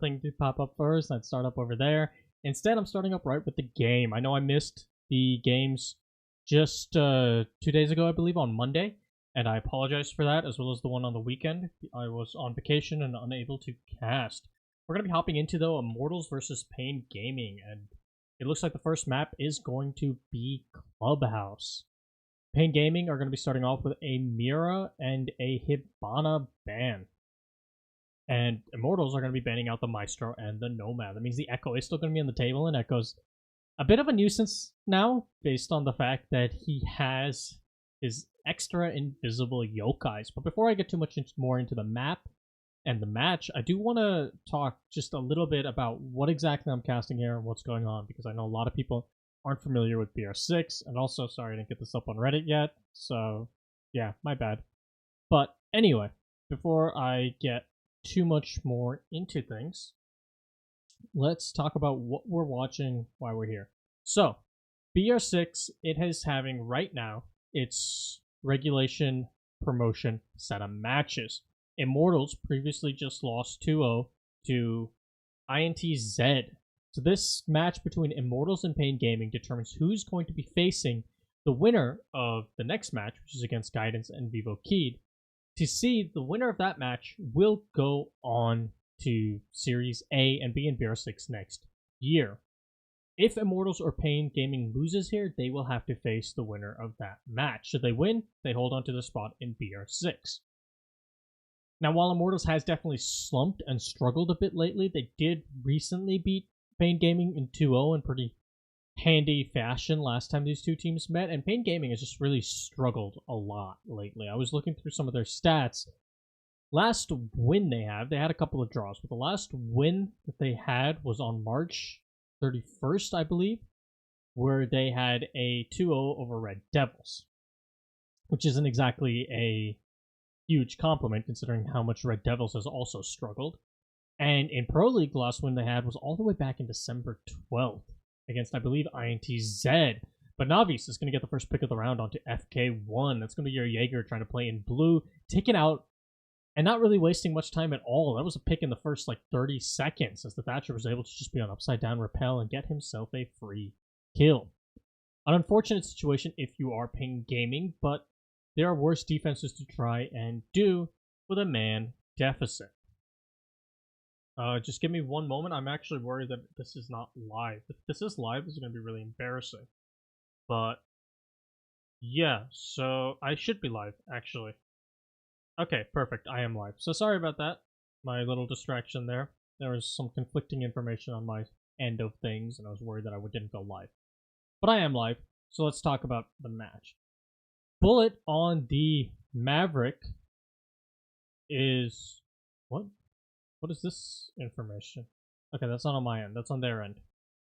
thing to pop up first. I'd start up over there. Instead, I'm starting up right with the game. I know I missed the games just 2 days ago, I believe, on Monday, and I apologize for that, as well as the one on the weekend. I was on vacation and unable to cast. We're going to be hopping into, though, Immortals versus Pain Gaming, and it looks like the first map is going to be Clubhouse. Pain Gaming are going to be starting off with a Mira and a Hibana ban. And Immortals are going to be banning out the Maestro and the Nomad. That means the Echo is still going to be on the table, and Echo's a bit of a nuisance now, based on the fact that he has his extra invisible yokais. But before I get too much more into the map and the match, I do want to talk just a little bit about what exactly I'm casting here and what's going on, because I know a lot of people aren't familiar with BR6, and also, sorry I didn't get this up on Reddit yet, so yeah, my bad. But anyway, before I get too much more into things, let's talk about what we're watching while we're here. So, BR6, it is having right now its regulation promotion set of matches. Immortals previously just lost 2-0 to INTZ. So this match between Immortals and Pain Gaming determines who's going to be facing the winner of the next match, which is against Guidance and Vivo. To see the winner of that match will go on to Series A and B in BR6 next year. If Immortals or Pain Gaming loses here, they will have to face the winner of that match. Should they win, they hold on to the spot in BR6. Now, while Immortals has definitely slumped and struggled a bit lately, they did recently beat Pain Gaming in 2-0 in pretty handy fashion last time these two teams met, and Pain Gaming has just really struggled a lot lately. I was looking through some of their stats. Last win they had a couple of draws, but the last win that they had was on March 31st, I believe, where they had a 2-0 over Red Devils, which isn't exactly a huge compliment considering how much Red Devils has also struggled. And in Pro League, the last win they had was all the way back in December 12th against, I believe, INTZ. But Navis is going to get the first pick of the round onto FK1. That's going to be your Jaeger trying to play in blue, taken out, and not really wasting much time at all. That was a pick in the first, 30 seconds, as the Thatcher was able to just be on upside down repel and get himself a free kill. An unfortunate situation if you are Pain Gaming, but there are worse defenses to try and do with a man deficit. Just give me one moment. I'm actually worried that this is not live. If this is live, this is going to be really embarrassing. But, yeah, so I should be live, actually. Okay, perfect. I am live. So sorry about that. My little distraction there. There was some conflicting information on my end of things, and I was worried that I didn't go live. But I am live, so let's talk about the match. Bullet on the Maverick is... What? What is this information? Okay, that's not on my end. That's on their end,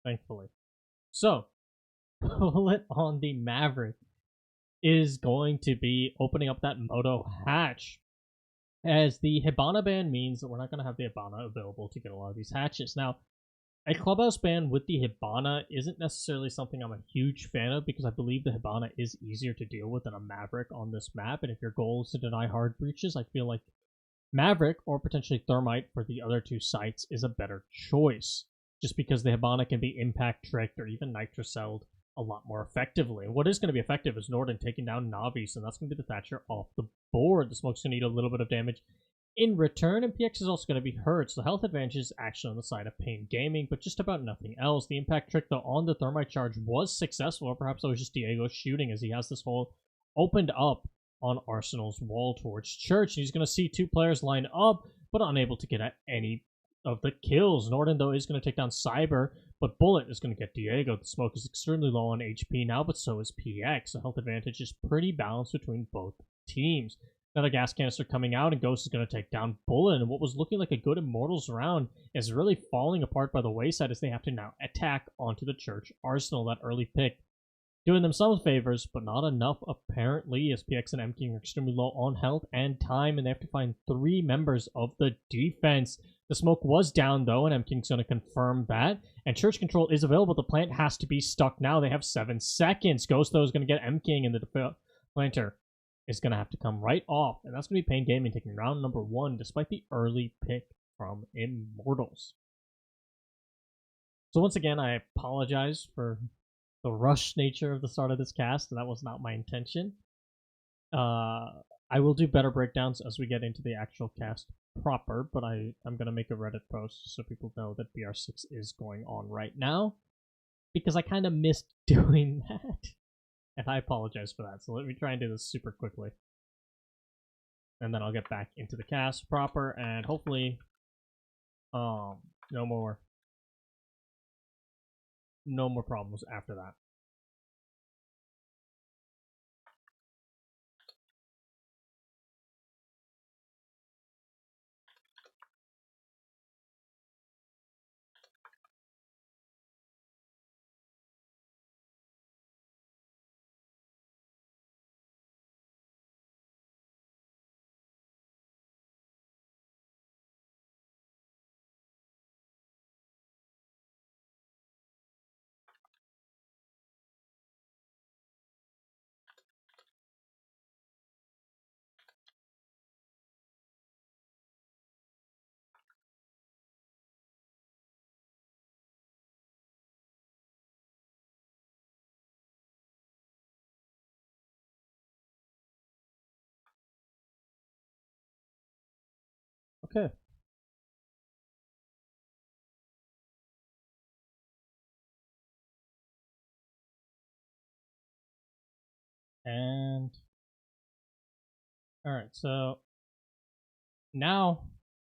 thankfully. So, Bullet on the Maverick is going to be opening up that Moto hatch, as the Hibana ban means that we're not going to have the Hibana available to get a lot of these hatches. Now, a Clubhouse ban with the Hibana isn't necessarily something I'm a huge fan of, because I believe the Hibana is easier to deal with than a Maverick on this map, and if your goal is to deny hard breaches, I feel like Maverick, or potentially Thermite for the other two sites, is a better choice, just because the Hibana can be impact tricked or even nitrocelled a lot more effectively. And what is going to be effective is Norden taking down Navis, and that's going to be the Thatcher off the board. The Smoke's going to eat a little bit of damage in return, and PX is also going to be hurt, so the health advantage is actually on the side of Pain Gaming, but just about nothing else. The impact trick, though, on the Thermite charge was successful, or perhaps that was just Diego shooting, as he has this hole opened up on Arsenal's wall towards Church. He's going to see two players line up, but unable to get at any of the kills. Norden, though, is going to take down Cyber, but Bullet is going to get Diego. The Smoke is extremely low on HP now, but so is PX. The health advantage is pretty balanced between both teams. Another gas canister coming out, and Ghost is going to take down Bullet, and what was looking like a good Immortals round is really falling apart by the wayside, as they have to now attack onto the Church Arsenal. That early pick doing them some favors, but not enough apparently, as PX and M-King are extremely low on health and time, and they have to find 3 members of the defense. The Smoke was down, though, and M-King's going to confirm that, and Church control is available. The plant has to be stuck now. They have 7 seconds. Ghost, though, is going to get M-King, and the planter is going to have to come right off, and that's going to be Pain Gaming taking round number 1, despite the early pick from Immortals. So once again, I apologize for the rush nature of the start of this cast. That was not my intention. I will do better breakdowns as we get into the actual cast proper, but I'm going to make a Reddit post so people know that BR6 is going on right now, because I kind of missed doing that, and I apologize for that. So let me try and do this super quickly, and then I'll get back into the cast proper, and hopefully, no more problems after that. Okay. And alright, so now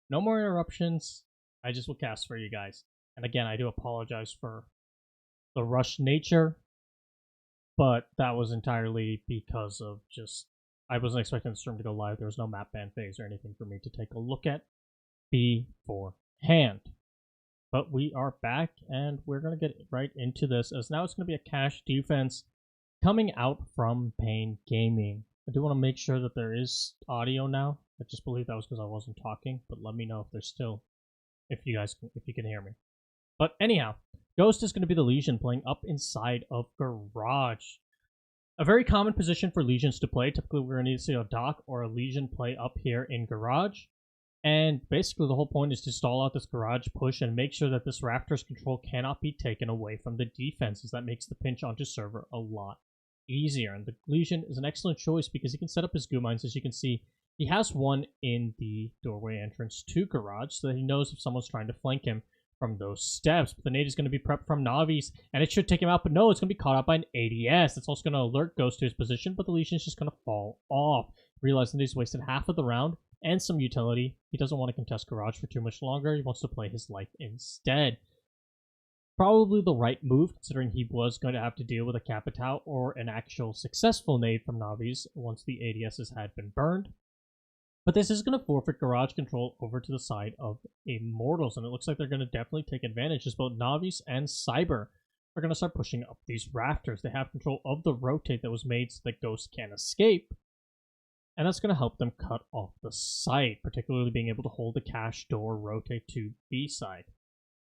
no more interruptions. I just will cast for you guys. And again, I do apologize for the rush nature, but that was entirely because of just I wasn't expecting the stream to go live. There was no map ban phase or anything for me to take a look at beforehand. But we are back, and we're going to get right into this, as now it's going to be a cash defense coming out from Pain Gaming. I do want to make sure that there is audio now. I just believe that was because I wasn't talking, but let me know if there's still, if you can hear me. But anyhow, Ghost is going to be the Legion playing up inside of Garage. A very common position for Legions to play. Typically, we're going to need to see a Dock or a Legion play up here in Garage. And basically, the whole point is to stall out this Garage push and make sure that this Raptors control cannot be taken away from the defenses. That makes the pinch onto server a lot easier. And the Legion is an excellent choice because he can set up his goo mines. As you can see, he has one in the doorway entrance to Garage, so that he knows if someone's trying to flank him from those steps. But the nade is going to be prepped from Navi's, and it should take him out, but no, it's going to be caught out by an ADS. It's also going to alert Ghost to his position, but the Legion is just going to fall off. Realizing that he's wasted half of the round and some utility. He doesn't want to contest Garage for too much longer. He wants to play his life instead. Probably the right move, considering he was going to have to deal with a Capitao or an actual successful nade from Navi's once the ADSs had been burned. But this is going to forfeit Garage control over to the side of Immortals, and it looks like they're going to definitely take advantage, as both Navi's and Cyber are going to start pushing up these rafters. They have control of the rotate that was made so that Ghost can't escape, and that's going to help them cut off the site, particularly being able to hold the cache door rotate to B side.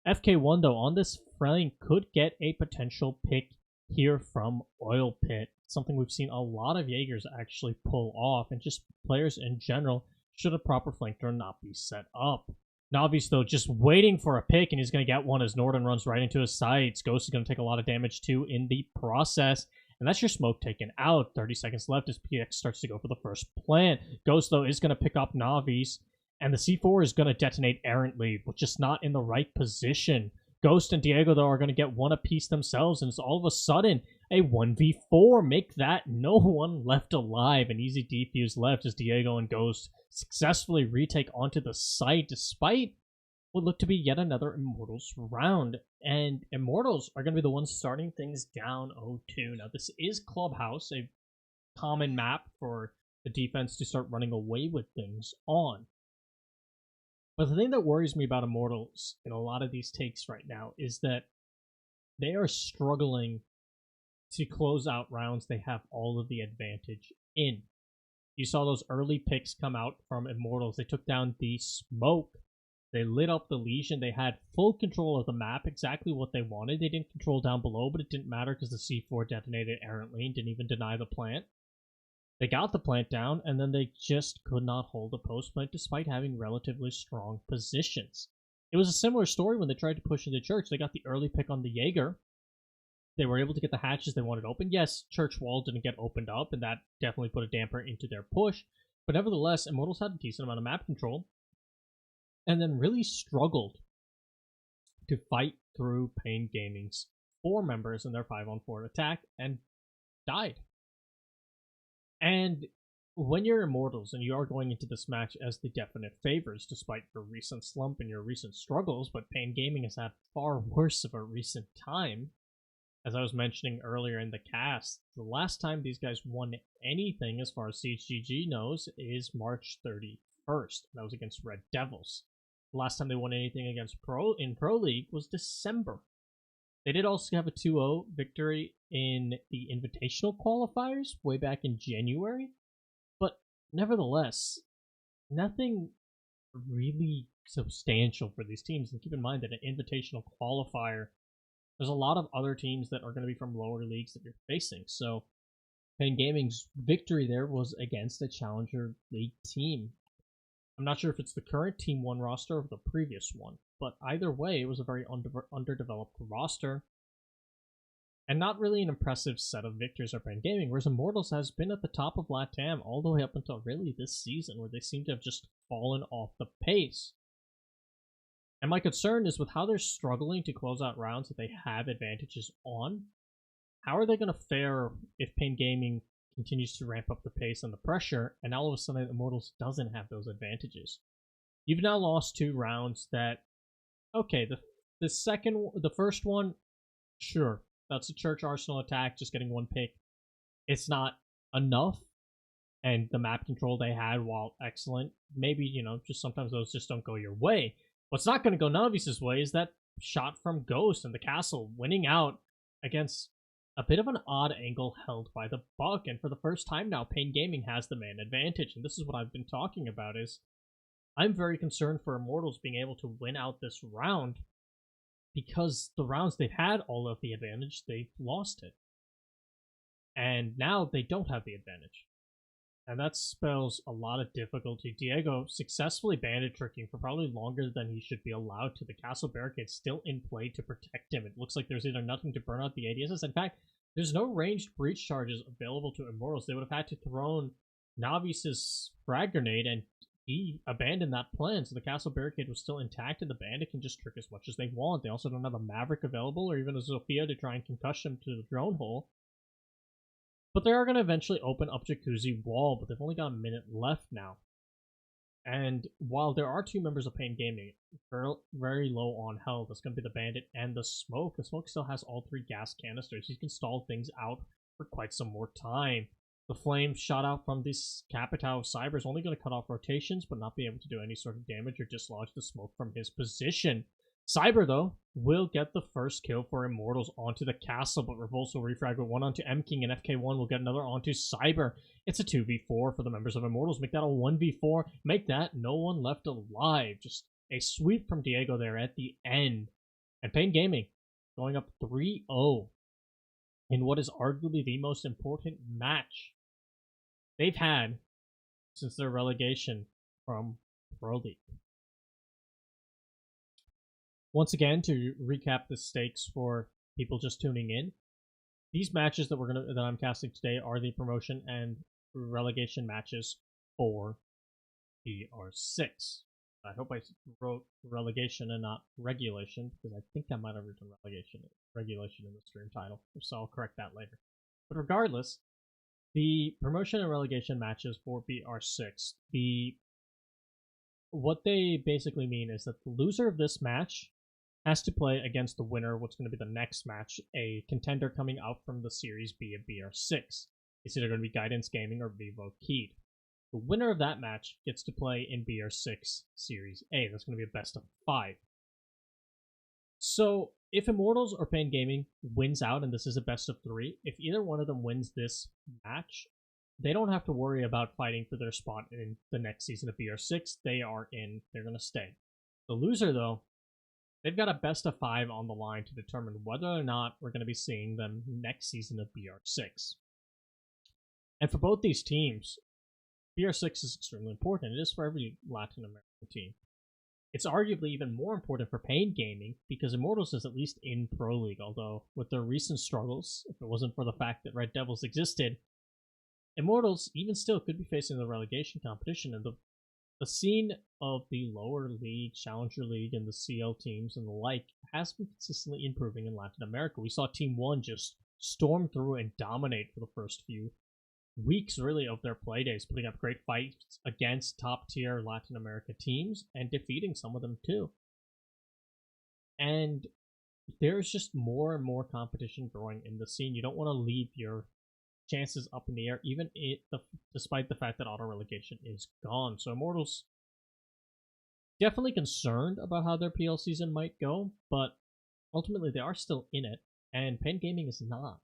FK1, though, on this flank could get a potential pick here from Oil Pit, something we've seen a lot of Jaegers actually pull off, and just players in general should a proper flank door not be set up. Navi's, though, just waiting for a pick, and he's going to get one as Norden runs right into his sights. Ghost is going to take a lot of damage, too, in the process. And that's your smoke taken out. 30 seconds left as PX starts to go for the first plant. Ghost, though, is going to pick up Navi's, and the C4 is going to detonate errantly, but just not in the right position. Ghost and Diego, though, are going to get one apiece themselves, and it's all of a sudden a 1v4. Make that no one left alive. An easy defuse left as Diego and Ghost successfully retake onto the site, despite what looked to be yet another Immortals round. And Immortals are going to be the ones starting things down 0-2. Now, this is Clubhouse, a common map for the defense to start running away with things on. But the thing that worries me about Immortals in a lot of these takes right now is that they are struggling to close out rounds they have all of the advantage in. You saw those early picks come out from Immortals. They took down the smoke. They lit up the Legion. They had full control of the map, exactly what they wanted. They didn't control down below, but it didn't matter because the C4 detonated errantly and didn't even deny the plant. They got the plant down, and then they just could not hold the post plant despite having relatively strong positions. It was a similar story when they tried to push into Church. They got the early pick on the Jaeger. They were able to get the hatches they wanted open. Yes, Church Wall didn't get opened up, and that definitely put a damper into their push. But nevertheless, Immortals had a decent amount of map control, and then really struggled to fight through Pain Gaming's 4 members in their 5-on-4 attack, and died. And when you're Immortals and you are going into this match as the definite favors, despite your recent slump and your recent struggles, but Pain Gaming has had far worse of a recent time. As I was mentioning earlier in the cast, the last time these guys won anything as far as CHGG knows is March 31st. That was against Red Devils. The last time they won anything against Pro League was December. They did also have a 2-0 victory in the Invitational qualifiers way back in January, but nevertheless, nothing really substantial for these teams. And keep in mind that an Invitational qualifier, there's a lot of other teams that are going to be from lower leagues that you're facing. So Pain Gaming's victory there was against a Challenger League team. I'm not sure if it's the current Team 1 roster or the previous one, but either way, it was a very underdeveloped roster. And not really an impressive set of victories for Pain Gaming, whereas Immortals has been at the top of LATAM all the way up until really this season, where they seem to have just fallen off the pace. And my concern is with how they're struggling to close out rounds that they have advantages on. How are they going to fare if Pain Gaming continues to ramp up the pace and the pressure, and all of a sudden Immortals doesn't have those advantages? You've now lost 2 rounds that, okay, the first one, sure, that's a Church Arsenal attack, just getting 1 pick. It's not enough, and the map control they had, while excellent, maybe, just sometimes those just don't go your way. What's not going to go Navi's way is that shot from Ghost in the castle, winning out against a bit of an odd angle held by the Buck. And for the first time now, Pain Gaming has the man advantage. And this is what I've been talking about, is I'm very concerned for Immortals being able to win out this round, because the rounds they've had all of the advantage, they've lost it. And now they don't have the advantage. And that spells a lot of difficulty. Diego successfully bandit tricking for probably longer than he should be allowed to. The castle barricade still in play to protect him. It looks like there's either nothing to burn out the ADSs. In fact, there's no ranged breach charges available to Immortals. They would have had to throw Navi's frag grenade, and he abandoned that plan, so the castle barricade was still intact, and the bandit can just trick as much as they want. They also don't have a Maverick available, or even a Zofia to try and concuss him to the drone hole. But they are going to eventually open up Jacuzzi Wall, but they've only got a minute left now. And while there are 2 members of Pain Gaming, very low on health, it's going to be the Bandit and the Smoke. The Smoke still has all 3 gas canisters. He can stall things out for quite some more time. The Flame shot out from this Capitao of Cyber is only going to cut off rotations, but not be able to do any sort of damage or dislodge the Smoke from his position. Cyber, though, will get the first kill for Immortals onto the castle, but Revolts will refrag with 1 onto M-King, and FK1 will get another onto Cyber. It's a 2v4 for the members of Immortals. Make that a 1v4. Make that no one left alive. Just a sweep from Diego there at the end. And Pain Gaming going up 3-0 in what is arguably the most important match they've had since their relegation from Pro League. Once again, to recap the stakes for people just tuning in, these matches that I'm casting today are the promotion and relegation matches for BR6. I hope I wrote relegation and not regulation, because I think I might have written regulation in the stream title, so I'll correct that later. But regardless, the promotion and relegation matches for BR6, what they basically mean is that the loser of this match has to play against the winner of what's going to be the next match, a contender coming out from the Series B of BR6. It's either going to be Guidance Gaming or Vivo Keyed. The winner of that match gets to play in BR6 Series A. That's going to be a best of 5. So, if Immortals or Pain Gaming wins out, and this is a best of 3, if either one of them wins this match, they don't have to worry about fighting for their spot in the next season of BR6. They are in. They're going to stay. The loser, though, they've got a best of 5 on the line to determine whether or not we're going to be seeing them next season of BR6. And for both these teams, BR6 is extremely important. It is for every Latin American team. It's arguably even more important for Pain Gaming because Immortals is at least in Pro League, although with their recent struggles, if it wasn't for the fact that Red Devils existed, Immortals even still could be facing the relegation competition, and the scene of the lower league, Challenger League, and the CL teams and the like has been consistently improving in Latin America. We saw Team 1 just storm through and dominate for the first few weeks, really, of their play days, putting up great fights against top-tier Latin America teams and defeating some of them too. And there's just more and more competition growing in the scene. You don't want to leave your chances up in the air, even despite the fact that auto relegation is gone. So Immortals definitely concerned about how their PL season might go, but ultimately they are still in it, and Pain Gaming is not.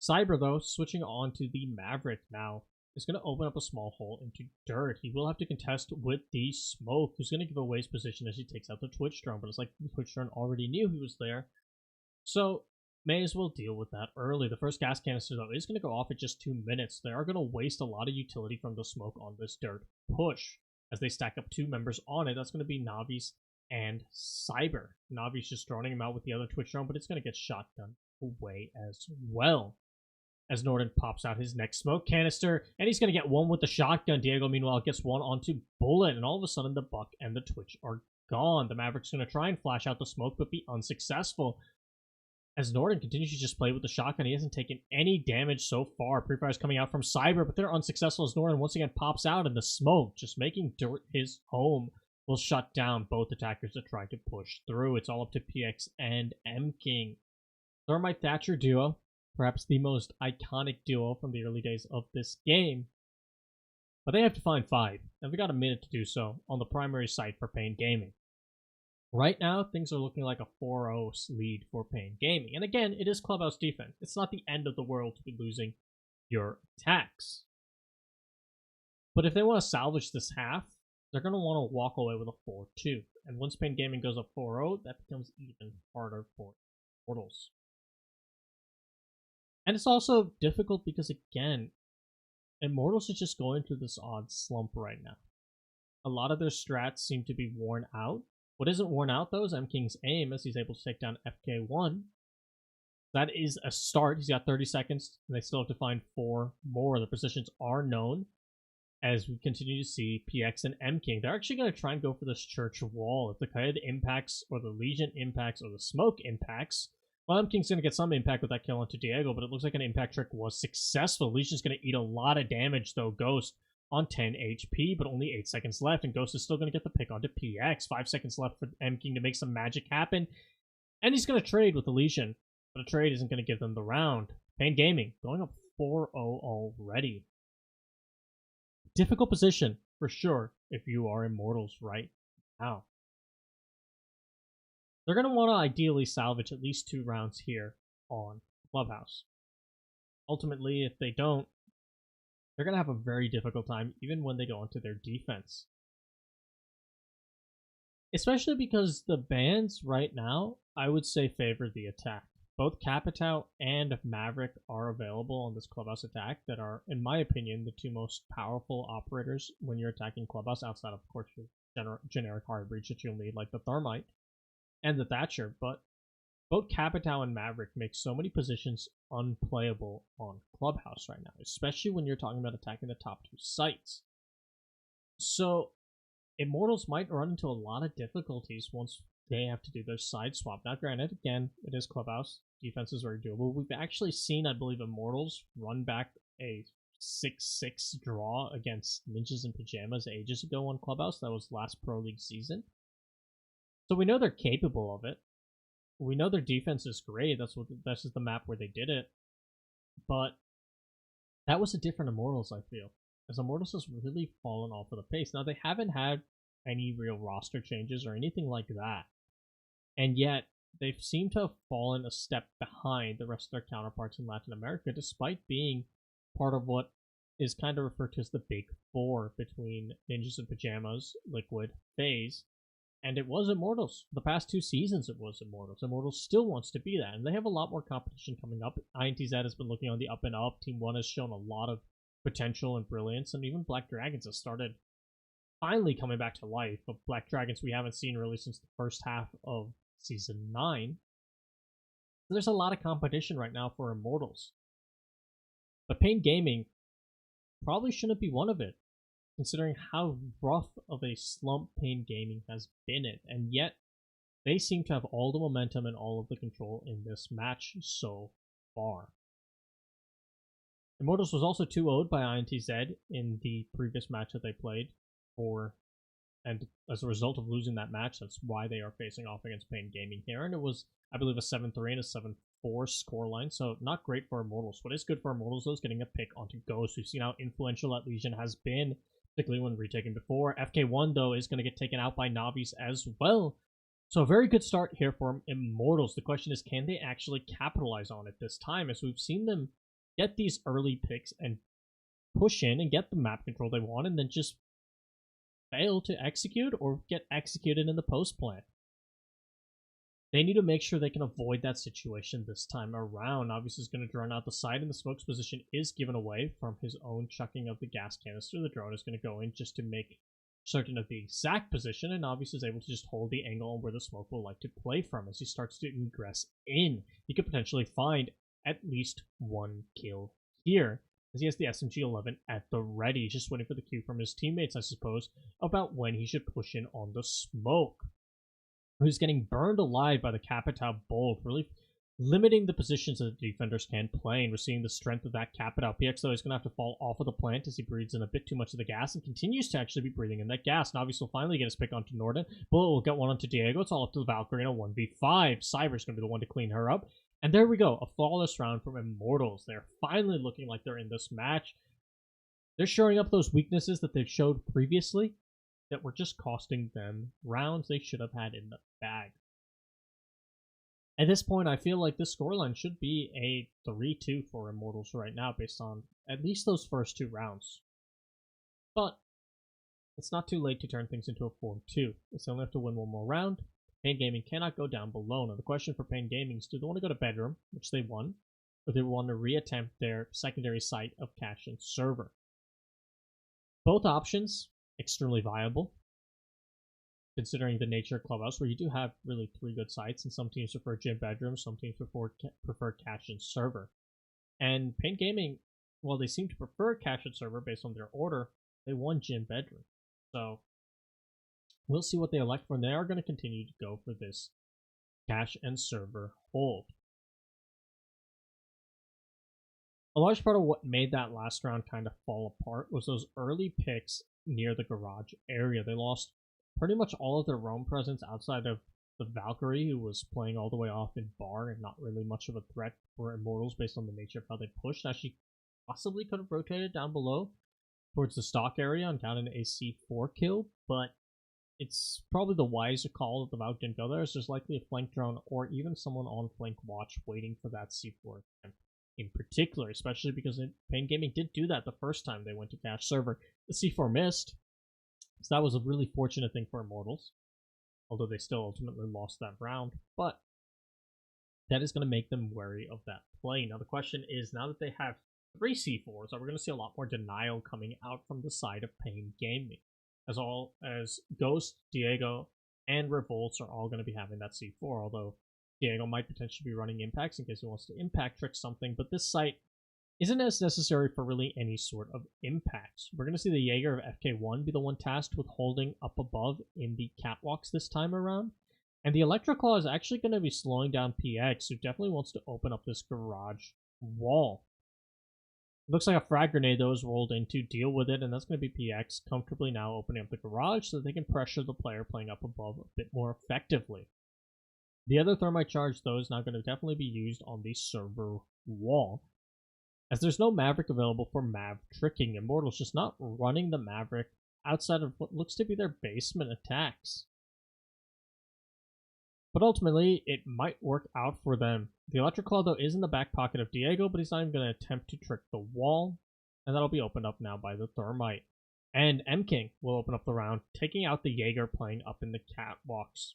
Cyber, though, switching on to the Maverick now, is going to open up a small hole into dirt. He will have to contest with the Smoke, who's going to give away his position as he takes out the Twitch drone, but it's like the Twitch drone already knew he was there, so may as well deal with that early. The first gas canister, though, is going to go off at just 2 minutes. They are going to waste a lot of utility from the Smoke on this dirt push as they stack up 2 members on it. That's going to be Navi's and Cyber. Navi's just droning him out with the other Twitch drone, but it's going to get shotgun away as well. As Norden pops out his next smoke canister, and he's going to get one with the shotgun. Diego, meanwhile, gets one onto Bullet, and all of a sudden the Buck and the Twitch are gone. The Maverick's going to try and flash out the smoke, but be unsuccessful. As Norden continues to just play with the shotgun, he hasn't taken any damage so far. Pre-fire's coming out from Cyber, but they're unsuccessful as Norden once again pops out, and the smoke, just making dirt his home, will shut down both attackers that try to push through. It's all up to PX and M King. Thermite Thatcher duo, perhaps the most iconic duo from the early days of this game. But they have to find 5, and we got a minute to do so on the primary site for Pain Gaming. Right now, things are looking like a 4-0 lead for Pain Gaming. And again, it is Clubhouse defense. It's not the end of the world to be losing your attacks. But if they want to salvage this half, they're going to want to walk away with a 4-2. And once Pain Gaming goes up 4-0, that becomes even harder for Immortals. And it's also difficult because, again, Immortals is just going through this odd slump right now. A lot of their strats seem to be worn out. What isn't worn out, though, is M King's aim, as he's able to take down FK1. That is a start. He's got 30 seconds, and they still have to find 4 more. The positions are known as we continue to see PX and M King. They're actually going to try and go for this church wall. If the Kaid impacts, or the Legion impacts, or the Smoke impacts, well, M King's going to get some impact with that kill onto Diego, but it looks like an impact trick was successful. Legion's going to eat a lot of damage, though, Ghost on 10 HP, but only 8 seconds left, and Ghost is still going to get the pick onto PX. 5 seconds left for M King to make some magic happen, and he's going to trade with the Legion, but a trade isn't going to give them the round. Pain Gaming going up 4-0 already. Difficult position, for sure, if you are Immortals right now. They're going to want to ideally salvage at least 2 rounds here on Clubhouse. Ultimately, if they don't, they're going to have a very difficult time even when they go into their defense. Especially because the bans right now, I would say, favor the attack. Both Capitao and Maverick are available on this Clubhouse attack that are, in my opinion, the 2 most powerful operators when you're attacking Clubhouse, outside of course, your generic hard breach that you'll need, like the Thermite and the Thatcher. But both Capitao and Maverick make so many positions unplayable on Clubhouse right now, especially when you're talking about attacking the top 2 sites. So Immortals might run into a lot of difficulties once they have to do their side swap. Now granted, again, it is Clubhouse. Defense is very doable. We've actually seen, I believe, Immortals run back a 6-6 draw against Ninjas in Pajamas ages ago on Clubhouse. That was last Pro League season. So we know they're capable of it. We know their defense is great. That's just the map where they did it. But that was a different Immortals, I feel. As Immortals has really fallen off of the pace. Now, they haven't had any real roster changes or anything like that. And yet, they've seemed to have fallen a step behind the rest of their counterparts in Latin America, despite being part of what is kind of referred to as the Big Four between Ninjas in Pajamas, Liquid, FaZe, and it was Immortals. The past 2 seasons, it was Immortals. Immortals still wants to be that, and they have a lot more competition coming up. INTZ has been looking on the up and up. Team 1 has shown a lot of potential and brilliance, and even Black Dragons has started finally coming back to life, of Black Dragons we haven't seen really since the first half of Season 9. There's a lot of competition right now for Immortals. But Pain Gaming probably shouldn't be one of it, considering how rough of a slump Pain Gaming has been in, and yet they seem to have all the momentum and all of the control in this match so far. Immortals was also 2-0'd by INTZ in the previous match that they played and as a result of losing that match, that's why they are facing off against Pain Gaming here. And it was, I believe, a 7-3 and a 7-4 scoreline, so not great for Immortals. What is good for Immortals, though, is getting a pick onto Ghost. We've seen how influential that Legion has been, particularly when retaken before. FK1, though, is going to get taken out by Navis as well. So a very good start here for Immortals. The question is, can they actually capitalize on it this time, as we've seen them get these early picks and push in and get the map control they want, and then just fail to execute or get executed in the post plant. They need to make sure they can avoid that situation this time around. Obviously, is going to drone out the side, and the smoke's position is given away from his own chucking of the gas canister. The drone is going to go in just to make certain of the exact position, and obviously is able to just hold the angle on where the smoke will like to play from. As he starts to ingress in, he could potentially find at least one kill here, as he has the SMG-11 at the ready, just waiting for the cue from his teammates, I suppose, about when he should push in on the smoke. Who's getting burned alive by the Capitao Bolt, really limiting the positions that the defenders can play, and we're seeing the strength of that Capitao. PX, though, is going to have to fall off of the plant as he breathes in a bit too much of the gas and continues to actually be breathing in that gas. And obviously, will finally get his pick onto Norden. Bullet will get one onto Diego. It's all up to the Valkyrie in a 1v5. Cyber's going to be the one to clean her up. And there we go, a flawless round from Immortals. They're finally looking like they're in this match. They're showing up those weaknesses that they've showed previously that were just costing them rounds they should have had in the bag. At this point, I feel like this scoreline should be a 3-2 for Immortals right now, based on at least those first two rounds. But it's not too late to turn things into a 4-2. They only have to win one more round. Pain Gaming cannot go down below. Now, the question for Pain Gaming is, do they want to go to Bedroom, which they won, or do they want to reattempt their secondary site of Cache and Server? Both options, extremely viable, considering the nature of Clubhouse, where you do have really three good sites, and some teams prefer Gym Bedroom, some teams prefer Cache and Server. And Pain Gaming, while they seem to prefer Cache and Server based on their order, they won Gym Bedroom. So we'll see what they elect for, and they are going to continue to go for this Cache and Server hold. A large part of what made that last round kind of fall apart was those early picks near the garage area. They lost pretty much all of their roam presence outside of the Valkyrie, who was playing all the way off in bar and not really much of a threat for Immortals based on the nature of how they pushed. Now, she possibly could have rotated down below towards the stock area and gotten a C4 kill, but it's probably the wiser call that the Valk didn't go there, as there's likely a flank drone or even someone on flank watch waiting for that C4 attempt in particular, especially because Pain Gaming did do that the first time they went to Cache Server. The C4 missed, so that was a really fortunate thing for Immortals, although they still ultimately lost that round, but that is going to make them wary of that play. Now the question is, now that they have 3 C4s, are we going to see a lot more denial coming out from the side of Pain Gaming? As Ghost, Diego, and Revolts are all going to be having that C4, although Diego might potentially be running impacts in case he wants to impact trick something, but this site isn't as necessary for really any sort of impacts. We're going to see the Jaeger of FK1 be the one tasked with holding up above in the catwalks this time around, and the Electroclaw is actually going to be slowing down PX, who definitely wants to open up this garage wall. It looks like a frag grenade, though, is rolled in to deal with it, and that's going to be PX comfortably now opening up the garage so that they can pressure the player playing up above a bit more effectively. The other thermite charge, though, is now going to definitely be used on the server wall, as there's no Maverick available for Mav tricking. Immortals just not running the Maverick outside of what looks to be their basement attacks. But ultimately, it might work out for them. The Electroclaw, though, is in the back pocket of Diego, but he's not even going to attempt to trick the wall, and that'll be opened up now by the Thermite. And M-King will open up the round, taking out the Jaeger playing up in the catwalks.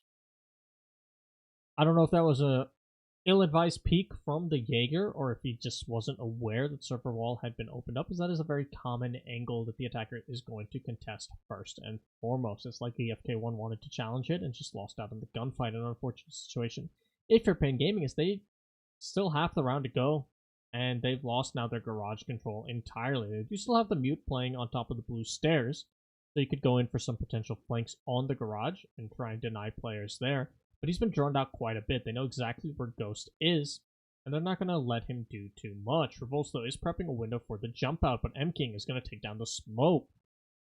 I don't know if that was a ill-advised peek from the Jaeger, or if he just wasn't aware that server wall had been opened up, is that is a very common angle that the attacker is going to contest first and foremost. It's like the FK1 wanted to challenge it and just lost out in the gunfight, an unfortunate situation. If you're Pain Gaming, is they still half the round to go, and they've lost now their garage control entirely. They do still have the mute playing on top of the blue stairs, so you could go in for some potential flanks on the garage and try and deny players there. But he's been drawn out quite a bit. They know exactly where Ghost is, and they're not going to let him do too much. Revolts, though, is prepping a window for the jump out, but M-King is going to take down the smoke.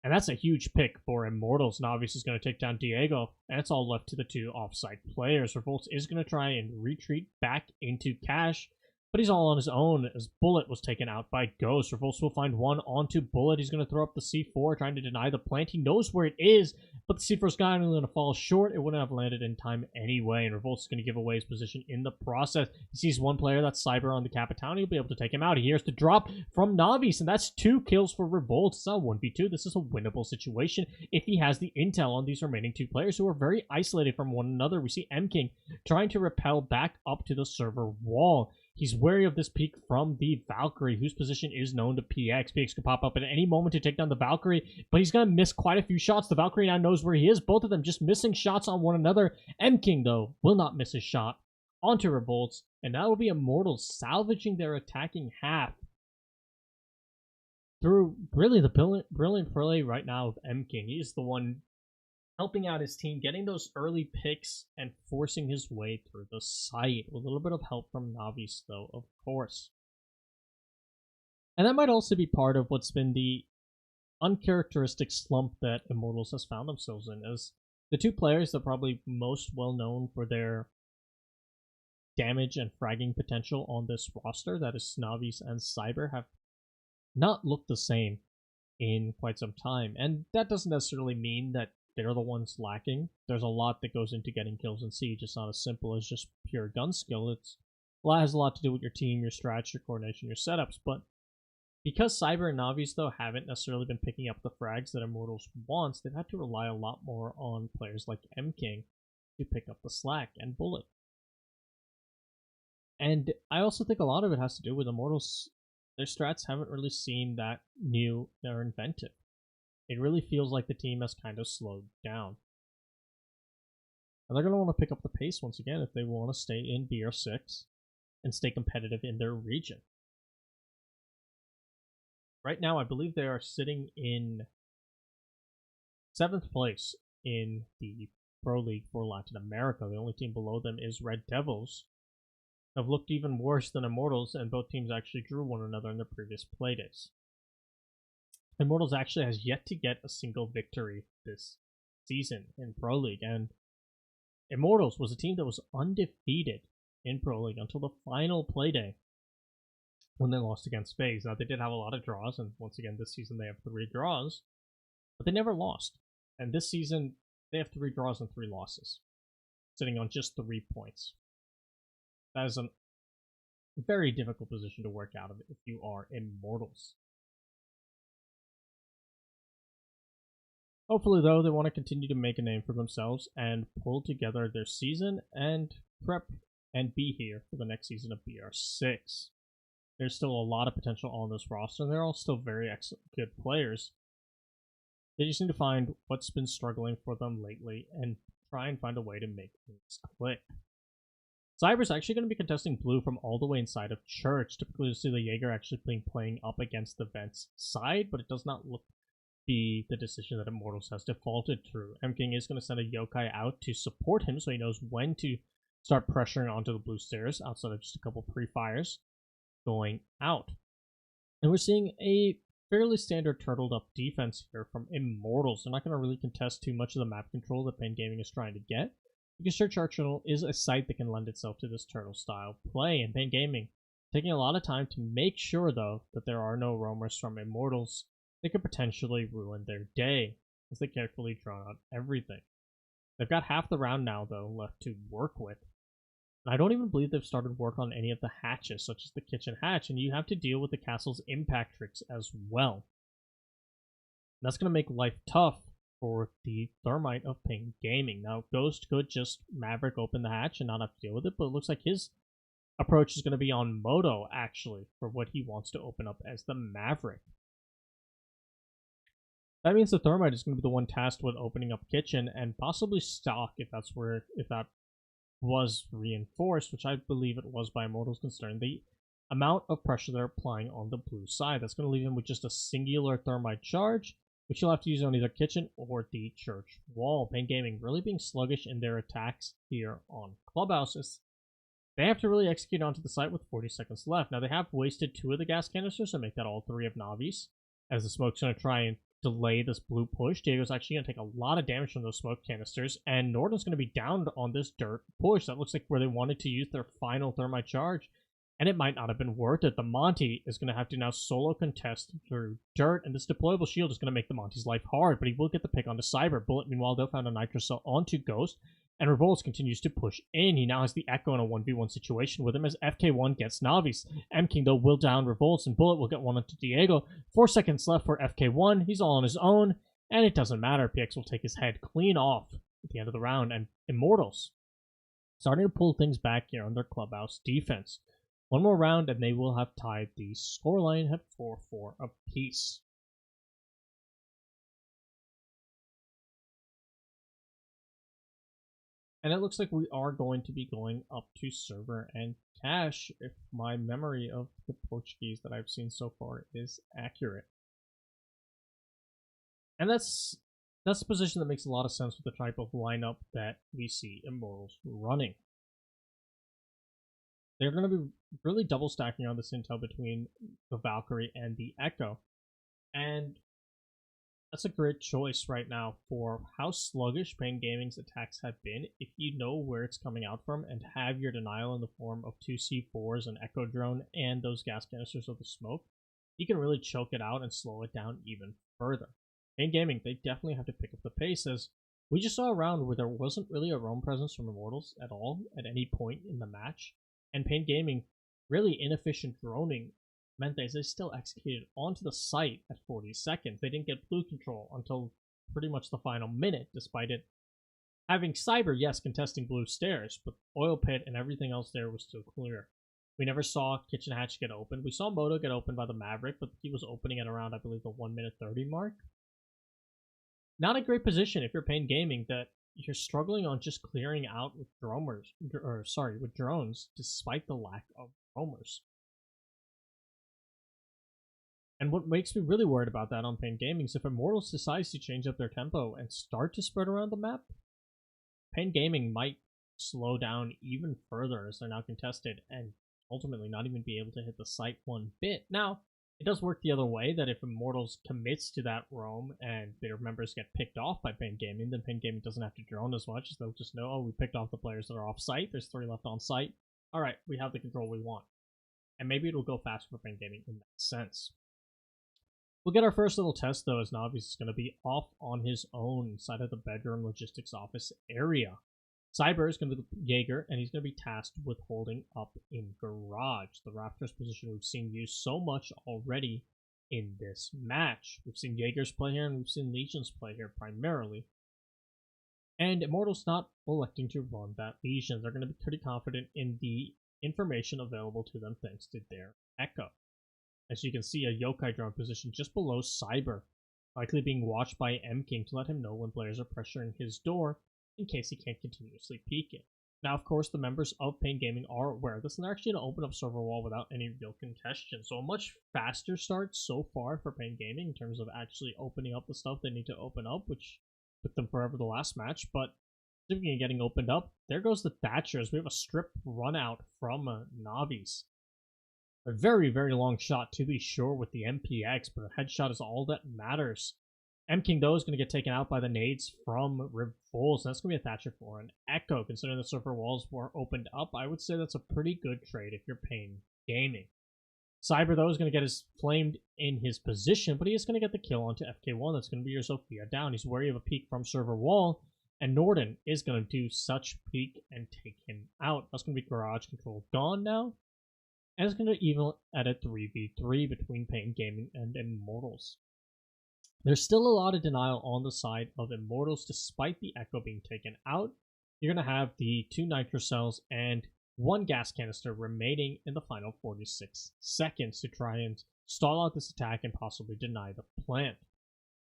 And that's a huge pick for Immortals. Navi's is going to take down Diego, and it's all left to the two offside players. Revolts is going to try and retreat back into Cash, but he's all on his own as Bullet was taken out by Ghost. Revolts will find one onto Bullet. He's going to throw up the C4, trying to deny the plant. He knows where it is, but the C4's guy is going to fall short. It wouldn't have landed in time anyway, and Revolts is going to give away his position in the process. He sees one player, that's Cyber, on the Capitan. He'll be able to take him out. He hears the drop from Navis, and that's 2 kills for Revolts. It's not 1v2. This is a winnable situation if he has the intel on these remaining 2 players who are very isolated from one another. We see M-King trying to rappel back up to the server wall. He's wary of this peek from the Valkyrie, whose position is known to PX. PX could pop up at any moment to take down the Valkyrie, but he's going to miss quite a few shots. The Valkyrie now knows where he is. Both of them just missing shots on one another. M-King, though, will not miss his shot onto Revolts, and that will be Immortals salvaging their attacking half through really the brilliant play right now of M-King. He is the one helping out his team, getting those early picks, and forcing his way through the site. With a little bit of help from Navis, though, of course. And that might also be part of what's been the uncharacteristic slump that Immortals has found themselves in, as the 2 players that are probably most well known for their damage and fragging potential on this roster, that is Navis and Cyber, have not looked the same in quite some time. And that doesn't necessarily mean that they're the ones lacking. There's a lot that goes into getting kills in Siege. It's not as simple as just pure gun skill. It has a lot to do with your team, your strategy, your coordination, your setups. But because Cyber and Navis, though, haven't necessarily been picking up the frags that Immortals wants, they've had to rely a lot more on players like M-King to pick up the slack, and Bullet. And I also think a lot of it has to do with Immortals. Their strats haven't really seen that new or inventive. It really feels like the team has kind of slowed down. And they're going to want to pick up the pace once again if they want to stay in BR6 and stay competitive in their region. Right now, I believe they are sitting in 7th place in the Pro League for Latin America. The only team below them is Red Devils. Have looked even worse than Immortals, and both teams actually drew one another in their previous playdays. Immortals actually has yet to get a single victory this season in Pro League, and Immortals was a team that was undefeated in Pro League until the final playday when they lost against FaZe. Now, they did have a lot of draws, and once again, this season they have 3 draws, but they never lost. And this season, they have 3 draws and 3 losses, sitting on just 3 points. That is a very difficult position to work out of if you are Immortals. Hopefully, though, they want to continue to make a name for themselves and pull together their season and prep and be here for the next season of BR6. There's still a lot of potential on this roster, and they're all still very good players. They just need to find what's been struggling for them lately and try and find a way to make things click. Cyber's actually going to be contesting blue from all the way inside of Church. Typically, you see the Jaeger actually playing up against the Vents side, but it does not look be the decision that Immortals has defaulted through. M-King is going to send a Yokai out to support him so he knows when to start pressuring onto the blue stairs outside of just a couple pre-fires going out. And we're seeing a fairly standard turtled up defense here from Immortals. They're not going to really contest too much of the map control that Pain Gaming is trying to get, because Church Arsenal is a site that can lend itself to this turtle style play, and Pain Gaming taking a lot of time to make sure, though, that there are no roamers from Immortals. They could potentially ruin their day as they carefully draw out everything. They've got half the round now, though, left to work with. And I don't even believe they've started work on any of the hatches, such as the kitchen hatch, and you have to deal with the castle's impact tricks as well. And that's going to make life tough for the Thermite of Pain Gaming. Now, Ghost could just Maverick open the hatch and not have to deal with it, but it looks like his approach is going to be on Moto, actually, for what he wants to open up as the Maverick. That means the Thermite is going to be the one tasked with opening up Kitchen and possibly Stock if that was reinforced, which I believe it was by Immortals considering the amount of pressure they're applying on the blue side. That's going to leave him with just a singular Thermite charge, which you'll have to use on either Kitchen or the Church Wall. Pain Gaming really being sluggish in their attacks here on Clubhouses. They have to really execute onto the site with 40 seconds left. Now, they have wasted 2 of the gas canisters, so make that all 3 of Navi's, as the smoke's going to try and delay this blue push. Diego's actually going to take a lot of damage from those smoke canisters, and Norton's going to be down on this dirt push. That looks like where they wanted to use their final Thermite charge, and it might not have been worth it. The Monty is going to have to now solo contest through dirt, and this deployable shield is going to make the Monty's life hard, but he will get the pick onto Cyber. Bullet, meanwhile, though, found a Nitro Cell onto Ghost, and Revolts continues to push in. He now has the Echo in a 1v1 situation with him as FK1 gets Navi's. M-King, though, will down Revolts, and Bullet will get one onto Diego. 4 seconds left for FK1. He's all on his own, and it doesn't matter. PX will take his head clean off at the end of the round, and Immortals starting to pull things back here on their Clubhouse defense. One more round, and they will have tied the scoreline at 4-4 apiece. And it looks like we are going to be going up to server and cache if my memory of the Portuguese that I've seen so far is accurate. And that's a position that makes a lot of sense with the type of lineup that we see Immortals running. They're going to be really double stacking on this intel between the Valkyrie and the Echo. And that's a great choice right now for how sluggish Pain Gaming's attacks have been. If you know where it's coming out from and have your denial in the form of 2 C4s, an Echo drone, and those gas canisters of the smoke, you can really choke it out and slow it down even further. Pain Gaming, they definitely have to pick up the pace, as we just saw a round where there wasn't really a roam presence from Immortals at all at any point in the match, and Pain Gaming, really inefficient droning, meant they still executed onto the site at 40 seconds. They didn't get blue control until pretty much the final minute, despite it having Cyber, yes, contesting blue stairs, but Oil Pit and everything else there was still clear. We never saw Kitchen Hatch get opened. We saw Moto get opened by the Maverick, but he was opening at around, I believe, the 1:30 mark. Not a great position if you're Pain Gaming, that you're struggling on just clearing out with with drones, despite the lack of roamers. And what makes me really worried about that on Pain Gaming is if Immortals decides to change up their tempo and start to spread around the map, Pain Gaming might slow down even further as they're now contested and ultimately not even be able to hit the site one bit. Now, it does work the other way, that if Immortals commits to that roam and their members get picked off by Pain Gaming, then Pain Gaming doesn't have to drone as much, as they'll just know, oh, we picked off the players that are off site, there's 3 left on site, alright, we have the control we want. And maybe it'll go faster for Pain Gaming in that sense. We'll get our first little test, though, as Navi's is going to be off on his own inside of the bedroom logistics office area. Cyber is going to be the Jaeger, and he's going to be tasked with holding up in Garage, the Raptors position we've seen used so much already in this match. We've seen Jaegers play here, and we've seen Legions play here primarily. And Immortals not electing to run that Legion. They're going to be pretty confident in the information available to them thanks to their Echo. As you can see, a Yokai drone position just below Cyber, likely being watched by M-King to let him know when players are pressuring his door, in case he can't continuously peek it. Now, of course, the members of Pain Gaming are aware of this, and they're actually going to open up server wall without any real congestion. So a much faster start so far for Pain Gaming in terms of actually opening up the stuff they need to open up, which took them forever the last match. But speaking of getting opened up, there goes the Thatchers. We have a strip run out from Navi's. A very, very long shot, to be sure, with the MPX, but a headshot is all that matters. M-King, though, is going to get taken out by the nades from Revolts. That's going to be a Thatcher for an Echo. Considering the server walls were opened up, I would say that's a pretty good trade if you're Pain Gaming. Cyber, though, is going to get his flamed in his position, but he is going to get the kill onto FK1. That's going to be your Sophia down. He's wary of a peek from server wall, and Norden is going to do such peek and take him out. That's going to be Garage Control gone now. And it's going to even at a 3v3 between Pain Gaming and Immortals. There's still a lot of denial on the side of Immortals, despite the Echo being taken out. You're going to have the 2 Nitro Cells and one gas canister remaining in the final 46 seconds to try and stall out this attack and possibly deny the plant.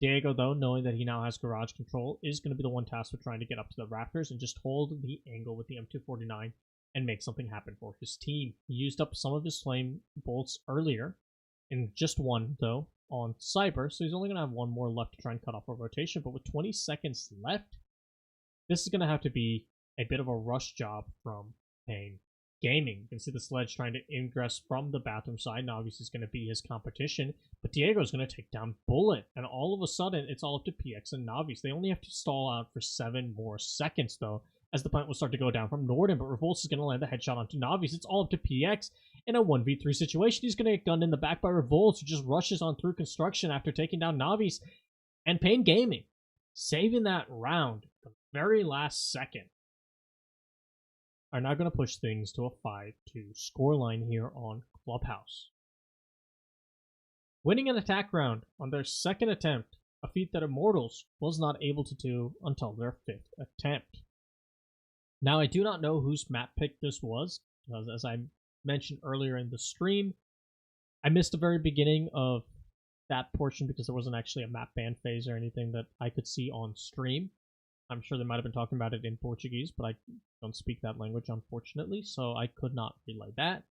Diego, though, knowing that he now has garage control, is going to be the one tasked with trying to get up to the rafters and just hold the angle with the M249 and make something happen for his team. He used up some of his flame bolts earlier, in just one, though, on Cyber, so he's only going to have one more left to try and cut off a rotation, but with 20 seconds left, this is going to have to be a bit of a rush job from Pain Gaming. You can see the sledge trying to ingress from the bathroom side. Now, obviously, it's going to be his competition, but Diego's going to take down Bullet, and all of a sudden, it's all up to PX and Navi's. They only have to stall out for 7 more seconds, though, as the plant will start to go down from Norden, but Revolts is going to land the headshot onto Navi's. It's all up to PX in a 1v3 situation. He's going to get gunned in the back by Revolts, who just rushes on through construction after taking down Navi's, and Pain Gaming saving that round the very last second are now going to push things to a 5-2 scoreline here on Clubhouse. Winning an attack round on their second attempt, a feat that Immortals was not able to do until their 5th attempt. Now, I do not know whose map pick this was, because as I mentioned earlier in the stream, I missed the very beginning of that portion because there wasn't actually a map ban phase or anything that I could see on stream. I'm sure they might have been talking about it in Portuguese, but I don't speak that language, unfortunately, so I could not relay that.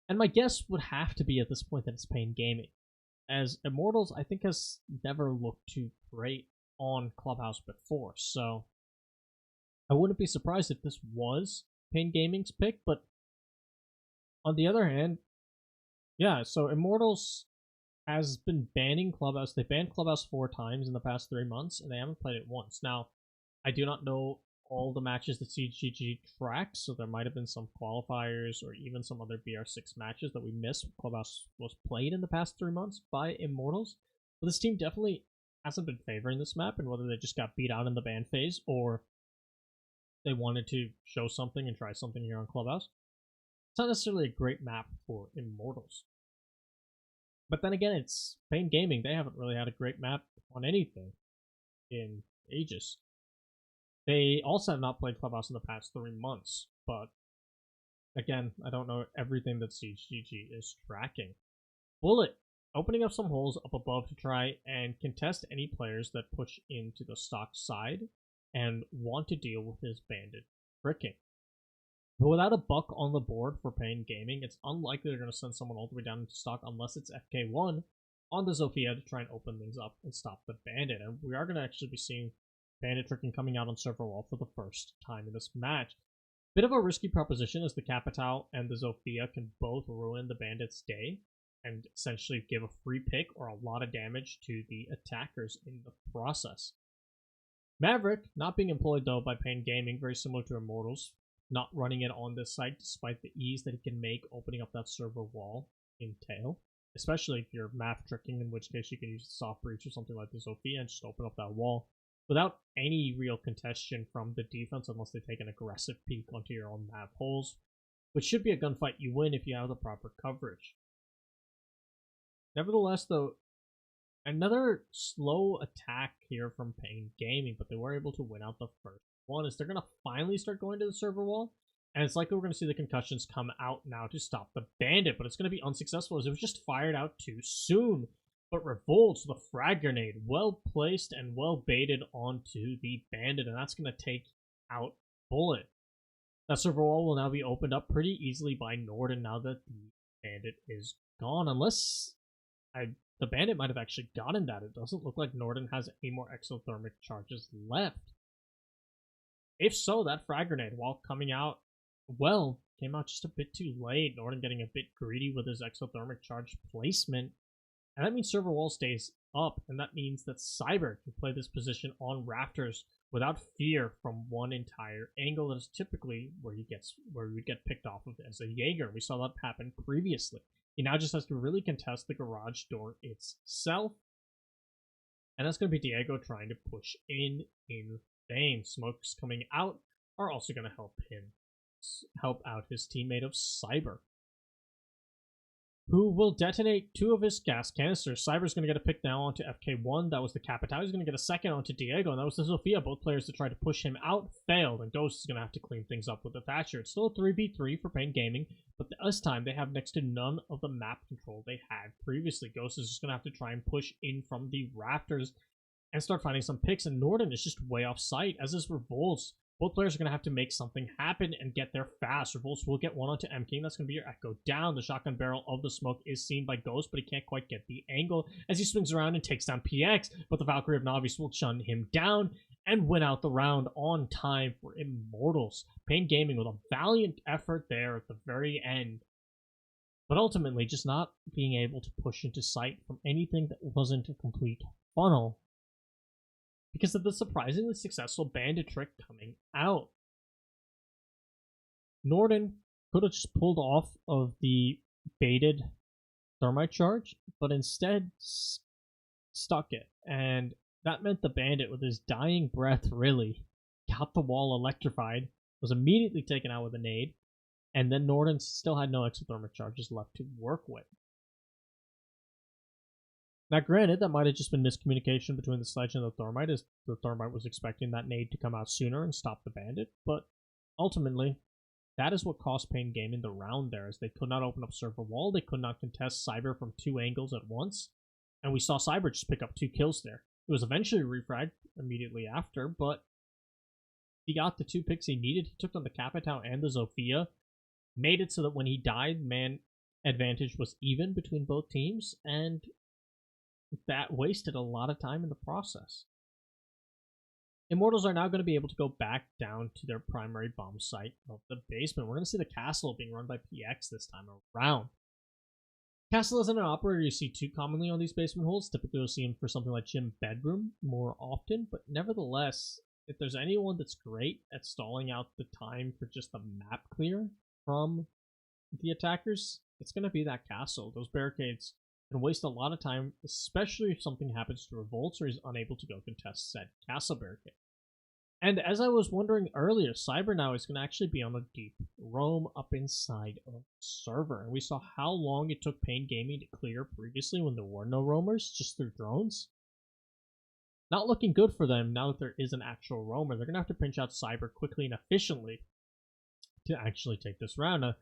And my guess would have to be at this point that it's Pain Gaming, as Immortals, I think, has never looked too great on Clubhouse before, so I wouldn't be surprised if this was Pain Gaming's pick, but on the other hand, yeah, so Immortals has been banning Clubhouse. They banned Clubhouse 4 times in the past 3 months, and they haven't played it once. Now, I do not know all the matches that CGG tracks, so there might have been some qualifiers or even some other BR6 matches that we missed. Clubhouse was played in the past 3 months by Immortals, but this team definitely hasn't been favoring this map, and whether they just got beat out in the ban phase or they wanted to show something and try something here on Clubhouse. It's not necessarily a great map for Immortals. But then again, it's Pain Gaming. They haven't really had a great map on anything in ages. They also have not played Clubhouse in the past 3 months, but again, I don't know everything that CGG is tracking. Bullet opening up some holes up above to try and contest any players that push into the stock side and want to deal with his bandit tricking. But without a buck on the board for Pain Gaming, it's unlikely they're going to send someone all the way down into stock unless it's FK1 on the Zofia to try and open things up and stop the bandit. And we are going to actually be seeing bandit tricking coming out on server wall for the first time in this match. Bit of a risky proposition as the Capital and the Zofia can both ruin the bandit's day and essentially give a free pick or a lot of damage to the attackers in the process. Maverick not being employed though by Pain Gaming, very similar to Immortals, not running it on this site despite the ease that he can make opening up that server wall in tail, especially if you're math tricking, in which case you can use the soft breach or something like the Zofia and just open up that wall without any real contestation from the defense unless they take an aggressive peek onto your own map holes, which should be a gunfight you win if you have the proper coverage. Nevertheless, though, another slow attack here from Pain Gaming, but they were able to win out the first one, is they're going to finally start going to the server wall, and it's likely we're going to see the concussions come out now to stop the bandit, but it's going to be unsuccessful as it was just fired out too soon. But Revolts with a frag grenade, well placed and well baited onto the bandit, and that's going to take out Bullet. That server wall will now be opened up pretty easily by Norden now that the bandit is gone, unless the bandit might have actually gotten that. It doesn't look like Norden has any more exothermic charges left. If so, that frag grenade, while coming out well, came out just a bit too late. Norden getting a bit greedy with his exothermic charge placement. And that means server wall stays up, and that means that Cyber can play this position on rafters without fear from one entire angle. That is typically where he would get picked off of as a Jaeger. We saw that happen previously. He now just has to really contest the garage door itself. And that's going to be Diego trying to push in vain. Smokes coming out are also going to help out his teammate of Cyber. who will detonate 2 of his gas canisters. Cyber's going to get a pick now onto FK1. That was the Capital. He's going to get a second onto Diego, and that was the Zofia. Both players to try to push him out failed, and Ghost is going to have to clean things up with the Thatcher. It's still a 3v3 for Pain Gaming, but this time they have next to none of the map control they had previously. Ghost is just going to have to try and push in from the rafters and start finding some picks, and Norden is just way off site, as is Revolts. Both players are going to have to make something happen and get there fast. Revolts will get one onto M King. That's going to be your Echo down. The shotgun barrel of the smoke is seen by Ghost, but he can't quite get the angle as he swings around and takes down PX. But the Valkyrie of Navi's will shun him down and win out the round on time for Immortals. Pain Gaming with a valiant effort there at the very end, but ultimately just not being able to push into sight from anything that wasn't a complete funnel, because of the surprisingly successful bandit trick coming out. Norden could have just pulled off of the baited thermite charge, but instead stuck it. And that meant the bandit, with his dying breath, really got the wall electrified, was immediately taken out with a nade, and then Norden still had no exothermic charges left to work with. Now, granted, that might have just been miscommunication between the Sledge and the Thermite, as the Thermite was expecting that nade to come out sooner and stop the bandit, but ultimately, that is what cost Pain Gaming the round there, as they could not open up server wall, they could not contest Cyber from 2 angles at once, and we saw Cyber just pick up 2 kills there. It was eventually refragged immediately after, but he got the 2 picks he needed. He took on the Capitao and the Zofia, made it so that when he died, man advantage was even between both teams, and that wasted a lot of time in the process. Immortals are now going to be able to go back down to their primary bomb site of the basement. We're going to see the castle being run by PX this time around. Castle isn't an operator you see too commonly on these basement holes. Typically you'll see him for something like Gym Bedroom more often, but nevertheless, if there's anyone that's great at stalling out the time for just the map clear from the attackers, it's going to be that castle. Those barricades can waste a lot of time, especially if something happens to Revolts or he's unable to go contest said castle barricade. And as I was wondering earlier, Cyber now is going to actually be on a deep roam up inside of the server. And we saw how long it took Pain Gaming to clear previously when there were no roamers, just through drones. Not looking good for them now that there is an actual roamer. They're going to have to pinch out Cyber quickly and efficiently to actually take this round. Now,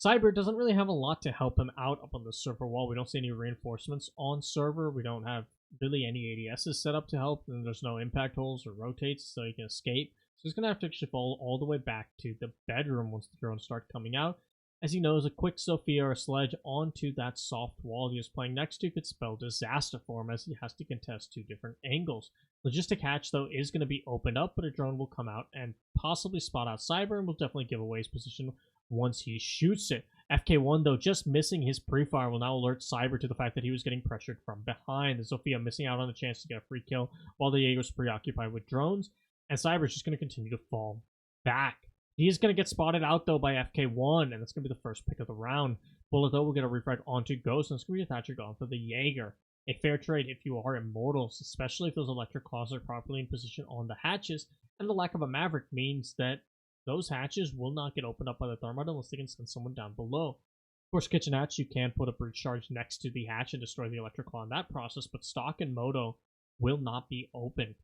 Cyber doesn't really have a lot to help him out up on the server wall. We don't see any reinforcements on server. We don't have really any ADSs set up to help, and there's no impact holes or rotates so he can escape. So he's going to have to actually fall all the way back to the bedroom once the drones start coming out. As he knows, a quick Sophia or Sledge onto that soft wall he was playing next to could spell disaster for him, as he has to contest 2 different angles. Logistic hatch, though, is going to be opened up, but a drone will come out and possibly spot out Cyber, and will definitely give away his position once he shoots it. FK1, though, just missing his pre-fire will now alert Cyber to the fact that he was getting pressured from behind. The Sophia missing out on the chance to get a free kill while the Jaeger's preoccupied with drones, and Cyber's just going to continue to fall back. He is going to get spotted out, though, by FK1, and that's going to be the first pick of the round. Bullet, though, will get a refrag onto Ghost, and it's going to be a Thatcher gone for the Jaeger. A fair trade if you are Immortals, especially if those electric claws are properly in position on the hatches, and the lack of a Maverick means that those hatches will not get opened up by the Thermite unless they can send someone down below. Of course, Kitchen Hatch, you can put a breach charge next to the hatch and destroy the electric claw in that process, but Stock and Moto will not be opened.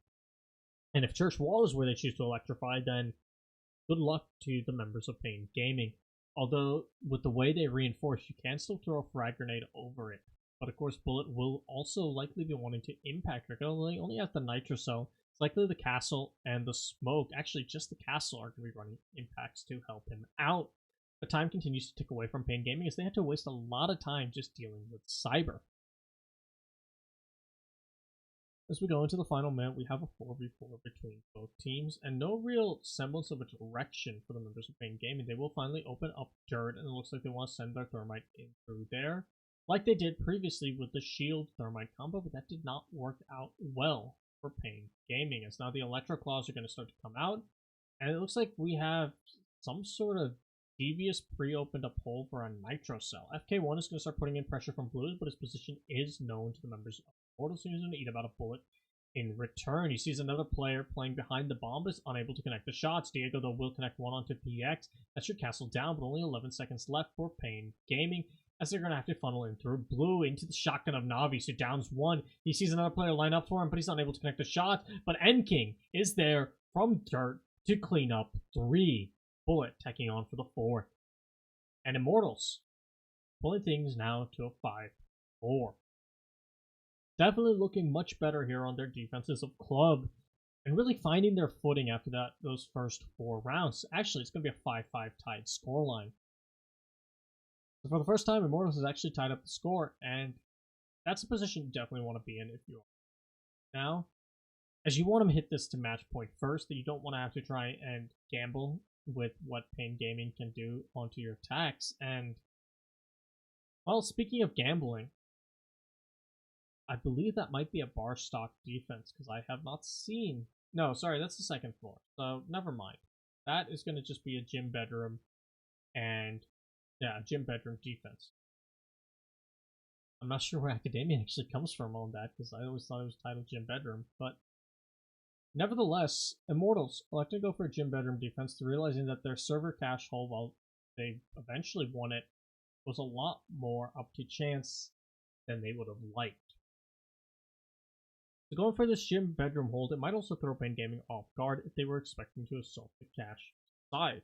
And if Church Wall is where they choose to electrify, then good luck to the members of Pain Gaming. Although, with the way they reinforce, you can still throw a frag grenade over it. But of course, Bullet will also likely be wanting to impact her. Only has the Nitro Cell. It's likely the castle and the smoke, actually just the castle, are going to be running impacts to help him out. The time continues to tick away from Pain Gaming as they had to waste a lot of time just dealing with Cyber. As we go into the final minute, we have a 4v4 between both teams, and no real semblance of a direction for the members of Pain Gaming. They will finally open up dirt, and it looks like they want to send their Thermite in through there, like they did previously with the Shield Thermite combo, but that did not work out well for Pain Gaming, as now the Electro Claws are going to start to come out, and it looks like we have some sort of devious pre-opened up hole for a Nitro Cell. FK1 is going to start putting in pressure from Blues, but his position is known to the members of Immortals, so he's going to eat about a bullet in return. He sees another player playing behind the bomb, but is unable to connect the shots. Diego, though, will connect one onto PX. That's your castle down, but only 11 seconds left for Pain Gaming, as they're going to have to funnel in through blue into the shotgun of Navi, who downs one. He sees another player line up for him, but he's not able to connect a shot. But M-King is there from dirt to clean up 3. Bullet taking on for the 4th. And Immortals pulling things now to a 5-4. Definitely looking much better here on their defenses of club and really finding their footing after those first 4 rounds. Actually, it's going to be a 5-5 tied scoreline. So for the first time, Immortals has actually tied up the score, and that's a position you definitely want to be in if you are. Now, as you want to hit this to match point first, that you don't want to have to try and gamble with what Pain Gaming can do onto your attacks. And, well, speaking of gambling, I believe that might be a bar stock defense, because I have not seen... No, sorry, that's the 2nd floor, so never mind. That is going to just be a gym bedroom, and, yeah, a gym bedroom defense. I'm not sure where Academia actually comes from on that, because I always thought it was titled gym bedroom, but nevertheless, Immortals elected to go for a gym bedroom defense to realizing that their server cache hole, while they eventually won it, was a lot more up to chance than they would have liked. So going for this gym bedroom hold, it might also throw Pain Gaming off guard if they were expecting to assault the cache side.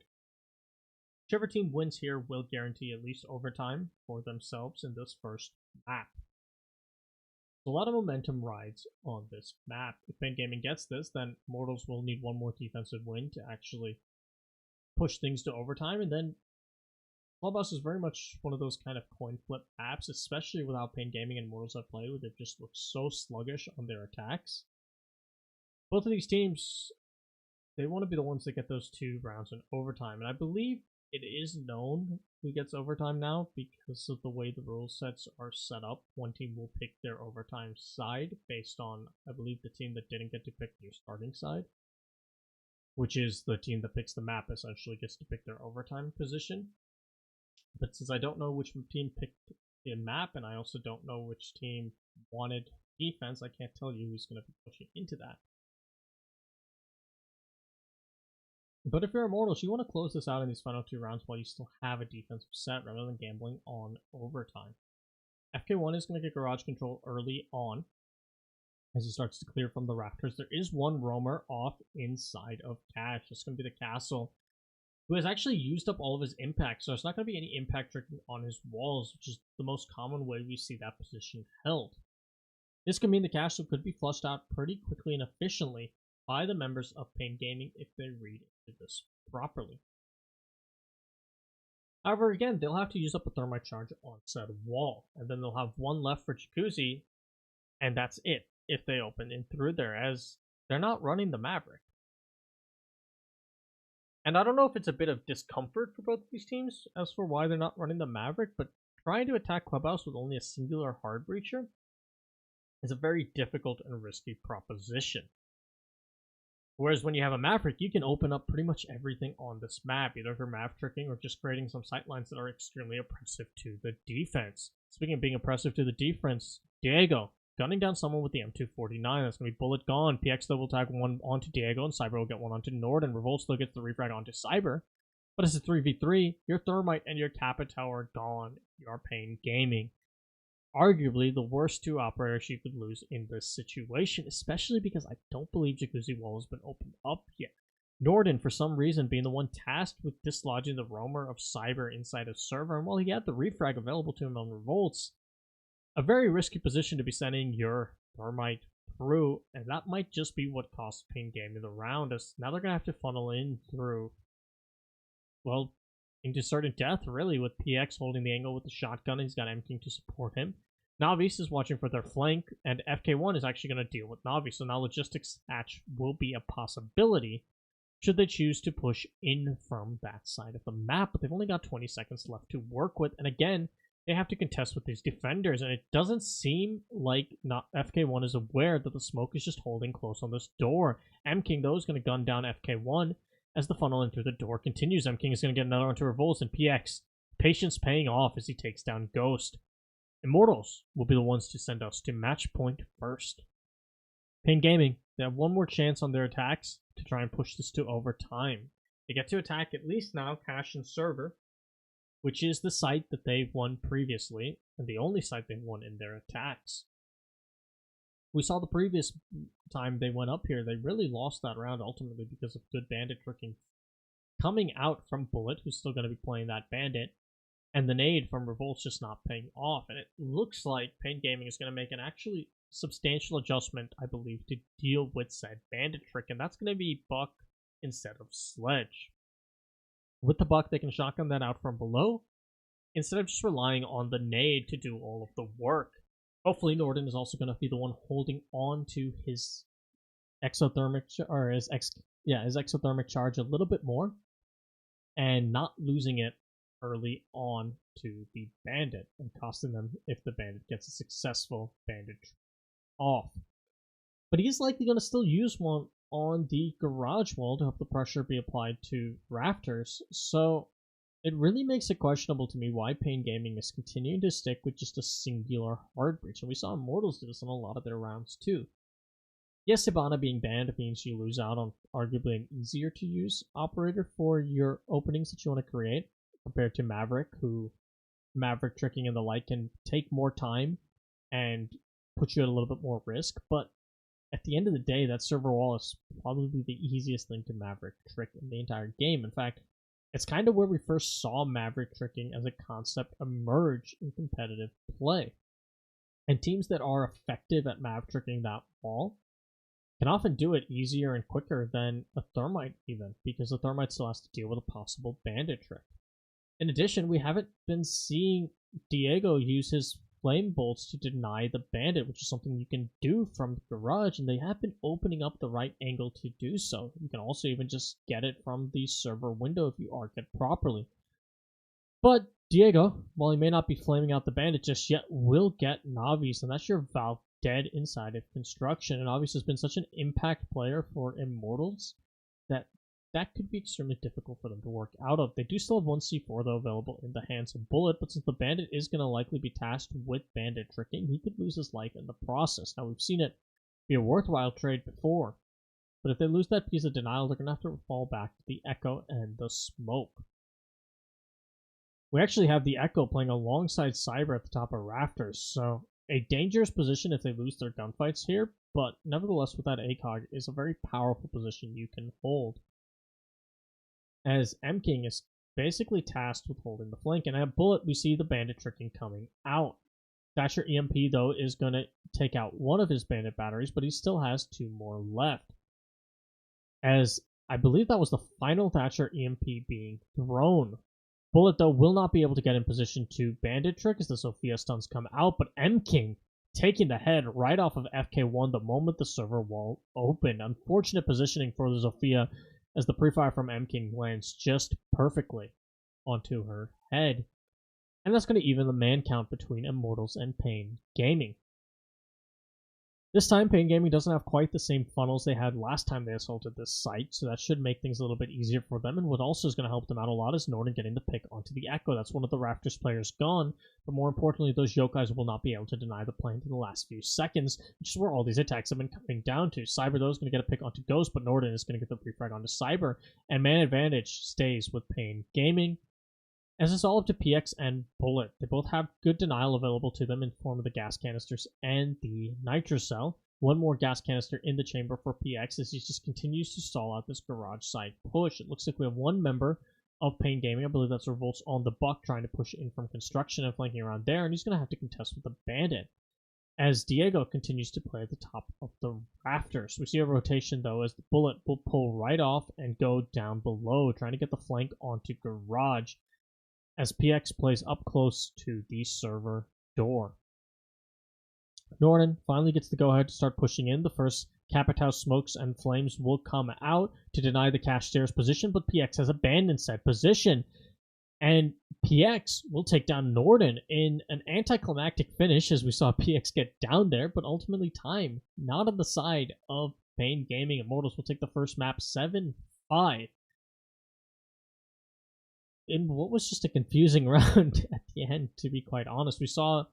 Whichever team wins here will guarantee at least overtime for themselves in this first map. A lot of momentum rides on this map. If Pain Gaming gets this, then Immortals will need one more defensive win to actually push things to overtime, and then Clubhouse is very much one of those kind of coin flip apps, especially with how Pain Gaming and Immortals have played, where they just look so sluggish on their attacks. Both of these teams, they want to be the ones that get those 2 rounds in overtime, and I believe it is known who gets overtime now because of the way the rule sets are set up. One team will pick their overtime side based on, I believe, the team that didn't get to pick their starting side, which is the team that picks the map essentially gets to pick their overtime position. But since I don't know which team picked the map, and I also don't know which team wanted defense, I can't tell you who's going to be pushing into that. But if you're Immortals, you want to close this out in these final 2 rounds while you still have a defensive set rather than gambling on overtime. FK1 is going to get garage control early on as he starts to clear from the rafters. There is one roamer off inside of cache. It's going to be the castle, who has actually used up all of his impact, so it's not going to be any impact tricking on his walls, which is the most common way we see that position held. This could mean the castle could be flushed out pretty quickly and efficiently by the members of Pain Gaming if they read into this properly. However, again, they'll have to use up a thermite charge on said wall, and then they'll have one left for Jacuzzi, and that's it if they open in through there, as they're not running the Maverick. And I don't know if it's a bit of discomfort for both of these teams as for why they're not running the Maverick, but trying to attack Clubhouse with only a singular hard breacher is a very difficult and risky proposition. Whereas when you have a Maverick, you can open up pretty much everything on this map, either for map tricking or just creating some sightlines that are extremely oppressive to the defense. Speaking of being oppressive to the defense, Diego gunning down someone with the M249. That's going to be bullet gone. PX though will tag one onto Diego, and Cyber will get one onto Nord, and Revolt still gets the refrag onto Cyber. But it's a 3v3. Your Thermite and your Kappa Tower are gone. You are Pain Gaming. Arguably the worst 2 operators you could lose in this situation, especially because I don't believe Jacuzzi Wall has been opened up yet. Norden, for some reason, being the one tasked with dislodging the roamer of Cyber inside a server, and while he had the refrag available to him on Revolts, a very risky position to be sending your Thermite through, and that might just be what cost Pain Gaming the round, as now they're going to have to funnel in through, well, into certain death, really, with PX holding the angle with the shotgun. He's got M-King to support him. Navis is watching for their flank, and FK1 is actually going to deal with Navi, so now logistics hatch will be a possibility should they choose to push in from that side of the map, but they've only got 20 seconds left to work with, and again, they have to contest with these defenders, and it doesn't seem like FK1 is aware that the smoke is just holding close on this door. M-King, though, is going to gun down FK1, as the funnel in through the door continues. M-King is going to get another onto Revolts, and PX, patience paying off as he takes down Ghost. Immortals will be the ones to send us to match point first. Pain Gaming, they have one more chance on their attacks to try and push this to overtime. They get to attack at least now Cash and Server, which is the site that they've won previously, and the only site they won in their attacks. We saw the previous time they went up here, they really lost that round ultimately because of good bandit tricking coming out from Bullet, who's still going to be playing that bandit, and the nade from Revolt's just not paying off. And it looks like Pain Gaming is going to make an actually substantial adjustment, I believe, to deal with said bandit trick, and that's going to be Buck instead of Sledge. With the Buck, they can shotgun that out from below, instead of just relying on the nade to do all of the work. Hopefully, Norden is also going to be the one holding on to his exothermic, or his exothermic charge a little bit more, and not losing it early on to the bandit and costing them if the bandit gets a successful bandit off. But he is likely going to still use one on the garage wall to help the pressure be applied to rafters, so it really makes it questionable to me why Pain Gaming is continuing to stick with just a singular hard breach, and we saw Immortals do this in a lot of their rounds too. Yes, Hibana being banned means you lose out on arguably an easier to use operator for your openings that you want to create, compared to Maverick, who Maverick tricking and the like can take more time and put you at a little bit more risk, but at the end of the day, that server wall is probably the easiest thing to Maverick trick in the entire game. In fact, it's kind of where we first saw Maverick tricking as a concept emerge in competitive play. And teams that are effective at Mav tricking that wall can often do it easier and quicker than a Thermite even, because the Thermite still has to deal with a possible bandit trick. In addition, we haven't been seeing Diego use his flame bolts to deny the bandit, which is something you can do from the garage, and they have been opening up the right angle to do so. You can also even just get it from the server window if you arc it properly. But Diego, while he may not be flaming out the bandit just yet, will get Navi's, and that's your Valve dead inside of construction. And obviously has been such an impact player for Immortals that could be extremely difficult for them to work out of. They do still have one C4 though available in the hands of Bullet, but since the bandit is going to likely be tasked with bandit tricking, he could lose his life in the process. Now, we've seen it be a worthwhile trade before, but if they lose that piece of denial, they're going to have to fall back to the Echo and the Smoke. We actually have the Echo playing alongside Cyber at the top of Rafters, so a dangerous position if they lose their gunfights here, but nevertheless with that ACOG is a very powerful position you can hold, as M-King is basically tasked with holding the flank. And at Bullet, we see the bandit tricking coming out. Thatcher EMP, though, is going to take out one of his bandit batteries, but he still has two more left. As I believe that was the final Thatcher EMP being thrown. Bullet, though, will not be able to get in position to bandit trick as the Sophia stuns come out, but M-King taking the head right off of FK1 the moment the server wall opened. Unfortunate positioning for the Sophia, as the pre-fire from M-King lands just perfectly onto her head. And that's going to even the man count between Immortals and Pain Gaming. This time, Pain Gaming doesn't have quite the same funnels they had last time they assaulted this site, so that should make things a little bit easier for them. And what also is going to help them out a lot is Norden getting the pick onto the Echo. That's one of the Rafters players gone, but more importantly, those Yokais will not be able to deny the plant in the last few seconds, which is where all these attacks have been coming down to. Cyber, though, is going to get a pick onto Ghost, but Norden is going to get the pre-frag onto Cyber, and man advantage stays with Pain Gaming. As it's all up to PX and Bullet. They both have good denial available to them in the form of the gas canisters and the nitrocell. One more gas canister in the chamber for PX as he just continues to stall out this garage side push. It looks like we have one member of Pain Gaming, I believe that's Revolts on the Buck, trying to push in from construction and flanking around there, and he's going to have to contest with the bandit as Diego continues to play at the top of the rafters. We see a rotation, though, as the Bullet will pull right off and go down below, trying to get the flank onto garage, as PX plays up close to the server door. Norden finally gets the go-ahead to start pushing in. The first Capitao smokes and flames will come out to deny the cash stairs position, but PX has abandoned said position. And PX will take down Norden in an anticlimactic finish, as we saw PX get down there, but ultimately time not on the side of Pain Gaming. Immortals will take the first map 7-5. In what was just a confusing round at the end, to be quite honest. We saw,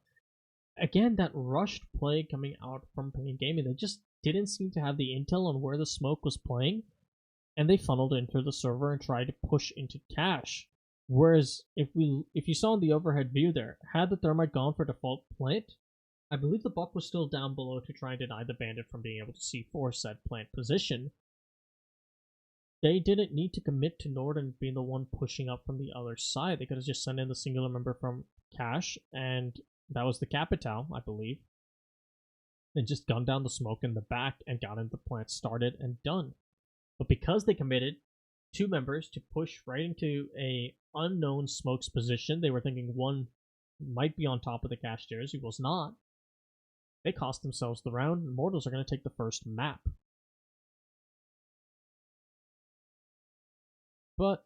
again, that rushed play coming out from Pain Gaming. They just didn't seem to have the intel on where the smoke was playing, and they funneled into the server and tried to push into cash. Whereas if you saw in the overhead view there, had the thermite gone for default plant, I believe the buck was still down below to try and deny the bandit from being able to C4 said plant position. They didn't need to commit to Norden being the one pushing up from the other side. They could have just sent in the singular member from Cash, and that was the Capital, I believe, and just gunned down the smoke in the back and got into the plant started and done. But because they committed two members to push right into a unknown smokes position, they were thinking one might be on top of the Cash stairs. He was not. They cost themselves the round. Immortals are going to take the first map. But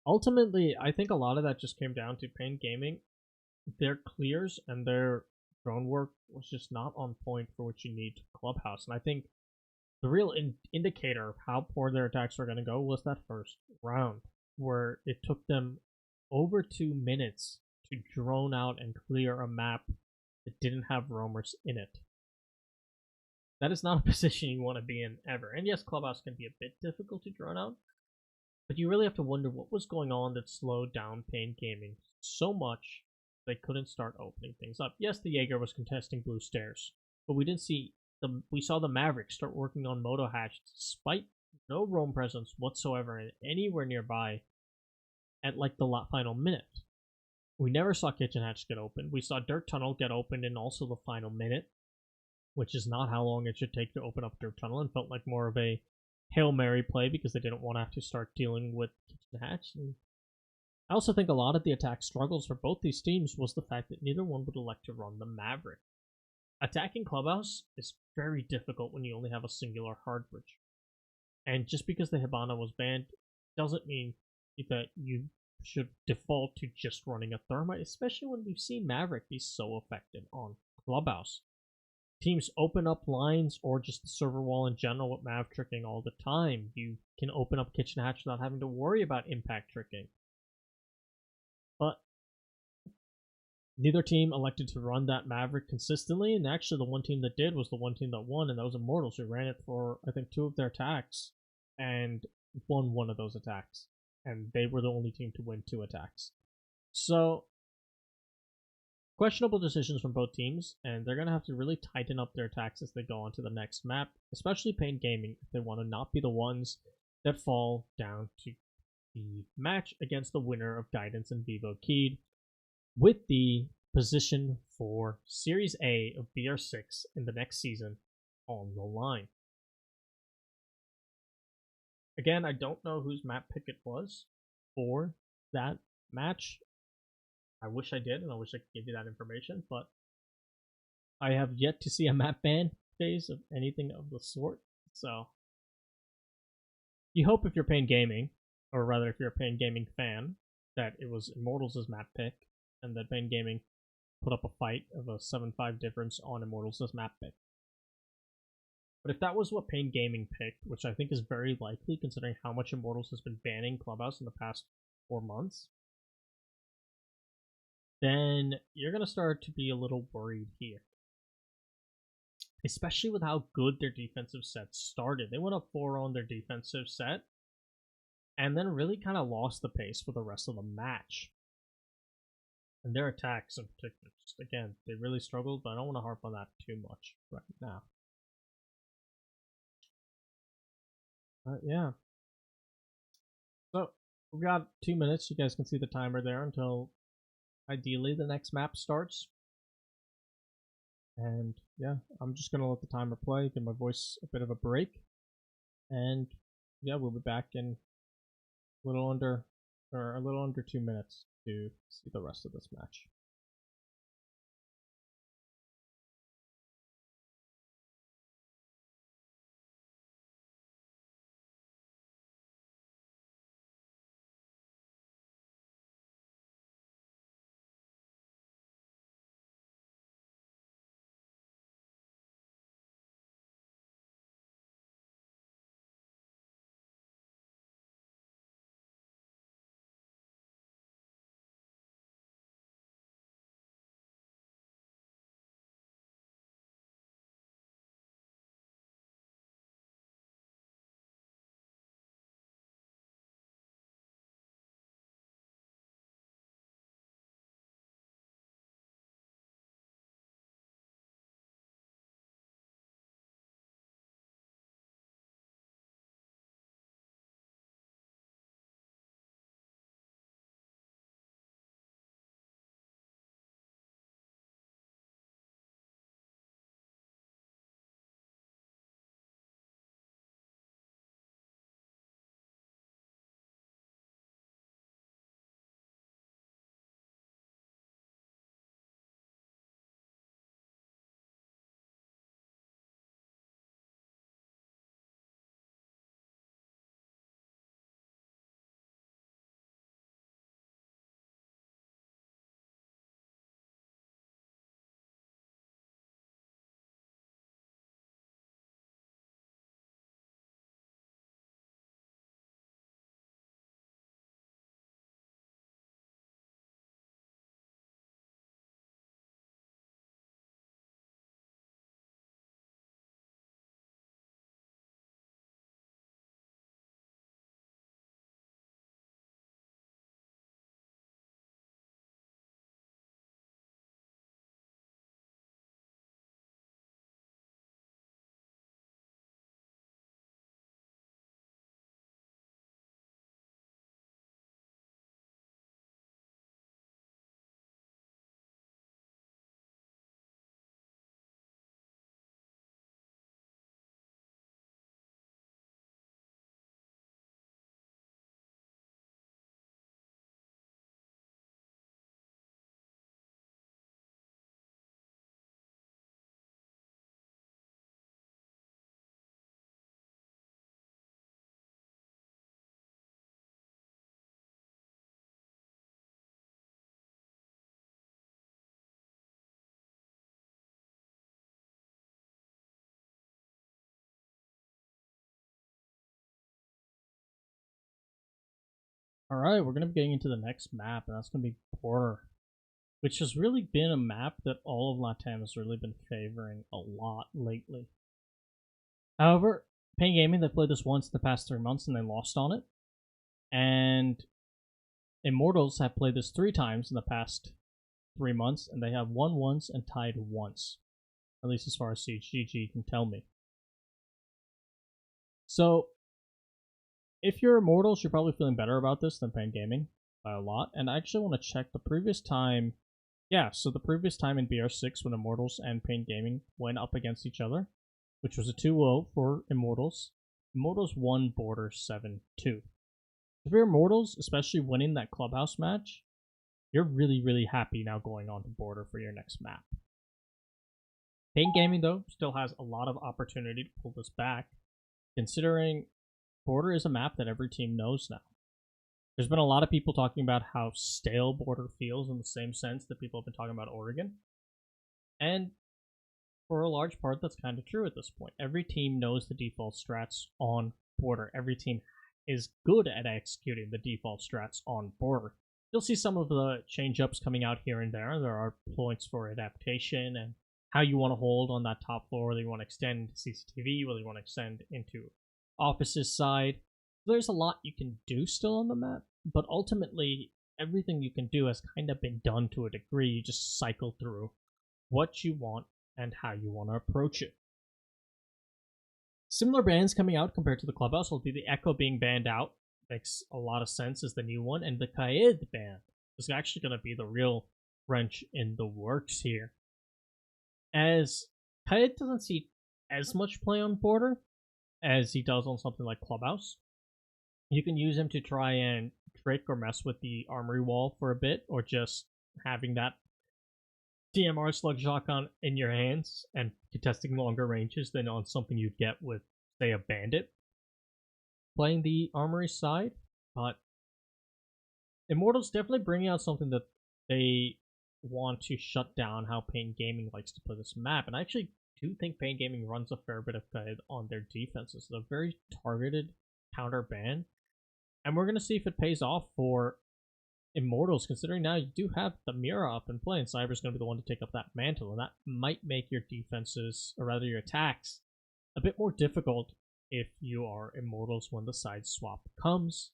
ultimately, I think a lot of that just came down to Pain Gaming. Their clears and their drone work was just not on point for what you need to Clubhouse. And I think the real indicator of how poor their attacks were going to go was that first round, where it took them over 2 minutes to drone out and clear a map that didn't have roamers in it. That is not a position you want to be in ever. And yes, Clubhouse can be a bit difficult to drone out, but you really have to wonder what was going on that slowed down Pain Gaming so much they couldn't start opening things up. Yes, the Jaeger was contesting blue stairs, but we didn't see we saw the Mavericks start working on Moto Hatch despite no roam presence whatsoever anywhere nearby at like the final minute. We never saw Kitchen Hatch get opened. We saw Dirt Tunnel get opened in also the final minute, which is not how long it should take to open up Dirt Tunnel, and felt like more of a Hail Mary play because they didn't want to have to start dealing with Kitchen Hatch. And I also think a lot of the attack struggles for both these teams was the fact that neither one would elect to run the Maverick. Attacking Clubhouse is very difficult when you only have a singular hard bridge. And just because the Hibana was banned doesn't mean that you should default to just running a Thermite, especially when we've seen Maverick be so effective on Clubhouse. Teams open up lines or just the server wall in general with Mav tricking all the time. You can open up Kitchen Hatch without having to worry about impact tricking. But neither team elected to run that Maverick consistently, and actually the one team that did was the one team that won, and that was Immortals, who ran it for, I think, 2 of their attacks, and won 1 of those attacks. And they were the only team to win 2 attacks. So, questionable decisions from both teams, and they're going to have to really tighten up their attacks as they go on to the next map, especially Pain Gaming, if they want to not be the ones that fall down to the match against the winner of Guidance and Vivo Keyed, with the position for Series A of BR6 in the next season on the line. Again, I don't know whose map pick it was for that match. I wish I did, and I wish I could give you that information, but I have yet to see a map ban phase of anything of the sort. So you hope if you're Pain Gaming, or rather if you're a Pain Gaming fan, that it was Immortals' map pick, and that Pain Gaming put up a fight of a 7-5 difference on Immortals' map pick. But if that was what Pain Gaming picked, which I think is very likely considering how much Immortals has been banning Clubhouse in the past 4 months, then you're going to start to be a little worried here. Especially with how good their defensive set started. They went up 4 on their defensive set, and then really kind of lost the pace for the rest of the match. And their attacks in particular, just again, they really struggled, but I don't want to harp on that too much right now. Yeah. So, we've got 2 minutes. You guys can see the timer there until ideally the next map starts. And yeah, I'm just going to let the timer play, give my voice a bit of a break. And yeah, we'll be back in a little under 2 minutes to see the rest of this match. Alright, we're going to be getting into the next map, and that's going to be Border, which has really been a map that all of LATAM has really been favoring a lot lately. However, Pain Gaming, they played this once in the past 3 months and they lost on it. And Immortals have played this 3 times in the past 3 months, and they have won once and tied once. At least as far as CGG can tell me. So, if you're Immortals, you're probably feeling better about this than Pain Gaming by a lot. And I actually want to check the previous time. Yeah, so the previous time in BR6 when Immortals and Pain Gaming went up against each other, which was a 2-0 for Immortals, Immortals won Border 7-2. If you're Immortals, especially winning that clubhouse match, you're really, really happy now going on to Border for your next map. Pain Gaming, though, still has a lot of opportunity to pull this back, considering Border is a map that every team knows now. There's been a lot of people talking about how stale Border feels in the same sense that people have been talking about Oregon. And for a large part, that's kind of true at this point. Every team knows the default strats on Border. Every team is good at executing the default strats on Border. You'll see some of the change-ups coming out here and there. There are points for adaptation and how you want to hold on that top floor, whether you want to extend into CCTV, whether you want to extend into office's side. There's a lot you can do still on the map, but ultimately, everything you can do has kind of been done to a degree. You just cycle through what you want and how you want to approach it. Similar bans coming out compared to the clubhouse will be the Echo being banned out. Makes a lot of sense as the new one, and the Kaid ban is actually going to be the real wrench in the works here. As Kaid doesn't see as much play on Border as he does on something like Clubhouse. You can use him to try and trick or mess with the armory wall for a bit, or just having that DMR slug shotgun in your hands and contesting longer ranges than on something you'd get with, say, a bandit playing the armory side. But Immortals definitely bringing out something that they want to shut down how Pain Gaming likes to play this map, and I actually do think Pain Gaming runs a fair bit of guide on their defenses. They're very targeted counter ban, and we're going to see if it pays off for Immortals, considering now you do have the Mira up and play, and Cyber's going to be the one to take up that mantle, and that might make your defenses, or rather your attacks, a bit more difficult if you are Immortals when the side swap comes.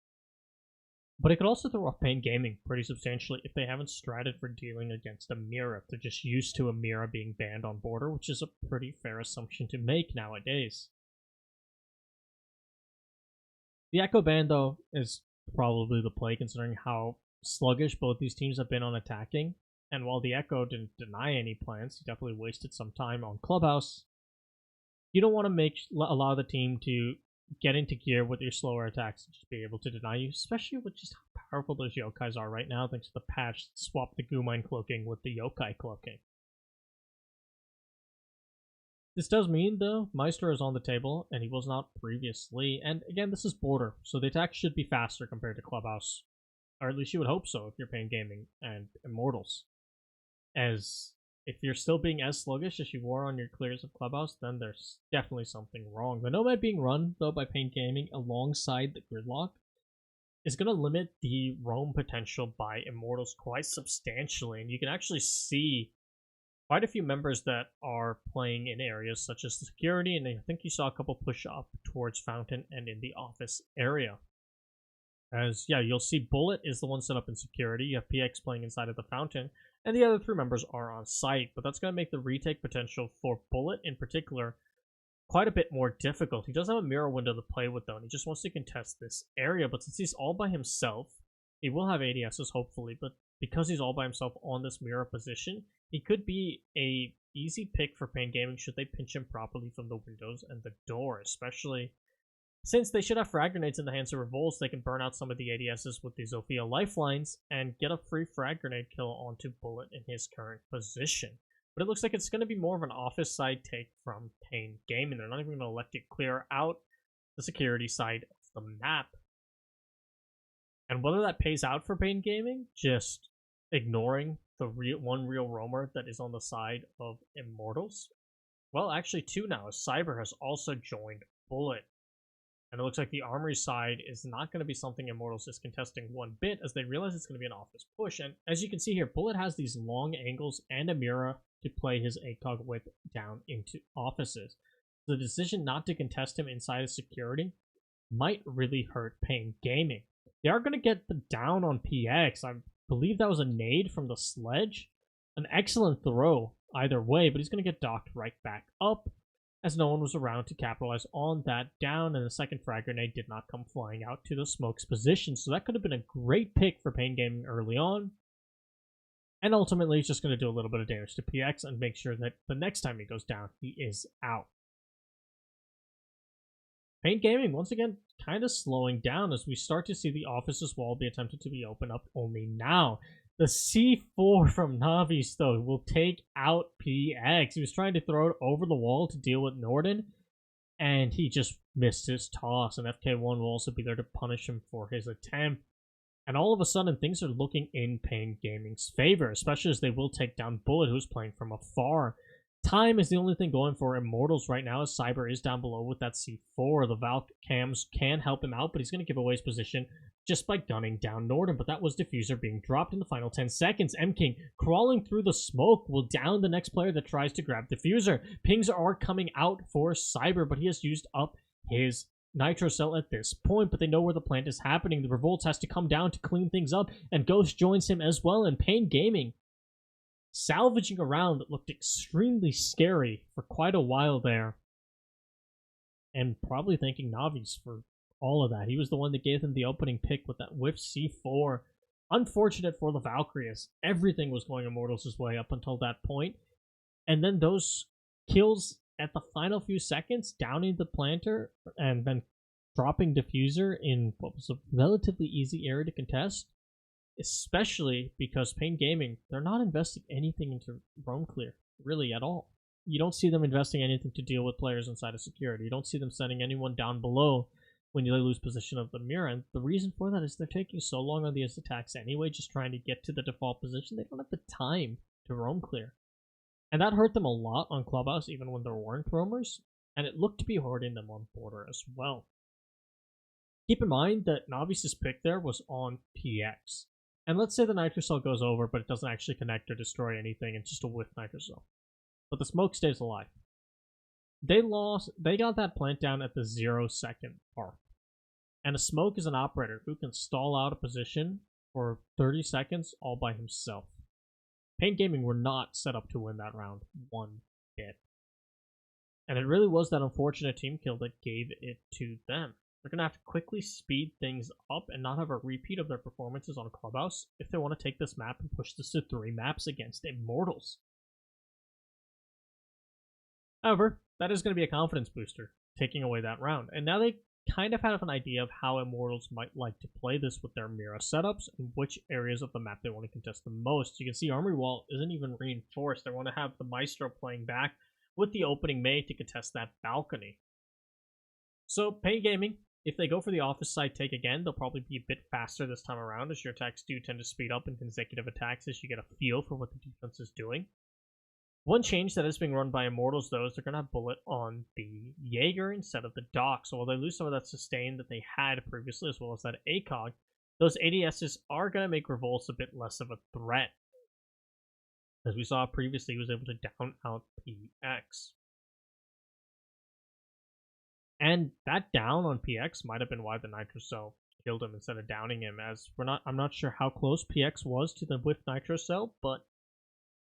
But it could also throw off Pain Gaming pretty substantially if they haven't stratted for dealing against a Mira, if they're just used to a Mira being banned on Border, which is a pretty fair assumption to make nowadays. The Echo ban, though, is probably the play, considering how sluggish both these teams have been on attacking. And while the Echo didn't deny any plans, he definitely wasted some time on Clubhouse. You don't want to allow the team to get into gear with your slower attacks and just be able to deny you, especially with just how powerful those yokais are right now, thanks to the patch that swapped the Gumine cloaking with the yokai cloaking. This does mean, though, Meister is on the table, and he was not previously, and again, this is Border, so the attack should be faster compared to Clubhouse, or at least you would hope so if you're Pain Gaming and Immortals. As if you're still being as sluggish as you were on your clears of Clubhouse, then there's definitely something wrong. The Nomad being run, though, by Pain Gaming alongside the Gridlock is going to limit the roam potential by Immortals quite substantially, and you can actually see quite a few members that are playing in areas such as the security, and I think you saw a couple push up towards Fountain and in the office area. As, yeah, you'll see Bullet is the one set up in security, you have PX playing inside of the Fountain, and the other 3 members are on site, but that's going to make the retake potential for Bullet in particular quite a bit more difficult. He does have a mirror window to play with, though, and he just wants to contest this area, but since he's all by himself, he will have ADSs hopefully, but because he's all by himself on this mirror position, he could be a easy pick for Pain Gaming should they pinch him properly from the windows and the door, especially since they should have frag grenades in the hands of Revolts. They can burn out some of the ADSs with the Zofia lifelines and get a free frag grenade kill onto Bullet in his current position. But it looks like it's going to be more of an office side take from Pain Gaming. They're not even going to let it clear out the security side of the map. And whether that pays out for Pain Gaming, just ignoring the one real roamer that is on the side of Immortals, well, actually 2 now, as Cyber has also joined Bullet. And it looks like the Armory side is not going to be something Immortals is contesting one bit, as they realize it's going to be an office push. And as you can see here, Bullet has these long angles and a mirror to play his ACOG whip down into offices. The decision not to contest him inside of security might really hurt Pain Gaming. They are going to get the down on PX. I believe that was a nade from the sledge. An excellent throw either way, but he's going to get docked right back up, as no one was around to capitalize on that down, and the second frag grenade did not come flying out to the smoke's position. So that could have been a great pick for Pain Gaming early on. And ultimately, he's just going to do a little bit of damage to PX and make sure that the next time he goes down, he is out. Pain Gaming, once again, kind of slowing down as we start to see the office's wall be attempted to be opened up only now. The C4 from Navis, though, will take out PX. He was trying to throw it over the wall to deal with Norden, and he just missed his toss, and FK1 will also be there to punish him for his attempt. And all of a sudden, things are looking in Pain Gaming's favor, especially as they will take down Bullet, who's playing from afar. Time is the only thing going for Immortals right now, as Cyber is down below with that C4. The Valk cams can help him out, but he's going to give away his position just by gunning down Norden. But that was Diffuser being dropped in the final 10 seconds. M-King crawling through the smoke will down the next player that tries to grab Diffuser. Pings are coming out for Cyber, but he has used up his Nitro Cell at this point, but they know where the plant is happening. The Revolt has to come down to clean things up, and Ghost joins him as well, and Pain Gaming salvaging a round that looked extremely scary for quite a while there. And probably thanking Navis for all of that. He was the one that gave them the opening pick with that whiff C4. Unfortunate for the Valkyries. Everything was going Immortals' way up until that point. And then those kills at the final few seconds, downing the planter and then dropping Diffuser in what was a relatively easy area to contest. Especially because Pain Gaming, they're not investing anything into roam clear, really, at all. You don't see them investing anything to deal with players inside of security. You don't see them sending anyone down below when they lose position of the mirror. And the reason for that is they're taking so long on these attacks anyway, just trying to get to the default position. They don't have the time to roam clear. And that hurt them a lot on Clubhouse, even when there weren't roamers. And it looked to be hurting them on border as well. Keep in mind that Navis' pick there was on PX. And let's say the Nitro Cell goes over, but it doesn't actually connect or destroy anything. It's just a whiff Nitro Cell. But the smoke stays alive. They got that plant down at the 0-second mark. And a smoke is an operator who can stall out a position for 30 seconds all by himself. Pain Gaming were not set up to win that round one bit. And it really was that unfortunate team kill that gave it to them. They're going to have to quickly speed things up and not have a repeat of their performances on Clubhouse if they want to take this map and push this to 3 maps against Immortals. However, that is going to be a confidence booster, taking away that round. And now they kind of have an idea of how Immortals might like to play this with their Mira setups and which areas of the map they want to contest the most. You can see Armory Wall isn't even reinforced. They want to have the Maestro playing back with the opening May to contest that balcony. So, Pain Gaming, if they go for the office side take again, they'll probably be a bit faster this time around, as your attacks do tend to speed up in consecutive attacks as you get a feel for what the defense is doing. One change that is being run by Immortals, though, is they're going to have Bullet on the Jaeger instead of the Dock. So while they lose some of that sustain that they had previously, as well as that ACOG, those ADSs are going to make Revolts a bit less of a threat. As we saw previously, he was able to down out PX. And that down on PX might have been why the Nitro Cell killed him instead of downing him, as I'm not sure how close PX was to the whiff Nitro Cell, but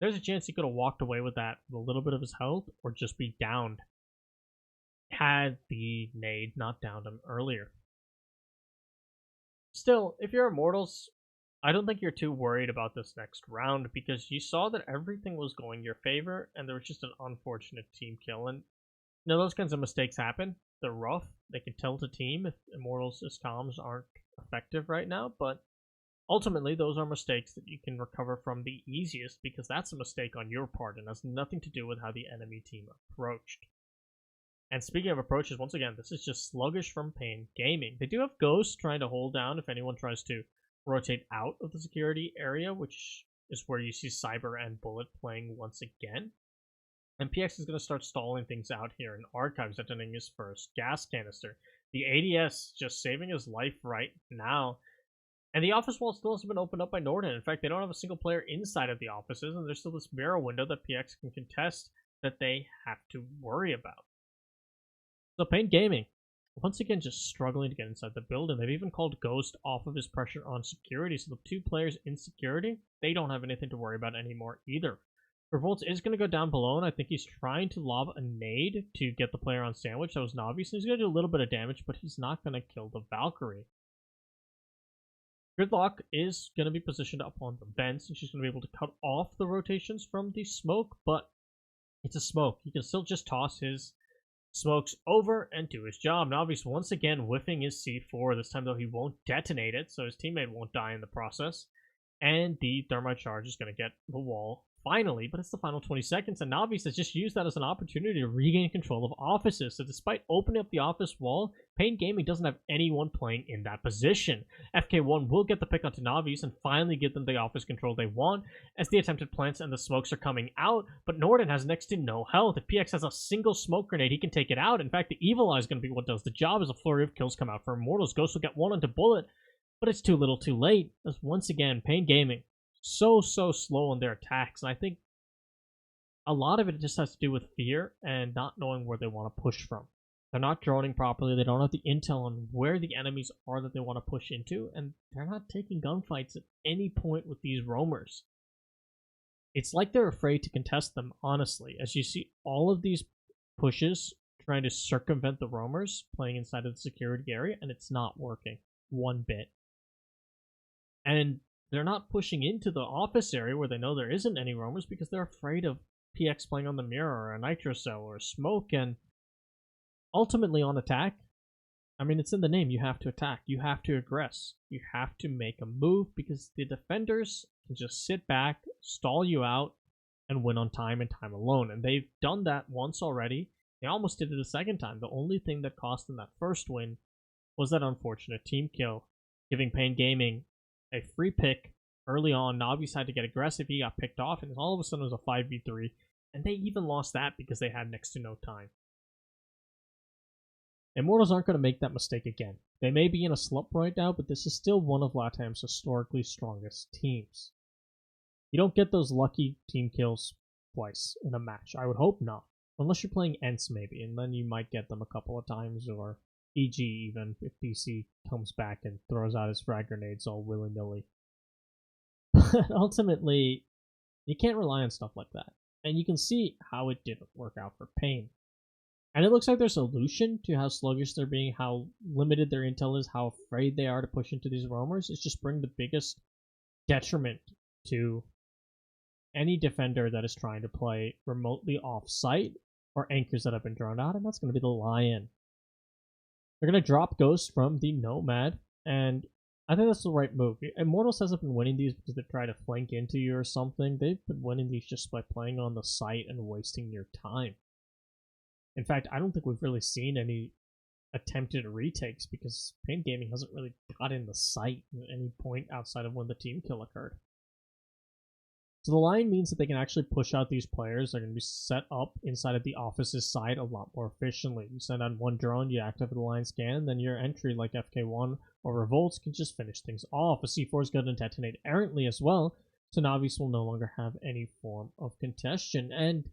there's a chance he could have walked away with that with a little bit of his health, or just be downed had the nade not downed him earlier. Still, if you're Immortals, I don't think you're too worried about this next round, because you saw that everything was going your favor, and there was just an unfortunate team kill. And those kinds of mistakes happen. They're rough. They can tilt a team if Immortals' comms aren't effective right now, but ultimately, those are mistakes that you can recover from the easiest, because that's a mistake on your part and has nothing to do with how the enemy team approached. And speaking of approaches, once again, this is just sluggish from Pain Gaming. They do have Ghost trying to hold down if anyone tries to rotate out of the security area, which is where you see Cyber and Bullet playing once again. And PX is going to start stalling things out here, and Archives detonating his first gas canister. The ADS just saving his life right now. And the office wall still hasn't been opened up by Norden. In fact, they don't have a single player inside of the offices, and there's still this mirror window that PX can contest that they have to worry about. So Pain Gaming, once again, just struggling to get inside the building. They've even called Ghost off of his pressure on security, so the two players in security, they don't have anything to worry about anymore either. Revolts is going to go down below, and I think he's trying to lob a nade to get the player on sandwich. That was Navi, so he's going to do a little bit of damage, but he's not going to kill the Valkyrie. Gridlock is going to be positioned up on the vents, and she's going to be able to cut off the rotations from the smoke, but it's a smoke. He can still just toss his smokes over and do his job. Navi's once again whiffing his C4. This time, though, he won't detonate it, so his teammate won't die in the process. And the thermite charge is going to get the wall finally, but it's the final 20 seconds, and Navi's has just used that as an opportunity to regain control of offices. So despite opening up the office wall, Pain Gaming doesn't have anyone playing in that position. FK1 will get the pick onto Navi's and finally give them the office control they want, as the attempted plants and the smokes are coming out, but Norden has next to no health. If PX has a single smoke grenade, he can take it out. In fact, the Evil Eye is going to be what does the job as a flurry of kills come out for Immortals. Ghost will get one onto Bullet, but it's too little too late, as once again, Pain Gaming so slow on their attacks, and I think a lot of it just has to do with fear and not knowing where they want to push from. They're not droning properly, they don't have the intel on where the enemies are that they want to push into, and they're not taking gunfights at any point with these roamers. It's like they're afraid to contest them, honestly, as you see all of these pushes trying to circumvent the roamers playing inside of the security area, and it's not working one bit. And they're not pushing into the office area where they know there isn't any roamers because they're afraid of PX playing on the mirror or a nitro cell or a smoke. And ultimately on attack, I mean, it's in the name, you have to attack, you have to aggress, you have to make a move, because the defenders can just sit back, stall you out, and win on time and time alone. And they've done that once already. They almost did it a second time. The only thing that cost them that first win was that unfortunate team kill, giving Pain Gaming a free pick early on. Navi's had to get aggressive, he got picked off, and all of a sudden it was a 5v3, and they even lost that because they had next to no time. Immortals aren't going to make that mistake again. They may be in a slump right now, but this is still one of LATAM's historically strongest teams. You don't get those lucky team kills twice in a match. I would hope not. Unless you're playing Ents maybe, and then you might get them a couple of times, or EG even, if BC comes back and throws out his frag grenades all willy-nilly. But ultimately, you can't rely on stuff like that. And you can see how it didn't work out for Pain. And it looks like their solution to how sluggish they're being, how limited their intel is, how afraid they are to push into these roamers, is just bring the biggest detriment to any defender that is trying to play remotely off-site or anchors that have been drawn out, and that's going to be the Lion. They're going to drop Ghost from the Nomad, and I think that's the right move. Immortals hasn't been winning these because they try to flank into you or something. They've been winning these just by playing on the site and wasting your time. In fact, I don't think we've really seen any attempted retakes because Pain Gaming hasn't really got in the site at any point outside of when the team kill occurred. So the line means that they can actually push out these players. They're going to be set up inside of the office's side a lot more efficiently. You send out one drone, you activate the line scan, and then your entry like FK1 or Revolts can just finish things off. A C4 is going to detonate errantly as well, so Navis will no longer have any form of contention. And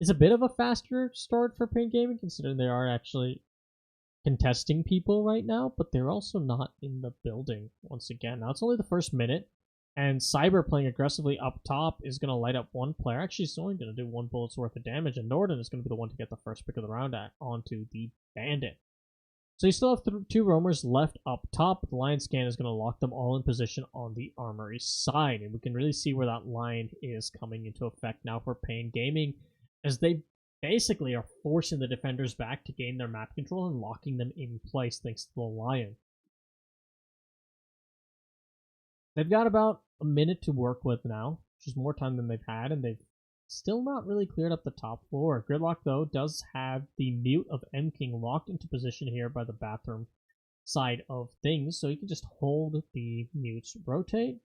it's a bit of a faster start for Pain Gaming, considering they are actually contesting people right now, but they're also not in the building once again. Now, it's only the first minute, and Cyber playing aggressively up top is going to light up one player. Actually, he's only going to do one bullet's worth of damage, and Norden is going to be the one to get the first pick of the round onto the Bandit. So you still have two roamers left up top, but the line scan is going to lock them all in position on the armory side, and we can really see where that line is coming into effect now for Pain Gaming, as they basically are forcing the defenders back to gain their map control and locking them in place thanks to the Lion. They've got about a minute to work with now, which is more time than they've had, and they've still not really cleared up the top floor. Gridlock, though, does have the mute of M-King locked into position here by the bathroom side of things, so he can just hold the mutes rotate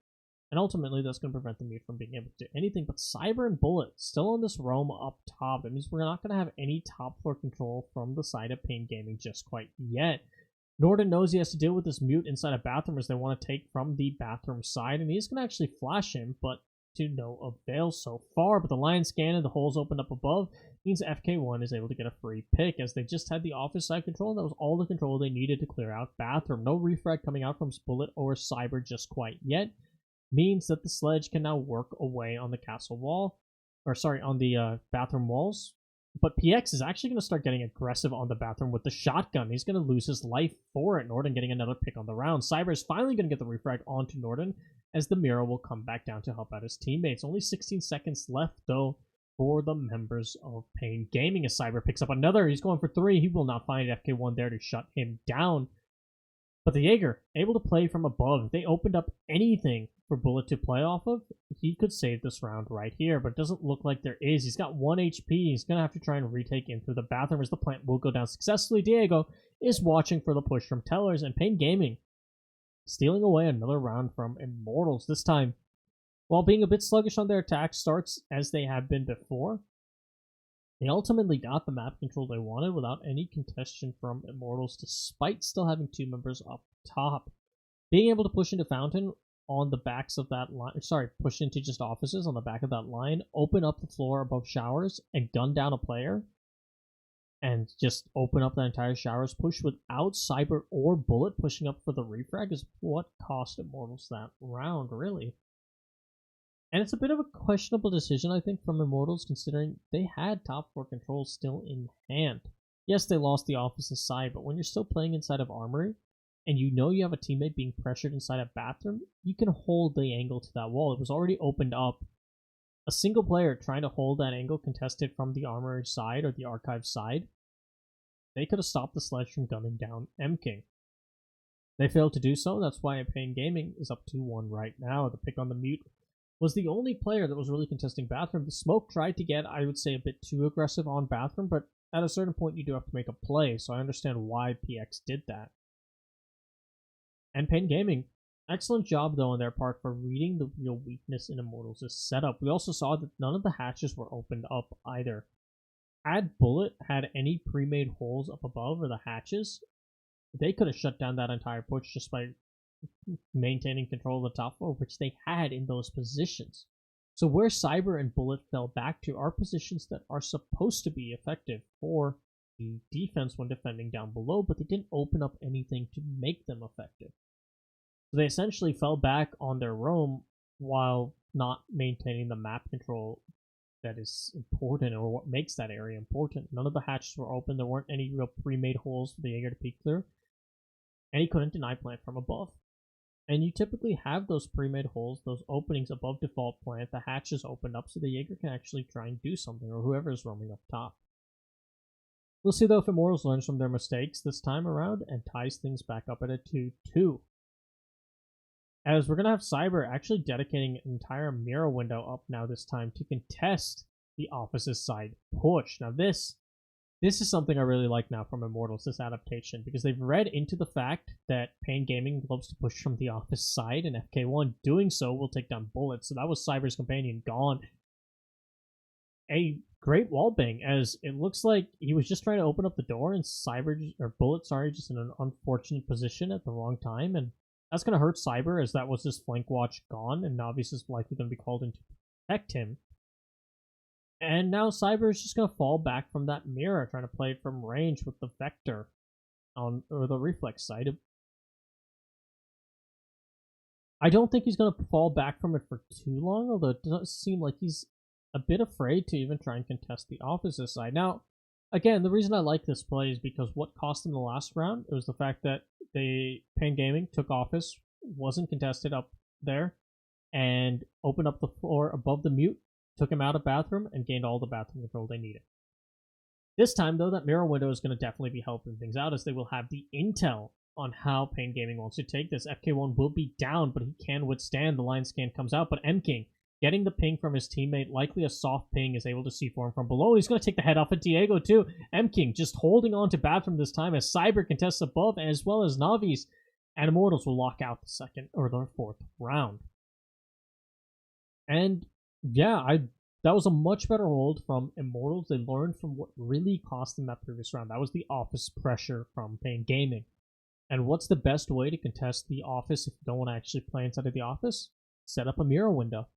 And ultimately, that's going to prevent the Mute from being able to do anything. But Cyber and Bullet still on this roam up top. That means we're not going to have any top floor control from the side of Pain Gaming just quite yet. Norden knows he has to deal with this Mute inside a bathroom as they want to take from the bathroom side. And he's going to actually flash him, but to no avail so far. But the line scan and the holes opened up above means FK1 is able to get a free pick as they just had the office side control. And that was all the control they needed to clear out bathroom. No refrag coming out from Bullet or Cyber just quite yet. Means that the sledge can now work away on the castle wall, or sorry, on the bathroom walls. But PX is actually going to start getting aggressive on the bathroom with the shotgun. He's going to lose his life for it. Norden getting another pick on the round. Cyber is finally going to get the refrag onto Norden as the mirror will come back down to help out his teammates. Only 16 seconds left, though, for the members of Pain Gaming as Cyber picks up another. He's going for 3. He will not find FK1 there to shut him down. But the Jaeger, able to play from above. If they opened up anything for Bullet to play off of, he could save this round right here, but it doesn't look like there is. He's got 1 HP. He's going to have to try and retake in through the bathroom as the plant will go down successfully. Diego is watching for the push from Tellers, and Pain Gaming stealing away another round from Immortals. This time, while being a bit sluggish on their attack starts as they have been before, they ultimately got the map control they wanted without any contestation from Immortals, despite still having 2 members up top. Being able to push into Fountain on the backs of that line, push into just offices on the back of that line, open up the floor above showers, and gun down a player, and just open up that entire showers push without Cyber or Bullet pushing up for the refrag is what cost Immortals that round, really. And it's a bit of a questionable decision, I think, from Immortals, considering they had top 4 control still in hand. Yes, they lost the office's side, but when you're still playing inside of Armory, and you know you have a teammate being pressured inside a bathroom, you can hold the angle to that wall. It was already opened up. A single player trying to hold that angle contested from the Armory side or the Archive side, they could have stopped the sledge from gunning down M-King. They failed to do so. That's why Pain Gaming is up 2-1 right now. The pick on the Mute was the only player that was really contesting bathroom. The Smoke tried to get, I would say, a bit too aggressive on bathroom, but at a certain point you do have to make a play, so I understand why PX did that. And Pain Gaming, excellent job though on their part for reading the real weakness in Immortals' setup. We also saw that none of the hatches were opened up either. Had Bullet had any pre-made holes up above or the hatches, they could have shut down that entire push just by maintaining control of the top floor, which they had in those positions. So where Cyber and Bullet fell back to are positions that are supposed to be effective for the defense when defending down below, but they didn't open up anything to make them effective. So they essentially fell back on their roam while not maintaining the map control that is important, or what makes that area important. None of the hatches were open. There weren't any real pre-made holes for the Jaeger to peek through, and he couldn't deny plant from above. And you typically have those pre-made holes, those openings above default plant, the hatches opened up so the Jaeger can actually try and do something, or whoever is roaming up top. We'll see though if Immortals learns from their mistakes this time around and ties things back up at a 2-2. As we're going to have Cyber actually dedicating an entire mirror window up now this time to contest the office's side push. Now this is something I really like now from Immortals, this adaptation, because they've read into the fact that Pain Gaming loves to push from the office side, and FK1 doing so will take down Bullet. So that was Cyber's companion gone. A great wallbang, as it looks like he was just trying to open up the door, and Bullet, just in an unfortunate position at the wrong time, and that's going to hurt Cyber, as that was his flank watch gone, and Navi's is likely going to be called in to protect him. And now Cyber is just going to fall back from that mirror, trying to play it from range with the Vector or the Reflex side. I don't think he's going to fall back from it for too long, although it does seem like he's a bit afraid to even try and contest the opposite side. Now, again, the reason I like this play is because what cost him the last round was the fact that Pain Gaming took office, wasn't contested up there, and opened up the floor above the Mute, took him out of bathroom, and gained all the bathroom control they needed. This time, though, that mirror window is going to definitely be helping things out, as they will have the intel on how Pain Gaming wants to take this. FK1 will be down, but he can withstand. The line scan comes out, but M-King getting the ping from his teammate, likely a soft ping, is able to see for him from below. He's going to take the head off of Diego, too. M-King just holding on to bathroom this time as Cyber contests above, as well as Navi's, and Immortals will lock out the second or the fourth round. And yeah, that was a much better hold from Immortals. They learned from what really cost them that previous round. That was the office pressure from Pain Gaming. And what's the best way to contest the office if you don't want to actually play inside of the office? Set up a mirror window.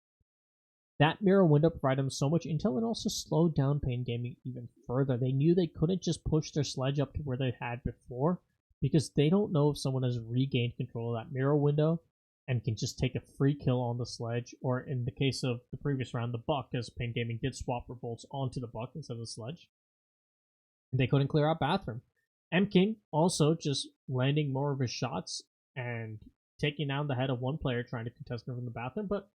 That mirror window provided them so much intel and also slowed down Pain Gaming even further. They knew they couldn't just push their sledge up to where they had before because they don't know if someone has regained control of that mirror window and can just take a free kill on the sledge, or in the case of the previous round, the Buck, as Pain Gaming did swap revolts onto the Buck instead of the sledge. They couldn't clear out Bathroom. M King also just landing more of his shots and taking down the head of one player trying to contest him from the Bathroom, but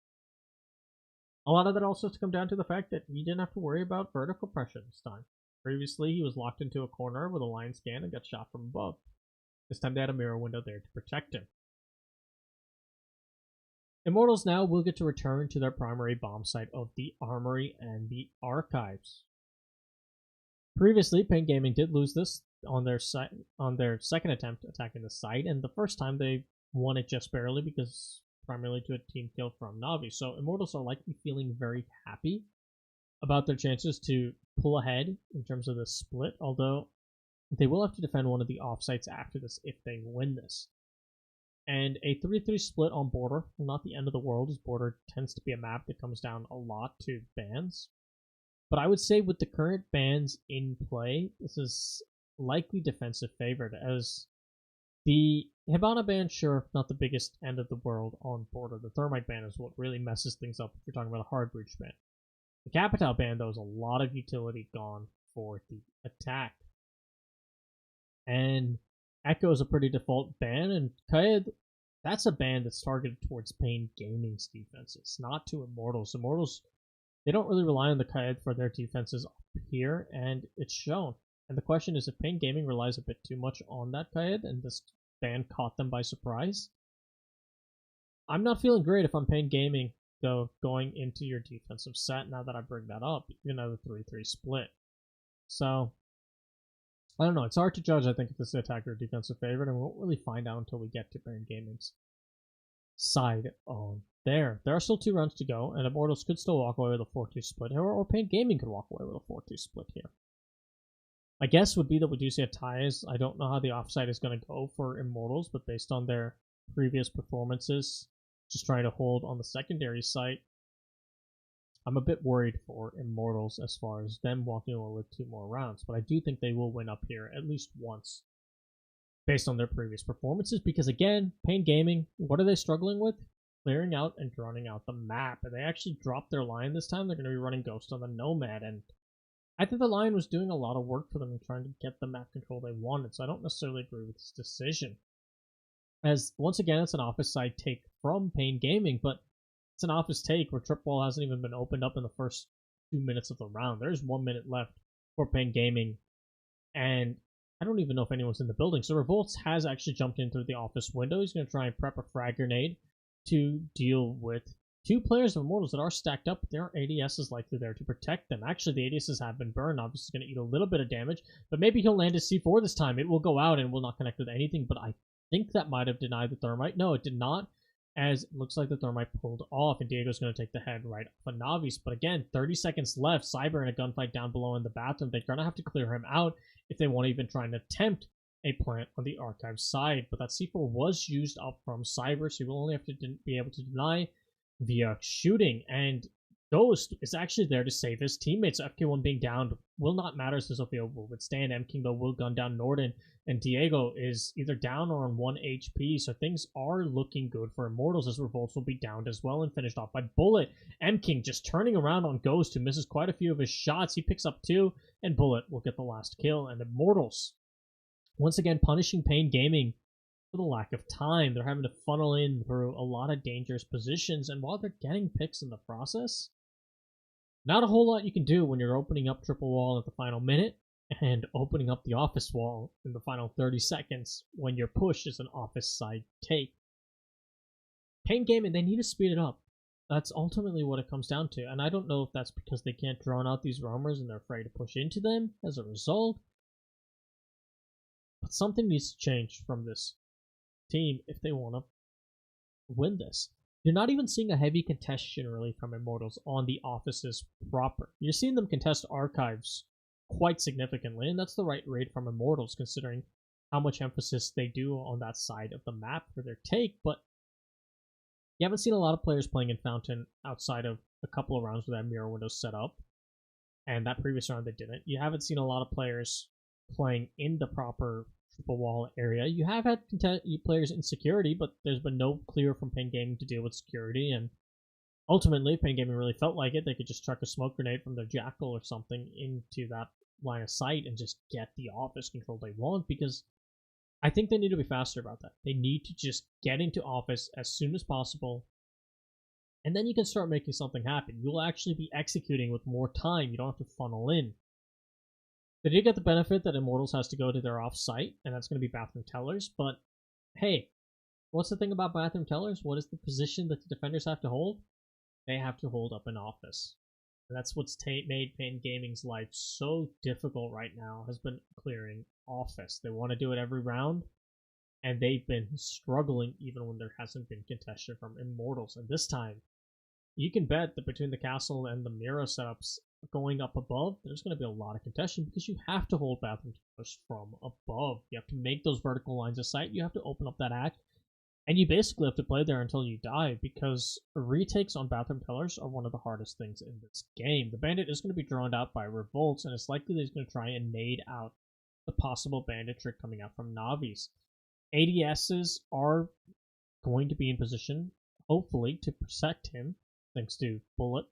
a lot of that also has to come down to the fact that he didn't have to worry about vertical pressure this time. Previously, he was locked into a corner with a line scan and got shot from above. This time they had a mirror window there to protect him. Immortals now will get to return to their primary bomb site of the Armory and the Archives. Previously, Pain Gaming did lose this on their second attempt attacking the site, and the first time they won it just barely because primarily to a team kill from Navi. So Immortals are likely feeling very happy about their chances to pull ahead in terms of the split, although they will have to defend one of the offsites after this if they win this. And a 3-3 split on Border, not the end of the world, as Border tends to be a map that comes down a lot to bans. But I would say with the current bans in play, this is likely defensive favored, as the Hibana ban, sure, not the biggest end of the world on Border. The Thermite ban is what really messes things up if you're talking about a hard breach ban. The Capital ban, though, is a lot of utility gone for the attack. And Echo is a pretty default ban, and Kaed, that's a ban that's targeted towards Pain Gaming's defenses, not to Immortals. Immortals, they don't really rely on the Kaed for their defenses up here, and it's shown. And the question is if Pain Gaming relies a bit too much on that Kaed, and this ban caught them by surprise. I'm not feeling great if I'm Pain Gaming, though, going into your defensive set now that I bring that up, even at a 3-3 split. So, I don't know. It's hard to judge, I think, if this is attacker or defensive favorite, and we won't really find out until we get to Pain Gaming's side on there. There are still 2 rounds to go, and Immortals could still walk away with a 4-2 split here, or Pain Gaming could walk away with a 4-2 split here. My guess would be that we do see a ties. I don't know how the offside is going to go for Immortals, but based on their previous performances, just trying to hold on the secondary site, I'm a bit worried for Immortals as far as them walking away with 2 more rounds. But I do think they will win up here at least once, based on their previous performances, because again, Pain Gaming, what are they struggling with? Clearing out and drowning out the map. And they actually dropped their line this time. They're going to be running Ghost on the Nomad, and I think the line was doing a lot of work for them in trying to get the map control they wanted, so I don't necessarily agree with this decision. As, once again, it's an office side take from Pain Gaming, but it's an office take where Trip Wall hasn't even been opened up in the first 2 minutes of the round. There's 1 minute left for Pain Gaming, and I don't even know if anyone's in the building. So Revolts has actually jumped in through the office window. He's going to try and prep a frag grenade to deal with 2 players of Immortals that are stacked up, but there are ADSs likely there to protect them. Actually, the ADSs have been burned. Obviously, he's going to eat a little bit of damage, but maybe he'll land his C4 this time. It will go out and will not connect with anything, but I think that might have denied the Thermite. No, it did not, as it looks like the Thermite pulled off, and Diego's going to take the head right off of Navi's. But again, 30 seconds left. Cyber in a gunfight down below in the Bathroom. They're going to have to clear him out if they want to even try and attempt a plant on the Archive side. But that C4 was used up from Cyber, so he will only have to be able to deny via shooting, and Ghost is actually there to save his teammates. FK1 being down will not matter, so Sophia will withstand. M-King, though, will gun down Norden, and Diego is either down or on 1 HP, so things are looking good for Immortals, as Revolts will be downed as well and finished off by Bullet. M-King just turning around on Ghost, who misses quite a few of his shots. He picks up 2, and Bullet will get the last kill, and Immortals, once again, punishing Pain Gaming for the lack of time. They're having to funnel in through a lot of dangerous positions, and while they're getting picks in the process, not a whole lot you can do when you're opening up triple wall at the final minute and opening up the office wall in the final 30 seconds when your push is an office side take. Pain Gaming, they need to speed it up. That's ultimately what it comes down to, and I don't know if that's because they can't drown out these roamers and they're afraid to push into them as a result, but something needs to change from this team if they want to win this. you're not even seeing a heavy contestation really from Immortals on the offices proper. You're seeing them contest archives quite significantly, and that's the right rate from Immortals considering how much emphasis they do on that side of the map for their take, but you haven't seen a lot of players playing in Fountain outside of a couple of rounds where that mirror window's set up, and that previous round they didn't. You haven't seen a lot of players playing in the proper triple wall area. You have had players in security, but there's been no clear from Pain Gaming to deal with security, and ultimately, Pain Gaming really felt like it. They could just chuck a smoke grenade from their Jackal or something into that line of sight and just get the office control they want, because I think they need to be faster about that. They need to just get into office as soon as possible, and then you can start making something happen. You'll actually be executing with more time. You don't have to funnel in. They did get the benefit that Immortals has to go to their off-site, and that's going to be Bathroom Tellers, but hey, what's the thing about Bathroom Tellers? What is the position that the defenders have to hold? They have to hold up an office. And that's what's made Pain Gaming's life so difficult right now, has been clearing office. They want to do it every round, and they've been struggling even when there hasn't been contention from Immortals. And this time, you can bet that between the castle and the mirror setups going up above, there's going to be a lot of contention because you have to hold Bathroom Tellers from above. You have to make those vertical lines of sight. You have to open up that act. And you basically have to play there until you die, because retakes on Bathroom Tellers are one of the hardest things in this game. The Bandit is going to be drawn out by Revolts, and it's likely that he's going to try and nade out the possible Bandit trick coming out from Navi's. ADSs are going to be in position, hopefully, to protect him, thanks to Bullet,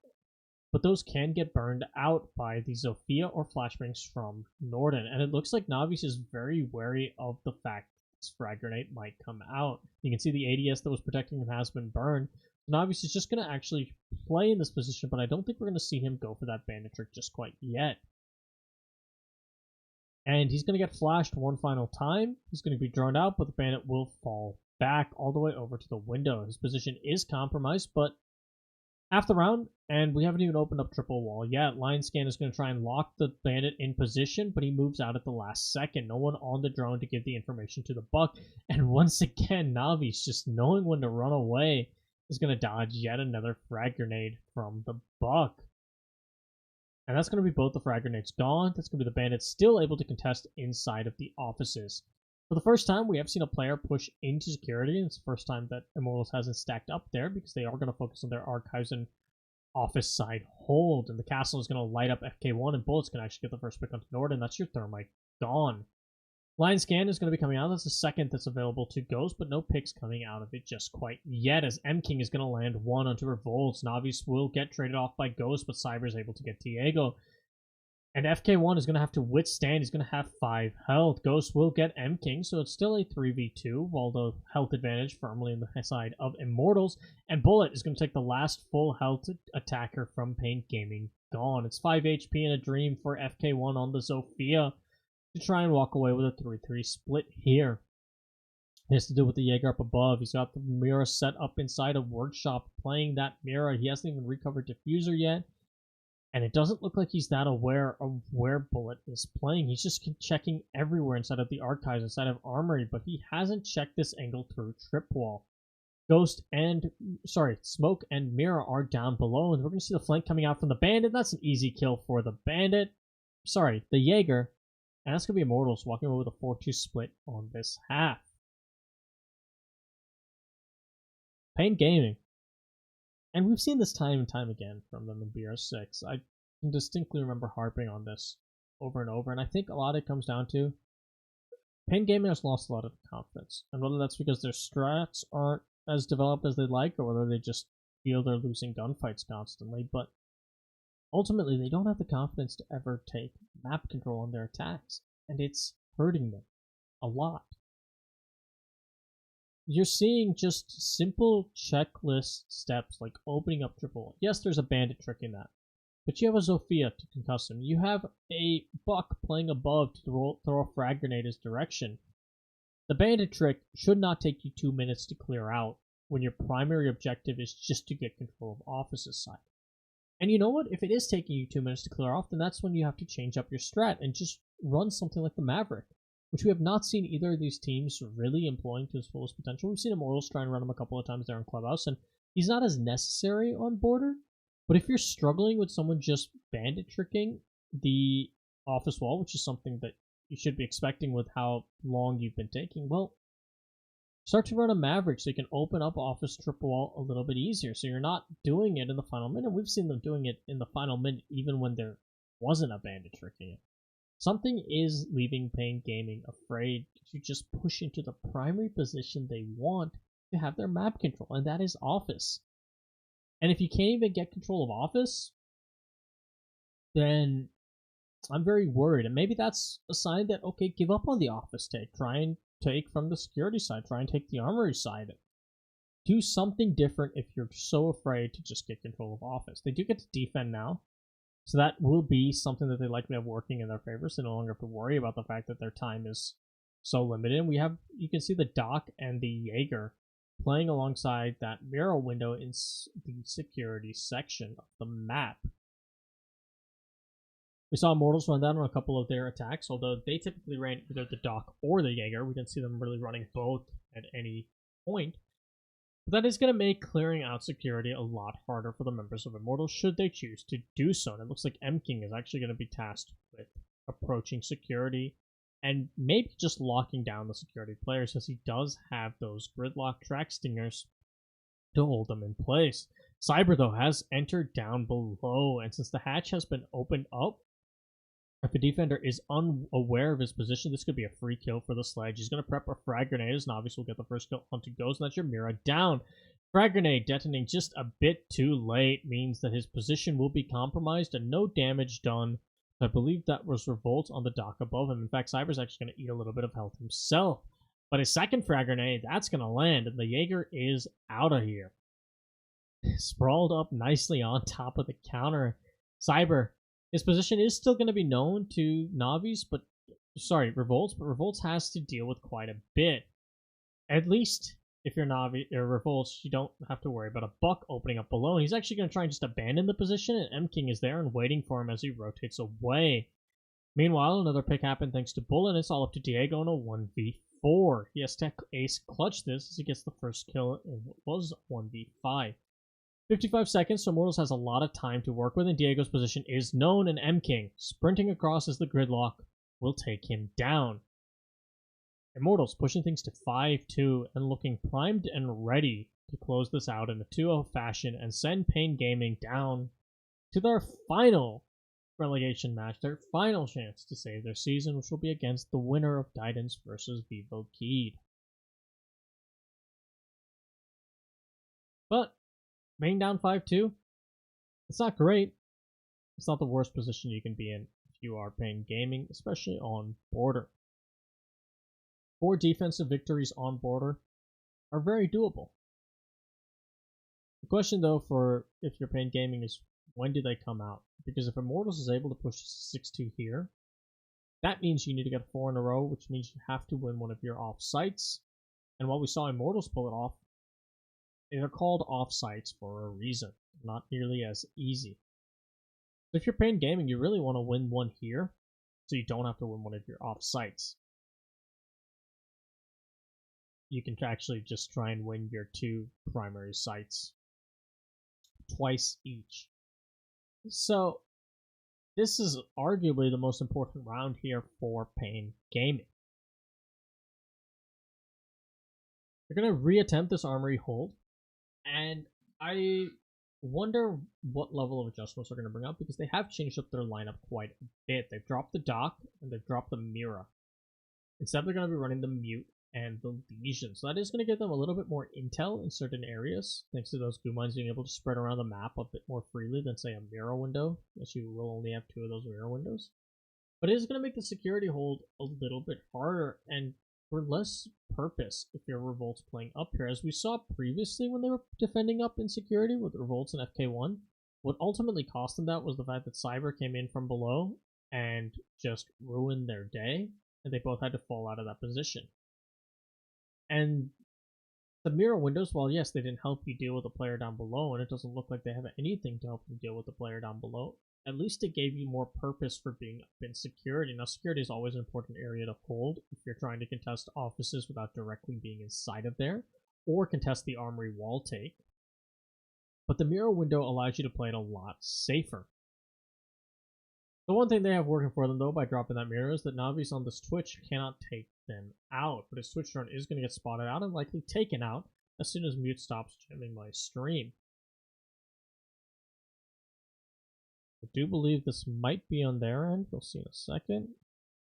but those can get burned out by the Zofia or flashbangs from Norden, and it looks like Navi's is very wary of the fact frag grenade might come out. You can see the ADS that was protecting him has been burned. Navi's is just going to actually play in this position, but I don't think we're going to see him go for that bandit trick just quite yet. And he's going to get flashed one final time. He's going to be drawn out, but the bandit will fall back all the way over to the window. His position is compromised, but half the round, and we haven't even opened up triple wall yet. Lion Scan is going to try and lock the bandit in position, but he moves out at the last second. No one on the drone to give the information to the Buck. And once again, Navi's just knowing when to run away is going to dodge yet another frag grenade from the Buck. And that's going to be both the frag grenades gone. That's going to be the bandit still able to contest inside of the offices. For the first time, we have seen a player push into security, and it's the first time that Immortals hasn't stacked up there, because they are going to focus on their archives and office side hold, and the castle is going to light up FK1, and Bullet's going to actually get the first pick onto Norden. That's your Thermite gone. Lion Scan is going to be coming out. That's the second that's available to Ghost, but no picks coming out of it just quite yet, as M King is going to land one onto Revolts. Navi's will get traded off by Ghost, but Cyber is able to get Diego. And FK1 is going to have to withstand. He's going to have 5 health. Ghost will get M King, so it's still a 3v2, while the health advantage firmly on the side of Immortals. And Bullet is going to take the last full health attacker from Pain Gaming gone. It's 5 HP and a dream for FK1 on the Zofia to try and walk away with a 3-3 split here. He has to deal with the Jaeger up above. He's got the mirror set up inside a workshop, playing that mirror. He hasn't even recovered Diffuser yet. And it doesn't look like he's that aware of where Bullet is playing. He's just checking everywhere inside of the archives, inside of Armory, but he hasn't checked this angle through Trip Wall. Smoke and Mirror are down below, and we're going to see the flank coming out from the Bandit. That's an easy kill for the Bandit. The Jaeger. And that's going to be Immortals walking away with a 4-2 split on this half. Pain Gaming. And we've seen this time and time again from them in BR6. I can distinctly remember harping on this over and over, and I think a lot of it comes down to Pain Gaming has lost a lot of confidence. And whether that's because their strats aren't as developed as they'd like, or whether they just feel they're losing gunfights constantly, but ultimately they don't have the confidence to ever take map control on their attacks, and it's hurting them a lot. You're seeing just simple checklist steps like opening up triple. Yes, there's a bandit trick in that, but you have a Zofia to concuss him. You have a Buck playing above to throw a frag grenade his direction. The bandit trick should not take you 2 minutes to clear out when your primary objective is just to get control of office's side. And you know what? If it is taking you 2 minutes to clear off, then that's when you have to change up your strat and just run something like the Maverick, which we have not seen either of these teams really employing to its fullest potential. We've seen Immortals try and run them a couple of times there in Clubhouse, and he's not as necessary on border. But if you're struggling with someone just bandit tricking the office wall, which is something that you should be expecting with how long you've been taking, well, start to run a Maverick so you can open up office triple wall a little bit easier. So you're not doing it in the final minute. We've seen them doing it in the final minute even when there wasn't a bandit tricking it. Something is leaving Pain Gaming afraid to just push into the primary position they want to have their map control, and that is office. And if you can't even get control of office, then I'm very worried. And maybe that's a sign that, okay, give up on the office take. Try and take from the security side. Try and take the armory side. Do something different if you're so afraid to just get control of office. They do get to defend now, so that will be something that they likely have working in their favor, so they no longer have to worry about the fact that their time is so limited. And you can see the Doc and the Jaeger playing alongside that mirror window in the security section of the map. We saw Immortals run down on a couple of their attacks, although they typically ran either the Doc or the Jaeger. We didn't see them really running both at any point. But that is going to make clearing out security a lot harder for the members of Immortals should they choose to do so. And it looks like M King is actually going to be tasked with approaching security and maybe just locking down the security players, as he does have those gridlock track stingers to hold them in place. Cyber, though, has entered down below, and since the hatch has been opened up, if the defender is unaware of his position, this could be a free kill for the Sledge. He's going to prep a frag grenade, as Navi's will get the first kill. Hunter goes, and that's your Mira down. Frag grenade detonating just a bit too late means that his position will be compromised and no damage done. I believe that was Revolt on the dock above him. In fact, Cyber's actually going to eat a little bit of health himself. But his second frag grenade, that's going to land, and the Jaeger is out of here. Sprawled up nicely on top of the counter. Cyber, his position is still going to be known to Navi's, but Revolts, but Revolts has to deal with quite a bit. At least if you're Navi or Revolts, you don't have to worry about a Buck opening up below. He's actually going to try and just abandon the position, and M King is there and waiting for him as he rotates away. Meanwhile, another pick happened thanks to Bull, and it's all up to Diego in a 1v4. He has to ace clutch this as he gets the first kill in what was 1v5. 55 seconds, so Immortals has a lot of time to work with, and Diego's position is known, and M King, sprinting across as the gridlock, will take him down. Immortals pushing things to 5-2 and looking primed and ready to close this out in a 2-0 fashion and send Pain Gaming down to their final relegation match, their final chance to save their season, which will be against the winner of Guidance versus Vivo Keed. But being down 5-2, it's not great. It's not the worst position you can be in if you are Pain Gaming, especially on border. 4 defensive victories on border are very doable. The question, though, for if you're Pain Gaming is when do they come out? Because if Immortals is able to push 6-2 here, that means you need to get 4 in a row, which means you have to win one of your off-sites. And while we saw Immortals pull it off, they're called off-sites for a reason. Not nearly as easy. So if you're Pain Gaming, you really want to win one here, so you don't have to win one of your off-sites. You can actually just try and win your 2 primary sites twice each. So this is arguably the most important round here for Pain Gaming. They're going to reattempt this armory hold, and I wonder what level of adjustments they're going to bring up, because they have changed up their lineup quite a bit. They've dropped the Doc and they've dropped the Mira. Instead, they're going to be running the Mute and the Legion. So that is going to give them a little bit more intel in certain areas, thanks to those goo mines being able to spread around the map a bit more freely than, say, a mirror window, as you will only have 2 of those mirror windows. But it is going to make the security hold a little bit harder and for less purpose if your Revolts playing up here. As we saw previously when they were defending up in security with Revolts and FK1, what ultimately cost them that was the fact that Cyber came in from below and just ruined their day, and they both had to fall out of that position. And the mirror windows, while yes, they didn't help you deal with the player down below, and it doesn't look like they have anything to help you deal with the player down below, at least it gave you more purpose for being up in security. Now, security is always an important area to hold if you're trying to contest offices without directly being inside of there, or contest the armory wall take. but the mirror window allows you to play it a lot safer. The one thing they have working for them, though, by dropping that mirror is that Navi's on this Twitch cannot take them out, but his Twitch drone is going to get spotted out and likely taken out as soon as Mute stops jamming my stream. I do believe this might be on their end. We'll see in a second.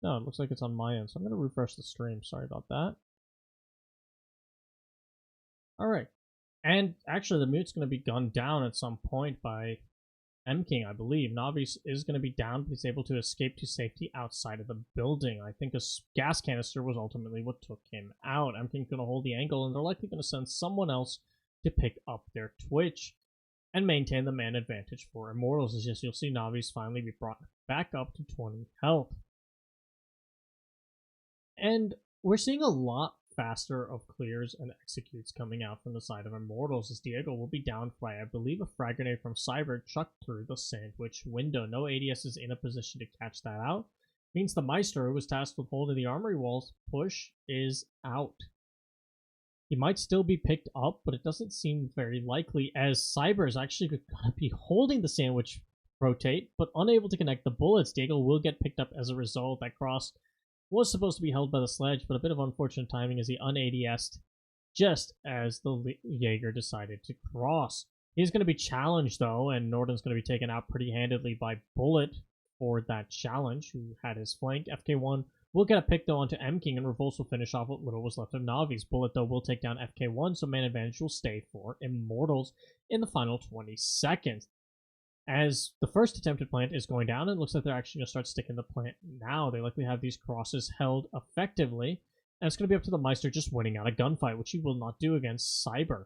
No, it looks like it's on my end, so I'm going to refresh the stream. Sorry about that. Alright. And actually, the Mute's going to be gunned down at some point by M-King, I believe. Navi is going to be down, but he's able to escape to safety outside of the building. I think a gas canister was ultimately what took him out. M-King's going to hold the angle, and they're likely going to send someone else to pick up their Twitch and maintain the man advantage for Immortals. It's just you'll see Navi's finally be brought back up to 20 health. And we're seeing a lot faster of clears and executes coming out from the side of Immortals, as Diego will be down by, I believe, a frag grenade from Cyber chucked through the sandwich window. No ADS is in a position to catch that out. Means the Meister, who was tasked with holding the armory walls push, is out. He might still be picked up, but it doesn't seem very likely, as Cyber is actually going to be holding the sandwich rotate, but unable to connect the bullets. Diego will get picked up as a result. That cross was supposed to be held by the sledge, but a bit of unfortunate timing as he un-ADS'd just as the Jaeger decided to cross. He's going to be challenged, though, and Norden's going to be taken out pretty handedly by Bullet for that challenge, who had his flank. FK1 will get a pick, though, onto M-King, and Revolts will finish off what little was left of Navi's. Bullet, though, will take down FK1, so man advantage will stay for Immortals in the final 20 seconds. As the first attempted plant is going down, it looks like they're actually going to start sticking the plant now. They likely have these crosses held effectively, and it's going to be up to the Meister just winning out a gunfight, which he will not do against Cyber.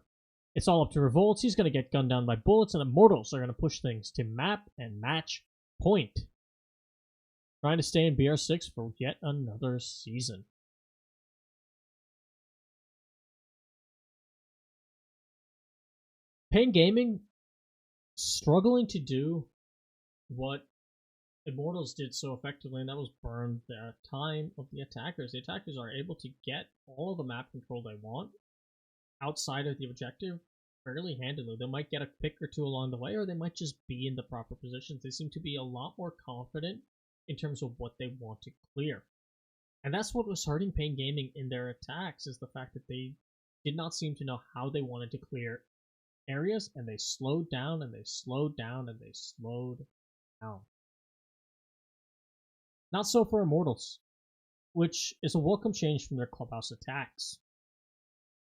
It's all up to Revolts. He's going to get gunned down by bullets, and Immortals are going to push things to map and match point, trying to stay in BR6 for yet another season. Pain Gaming struggling to do what Immortals did so effectively, and that was burn the time of the attackers. The attackers are able to get all of the map control they want outside of the objective fairly handily. They might get a pick or two along the way, or they might just be in the proper positions. They seem to be a lot more confident in terms of what they want to clear. And that's what was hurting Pain Gaming in their attacks, is the fact that they did not seem to know how they wanted to clear areas, and they slowed down and they slowed down and they slowed down. Not so for Immortals, which is a welcome change from their clubhouse attacks.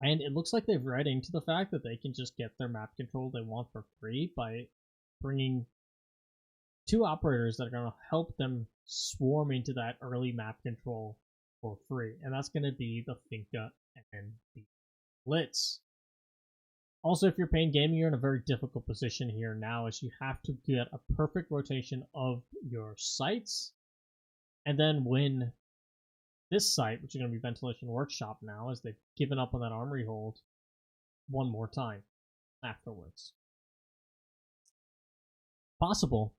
And it looks like they've read into the fact that they can just get their map control they want for free by bringing two operators that are going to help them swarm into that early map control for free. And that's going to be the Finka and the Blitz. Also, if you're Pain Gaming, you're in a very difficult position here now, as you have to get a perfect rotation of your sites and then win this site, which is going to be Ventilation Workshop now, as they've given up on that armory hold one more time afterwards. Possible,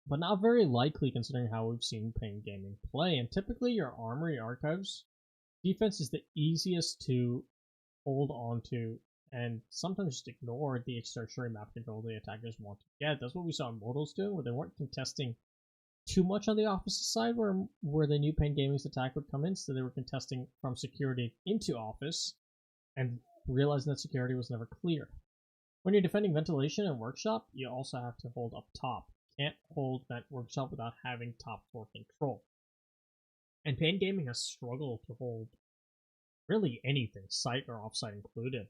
but not very likely considering how we've seen Pain Gaming play. And typically your armory archives defense is the easiest to hold on to and sometimes just ignore the tertiary map control the attackers want to get. That's what we saw Immortals do, where they weren't contesting too much on the opposite side where they knew Pain Gaming's attack would come in, so they were contesting from security into office and realizing that security was never clear. When you're defending Ventilation and Workshop, you also have to hold up top. You can't hold that Workshop without having top floor control. And Pain Gaming has struggled to hold really anything, site or offsite included.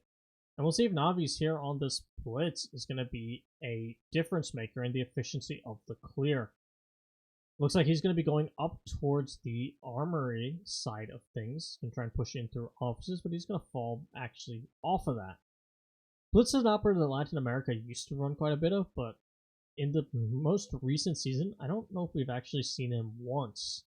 And we'll see if Navi's here on this Blitz is going to be a difference maker in the efficiency of the clear. Looks like he's going to be going up towards the armory side of things and try and push in through offices, but he's going to fall actually off of that. Blitz is an operator that Latin America used to run quite a bit of, but in the most recent season, I don't know if we've actually seen him once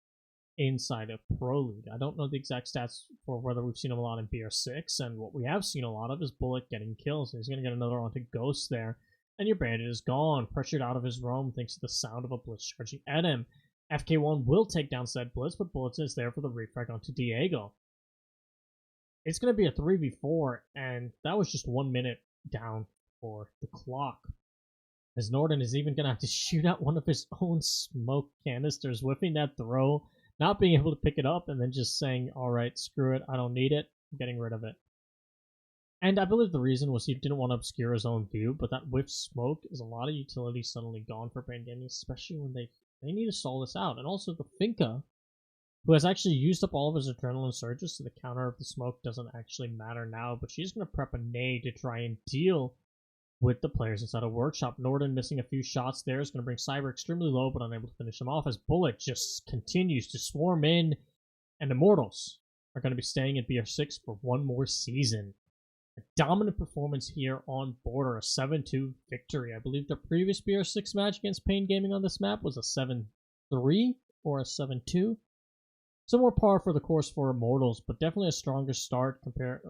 inside of Pro League. I don't know the exact stats for whether we've seen him a lot in BR6, and what we have seen a lot of is Bullet getting kills. He's going to get another onto Ghost there, and your bandit is gone, pressured out of his roam thanks to the sound of a Blitz charging at him. FK1 will take down said Blitz, but Blitz is there for the refrag onto Diego. It's going to be a 3v4, and that was just 1 minute down for the clock. As Norden is even going to have to shoot out one of his own smoke canisters, whiffing that throw, not being able to pick it up, and then just saying, alright, screw it, I don't need it, I'm getting rid of it. And I believe the reason was he didn't want to obscure his own view, but that whiff smoke is a lot of utility suddenly gone for Pain Gaming, especially when they need to stall this out. And also the Finka, who has actually used up all of his adrenaline surges, so the counter of the smoke doesn't actually matter now, but she's going to prep a nade to try and deal with the players inside a workshop. Norden missing a few shots there is going to bring Cyber extremely low, but unable to finish him off as Bullet just continues to swarm in, and Immortals are going to be staying at BR6 for one more season. A dominant performance here on Border, a 7-2 victory. I believe the previous BR6 match against Pain Gaming on this map was a 7-3 or a 7-2. So more par for the course for Immortals, but definitely a stronger start compared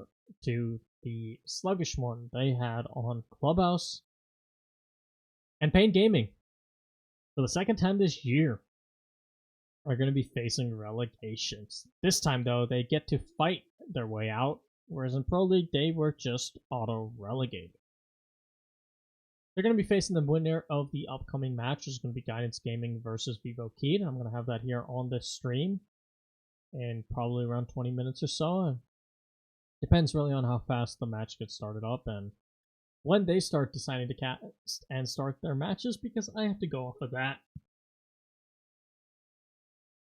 to the sluggish one they had on Clubhouse. And Pain Gaming, for the second time this year, are going to be facing relegations. This time, though, they get to fight their way out, whereas in Pro League, they were just auto-relegated. They're going to be facing the winner of the upcoming match, which is going to be Guidance Gaming versus Vivo Keyed. I'm going to have that here on this stream in probably around 20 minutes or so. Depends really on how fast the match gets started up and when they start deciding to cast and start their matches, because I have to go off of that.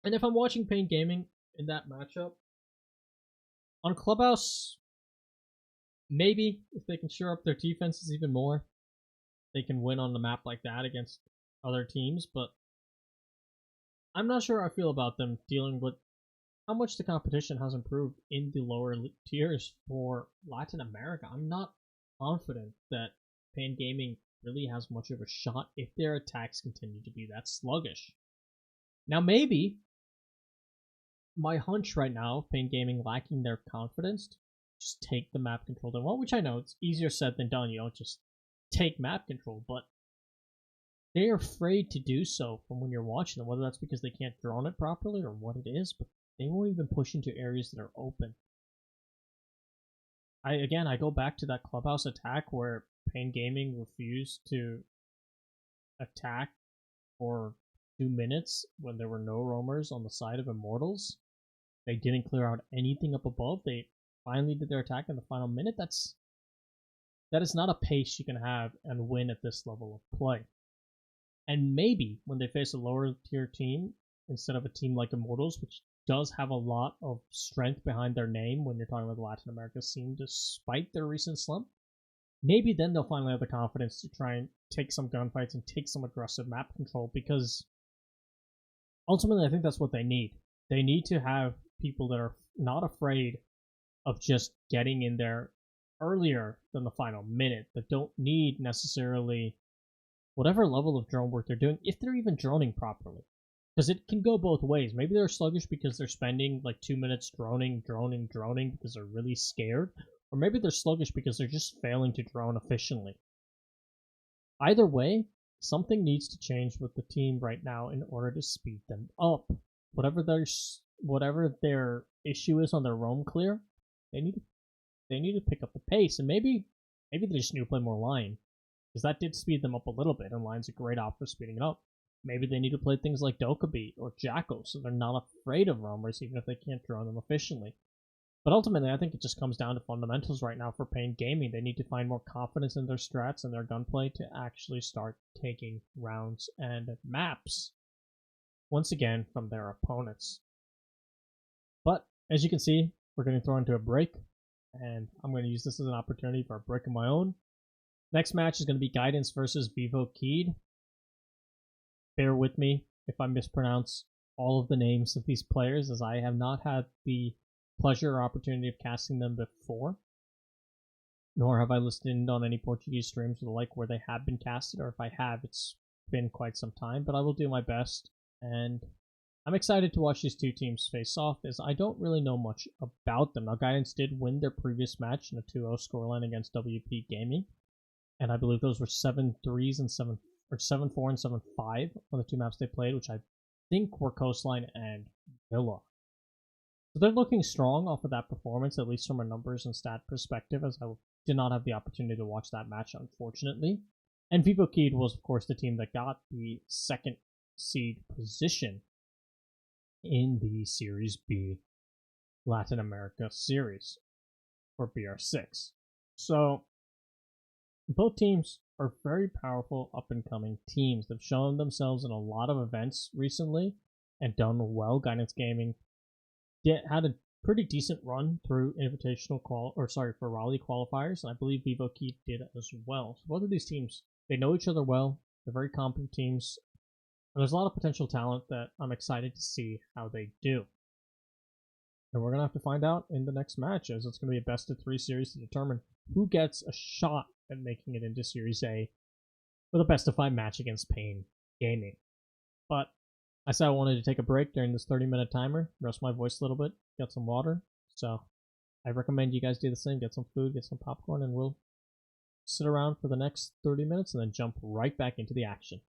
And if I'm watching Pain Gaming in that matchup, on Clubhouse, maybe if they can shore up their defenses even more, they can win on the map like that against other teams, but I'm not sure how I feel about them dealing with how much the competition has improved in the lower tiers for Latin America. I'm not confident that Pain Gaming really has much of a shot if their attacks continue to be that sluggish. Now, maybe my hunch right now, Pain Gaming lacking their confidence to just take the map control they want, which I know it's easier said than done. You don't just take map control, but they're afraid to do so from when you're watching them, whether that's because they can't drone it properly or what it is, but they won't even push into areas that are open. I go back to that Clubhouse attack where Pain Gaming refused to attack for 2 minutes when there were no roamers on the side of Immortals. They didn't clear out anything up above. They finally did their attack in the final minute. That is not a pace you can have and win at this level of play. And maybe when they face a lower tier team, instead of a team like Immortals, which does have a lot of strength behind their name when you're talking about the Latin America scene, despite their recent slump, maybe then they'll finally have the confidence to try and take some gunfights and take some aggressive map control, because ultimately I think that's what they need. They need to have people that are not afraid of just getting in there earlier than the final minute, that don't need necessarily whatever level of drone work they're doing, if they're even droning properly. Because it can go both ways. Maybe they're sluggish because they're spending like 2 minutes droning because they're really scared. Or maybe they're sluggish because they're just failing to drone efficiently. Either way, something needs to change with the team right now in order to speed them up. Whatever their issue is on their roam clear, they need to pick up the pace. And maybe they just need to play more line, because that did speed them up a little bit, and line's a great op for speeding it up. Maybe they need to play things like Dokkaebi or Jackal, so they're not afraid of roamers, even if they can't drone them efficiently. But ultimately, I think it just comes down to fundamentals right now for Pain Gaming. They need to find more confidence in their strats and their gunplay to actually start taking rounds and maps, once again, from their opponents. But, as you can see, we're going to throw into a break, and I'm going to use this as an opportunity for a break of my own. Next match is going to be Guidance versus Vivo Keyed. Bear with me if I mispronounce all of the names of these players, as I have not had the pleasure or opportunity of casting them before, nor have I listened on any Portuguese streams or the like where they have been casted, or if I have, it's been quite some time, but I will do my best, and I'm excited to watch these two teams face off, as I don't really know much about them. Now, Guidance did win their previous match in a 2-0 scoreline against WP Gaming, and I believe those were 7-3s and 7-4 and 7-5 on the two maps they played, which I think were Coastline and Villa. So they're looking strong off of that performance, at least from a numbers and stat perspective, as I will did not have the opportunity to watch that match, unfortunately. And Vivo was, of course, the team that got the second seed position in the Series B Latin America series for BR6. So both teams are very powerful up and coming teams. They've shown themselves in a lot of events recently and done well. Guidance Gaming had a pretty decent run through invitational for Raleigh qualifiers, and I believe Vivo did as well. So both of these teams, they know each other well. They're very competent teams, and there's a lot of potential talent that I'm excited to see how they do. And we're gonna have to find out in the next match, as it's gonna be a best of 3 series to determine who gets a shot at making it into Series A with a best of 5 match against Pain Gaming. But I said I wanted to take a break during this 30-minute timer, rest my voice a little bit, get some water. So I recommend you guys do the same. Get some food, get some popcorn, and we'll sit around for the next 30 minutes and then jump right back into the action.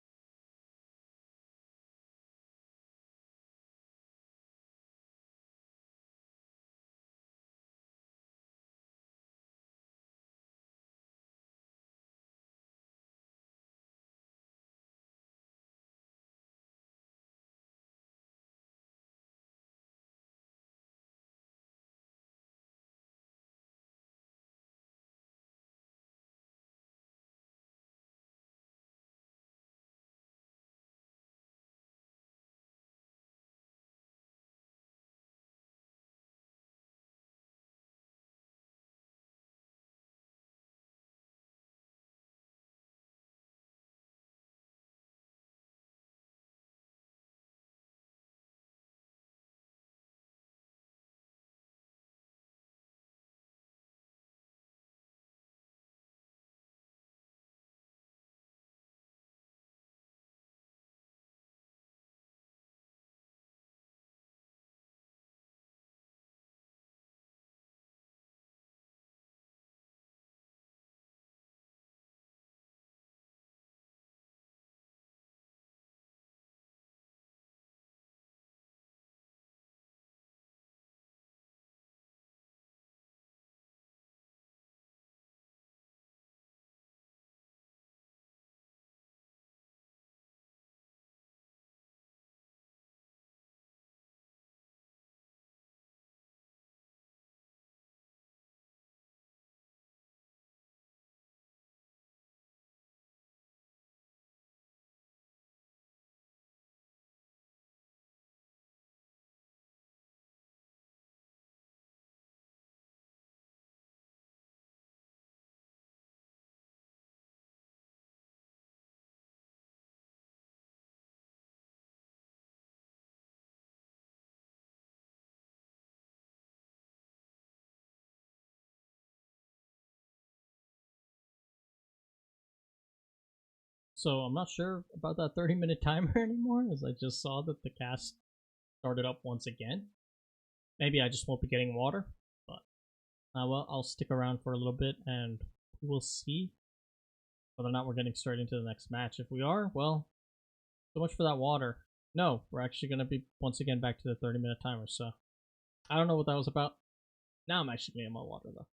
So I'm not sure about that 30-minute timer anymore, as I just saw that the cast started up once again. Maybe I just won't be getting water, but well, I'll stick around for a little bit and we'll see whether or not we're getting straight into the next match. If we are, well, so much for that water. No, we're actually going to be once again back to the 30-minute timer, so I don't know what that was about. Now I'm actually getting my water, though.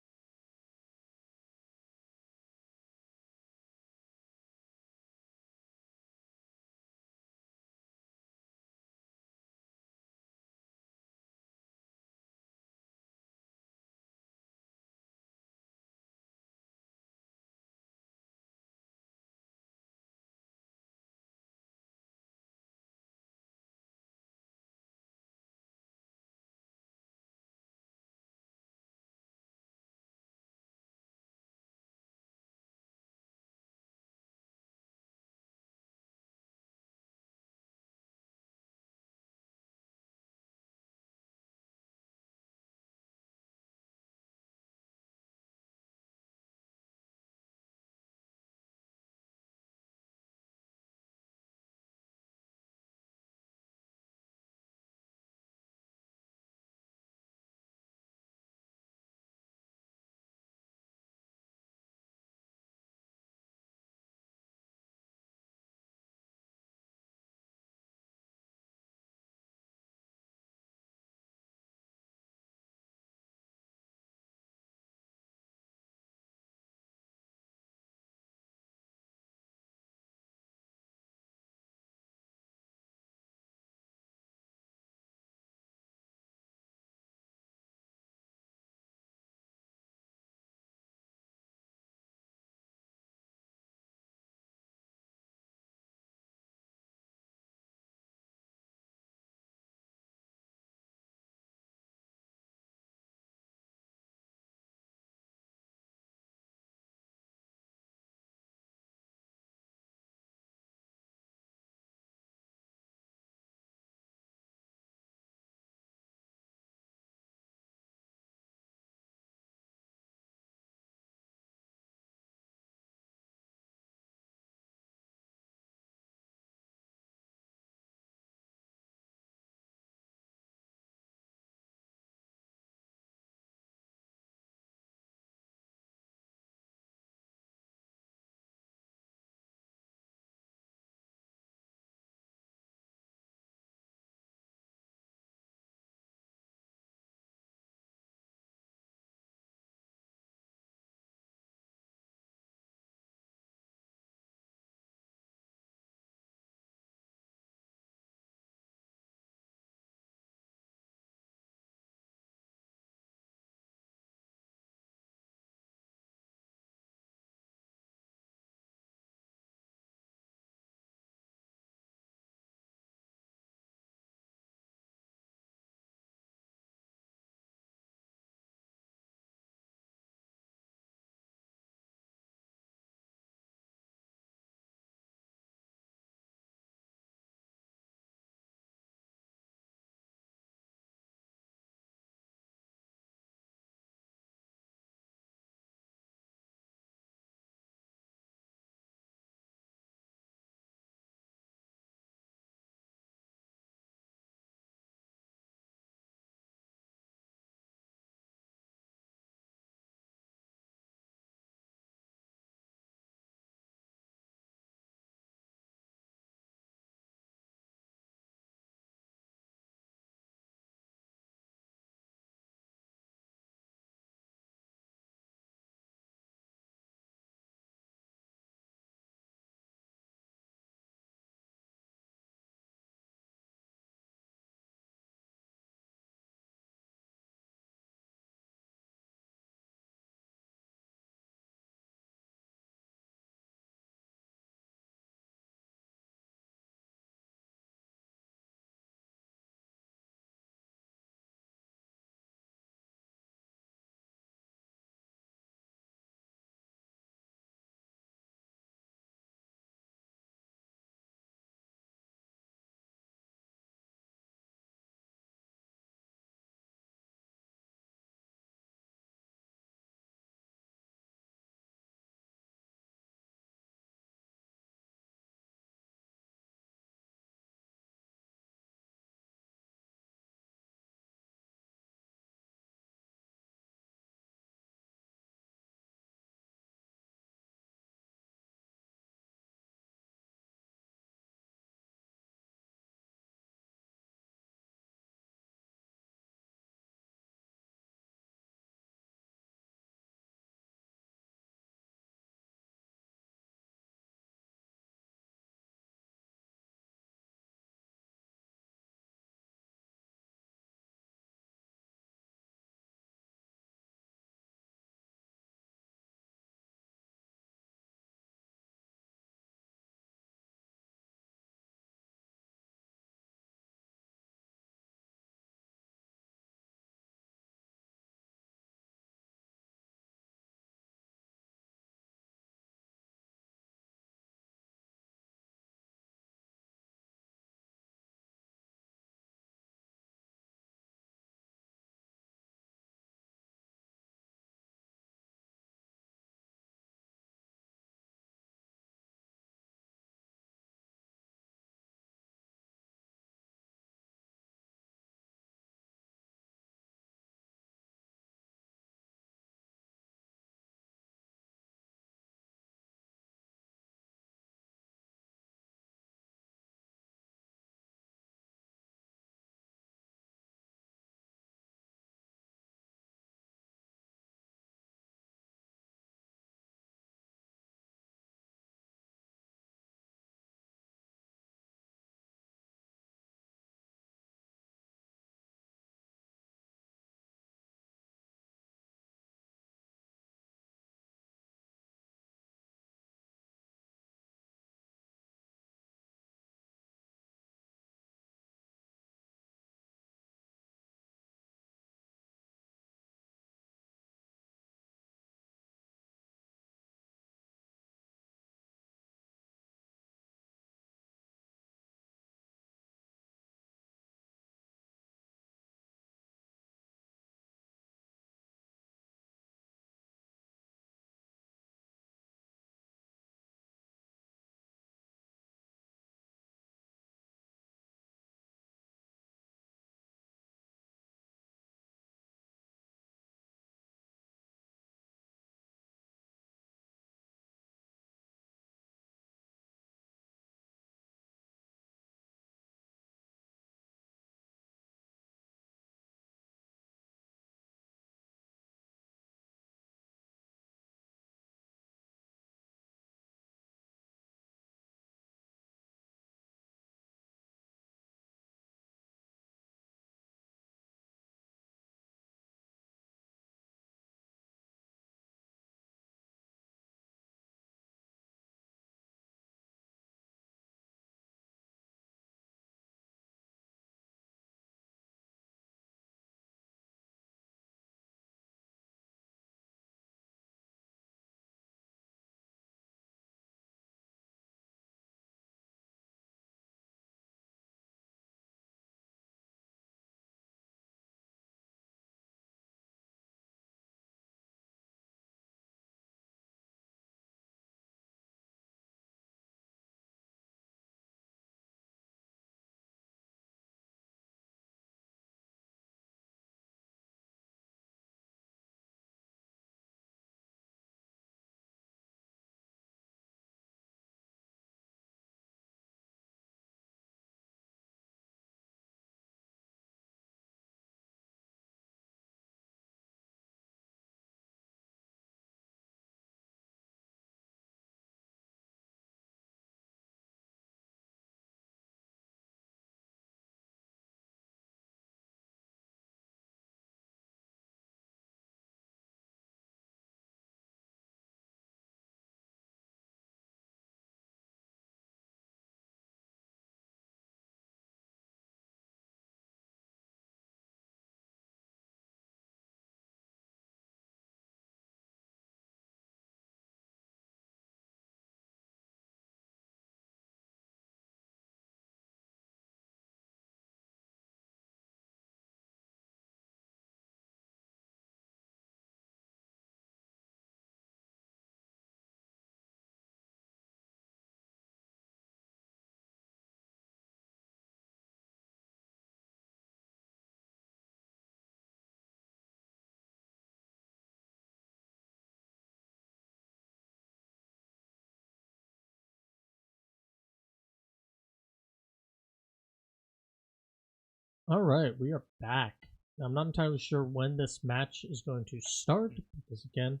Alright, we are back. I'm not entirely sure when this match is going to start, because again,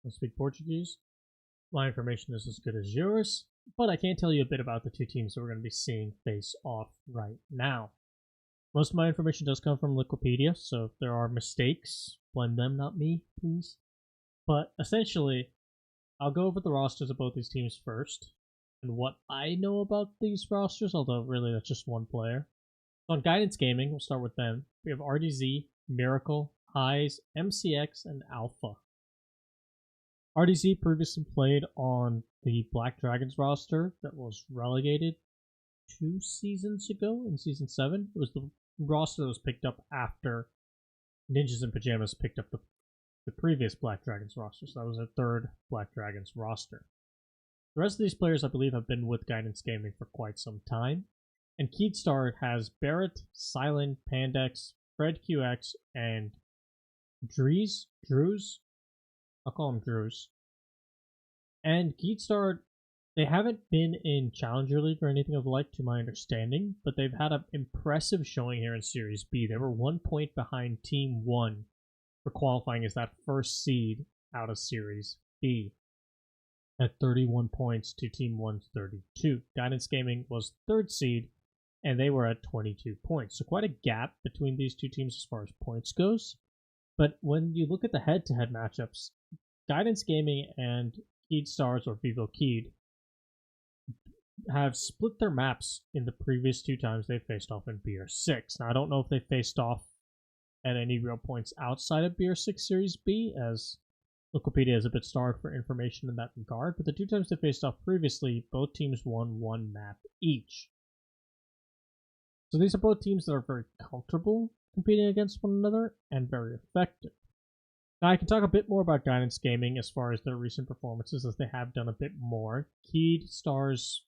I speak Portuguese. My information is as good as yours, but I can tell you a bit about the two teams that we're going to be seeing face off right now. Most of my information does come from Wikipedia, so if there are mistakes, blame them, not me, please. But essentially, I'll go over the rosters of both these teams first, and what I know about these rosters, although really that's just one player. On Guidance Gaming, we'll start with them. We have RDZ, Miracle, Highs, MCX, and Alpha. RDZ previously played on the Black Dragons roster that was relegated 2 seasons ago in Season 7. It was the roster that was picked up after Ninjas in Pajamas picked up the previous Black Dragons roster, so that was their third Black Dragons roster. The rest of these players, I believe, have been with Guidance Gaming for quite some time. And Keedstar has Barrett, Silent, Pandex, Fred QX, and Drews? I'll call him Drews. And Keedstar, they haven't been in Challenger League or anything of the like, to my understanding, but they've had an impressive showing here in Series B. They were 1 point behind Team 1 for qualifying as that first seed out of Series B at 31 points to Team 1's 32. Guidance Gaming was 3rd seed, and they were at 22 points. So quite a gap between these two teams as far as points goes. But when you look at the head-to-head matchups, Guidance Gaming and Keedstars, or Vivo Keed, have split their maps in the previous 2 times they faced off in BR6. Now, I don't know if they faced off at any real points outside of BR6 Series B, as Wikipedia is a bit starved for information in that regard, but the 2 times they faced off previously, both teams won 1 map each. So these are both teams that are very comfortable competing against one another and very effective. Now I can talk a bit more about Guidance Gaming as far as their recent performances, as they have done a bit more. Keed Stars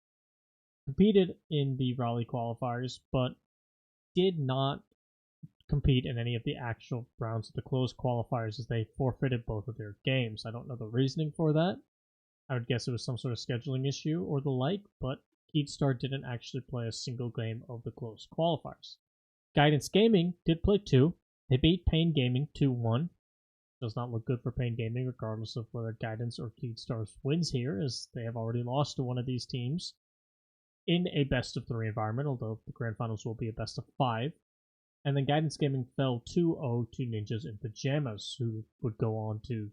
competed in the Raleigh qualifiers, but did not compete in any of the actual rounds of the closed qualifiers, as they forfeited both of their games. I don't know the reasoning for that. I would guess it was some sort of scheduling issue or the like, but Keedstar didn't actually play a single game of the closed qualifiers. Guidance Gaming did play 2. They beat Pain Gaming 2-1. Does not look good for Pain Gaming, regardless of whether Guidance or Keedstars wins here, as they have already lost to one of these teams in a best-of-3 environment, although the Grand Finals will be a best-of-5. And then Guidance Gaming fell 2-0 to Ninjas in Pajamas, who would go on to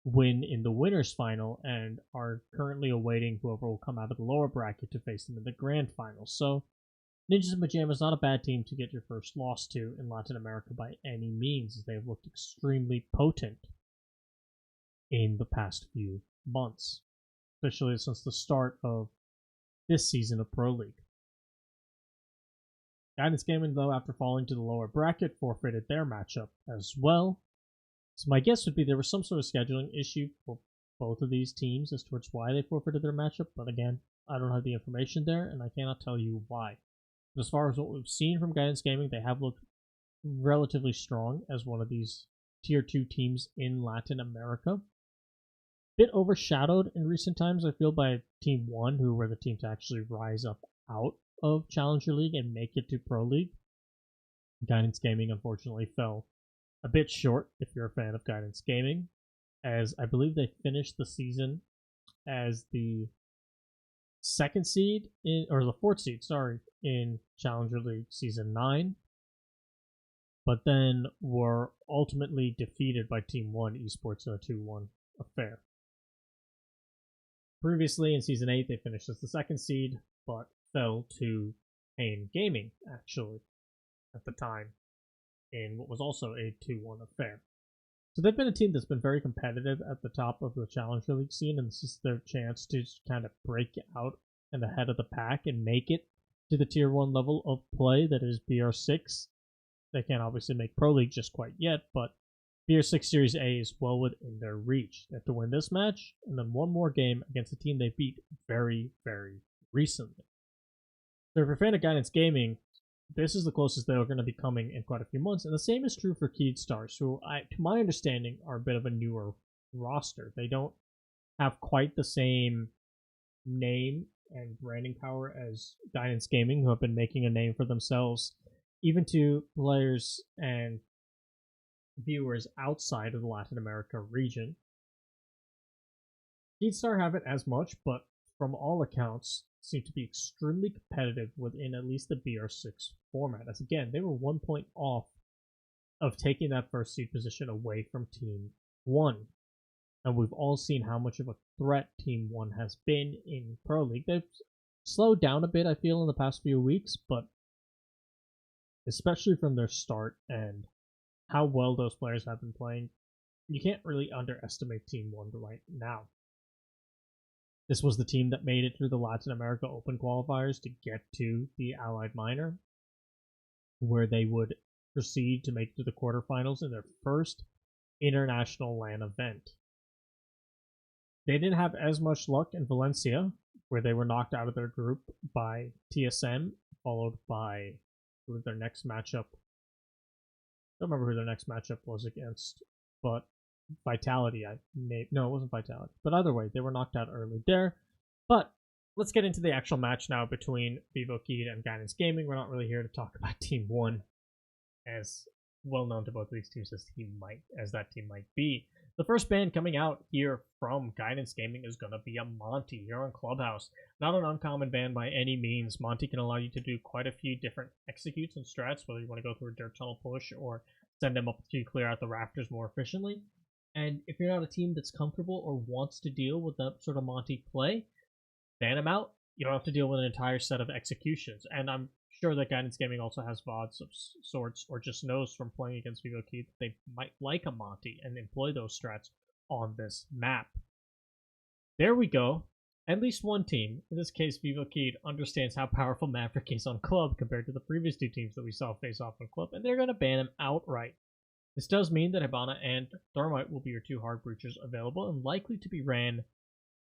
win in the winners final and are currently awaiting whoever will come out of the lower bracket to face them in the grand final. So Ninjas in Pajamas, not a bad team to get your first loss to in Latin America by any means, as they have looked extremely potent in the past few months, especially since the start of this season of Pro League. Guidance Gaming, though, after falling to the lower bracket, forfeited their matchup as well. So my guess would be there was some sort of scheduling issue for both of these teams as towards why they forfeited their matchup, but again, I don't have the information there, and I cannot tell you why. But as far as what we've seen from Guidance Gaming, they have looked relatively strong as one of these Tier 2 teams in Latin America. Bit overshadowed in recent times, I feel, by Team 1, who were the team to actually rise up out of Challenger League and make it to Pro League. Guidance Gaming, unfortunately, fell a bit short if you're a fan of Guidance Gaming, as I believe they finished the season as the 2nd seed or the 4th seed, in Challenger League Season 9, but then were ultimately defeated by Team 1 Esports in a 2-1 affair. Previously in Season 8, they finished as the 2nd seed, but fell to Pain Gaming, actually, at the time, in what was also a 2-1 affair. So they've been a team that's been very competitive at the top of the Challenger League scene, and this is their chance to kind of break out and ahead of the pack and make it to the Tier 1 level of play that is BR6. They can't obviously make Pro League just quite yet, but BR6 Series A is well within their reach. They have to win this match, and then one more game against a team they beat very, very recently. So if you're a fan of Guidance Gaming, this is the closest they're going to be coming in quite a few months, and the same is true for Keedstars, who, to my understanding, are a bit of a newer roster. They don't have quite the same name and branding power as Guidance Gaming, who have been making a name for themselves even to players and viewers outside of the Latin America region. Keystar haven't as much, but from all accounts, seem to be extremely competitive within at least the BR6 format. As again, they were 1 point off of taking that first seed position away from Team 1. And we've all seen how much of a threat Team 1 has been in Pro League. They've slowed down a bit, I feel, in the past few weeks, but especially from their start and how well those players have been playing, you can't really underestimate Team 1 right now. This was the team that made it through the Latin America Open qualifiers to get to the Allied Minor, where they would proceed to make it to the quarterfinals in their first international LAN event. They didn't have as much luck in Valencia, where they were knocked out of their group by TSM, followed by who was their next matchup. I don't remember who their next matchup was against, but Vitality. No, it wasn't Vitality. But either way, they were knocked out early there. But let's get into the actual match now between Vivo Kid and Guidance Gaming. We're not really here to talk about Team 1, as well known to both of these teams as that team might be. The first ban coming out here from Guidance Gaming is going to be a Monty here on Clubhouse. Not an uncommon ban by any means. Monty can allow you to do quite a few different executes and strats, whether you want to go through a dirt tunnel push or send them up to clear out the rafters more efficiently. And if you're not a team that's comfortable or wants to deal with that sort of Monty play, ban him out. You don't have to deal with an entire set of executions. And I'm sure that Guidance Gaming also has VODs of sorts, or just knows from playing against Vivo Key that they might like a Monty and employ those strats on this map. There we go. At least one team, in this case Vivo Key, understands how powerful Maverick is on Club compared to the previous two teams that we saw face off on Club, and they're going to ban him outright. This does mean that Hibana and Thermite will be your two hard breachers available and likely to be ran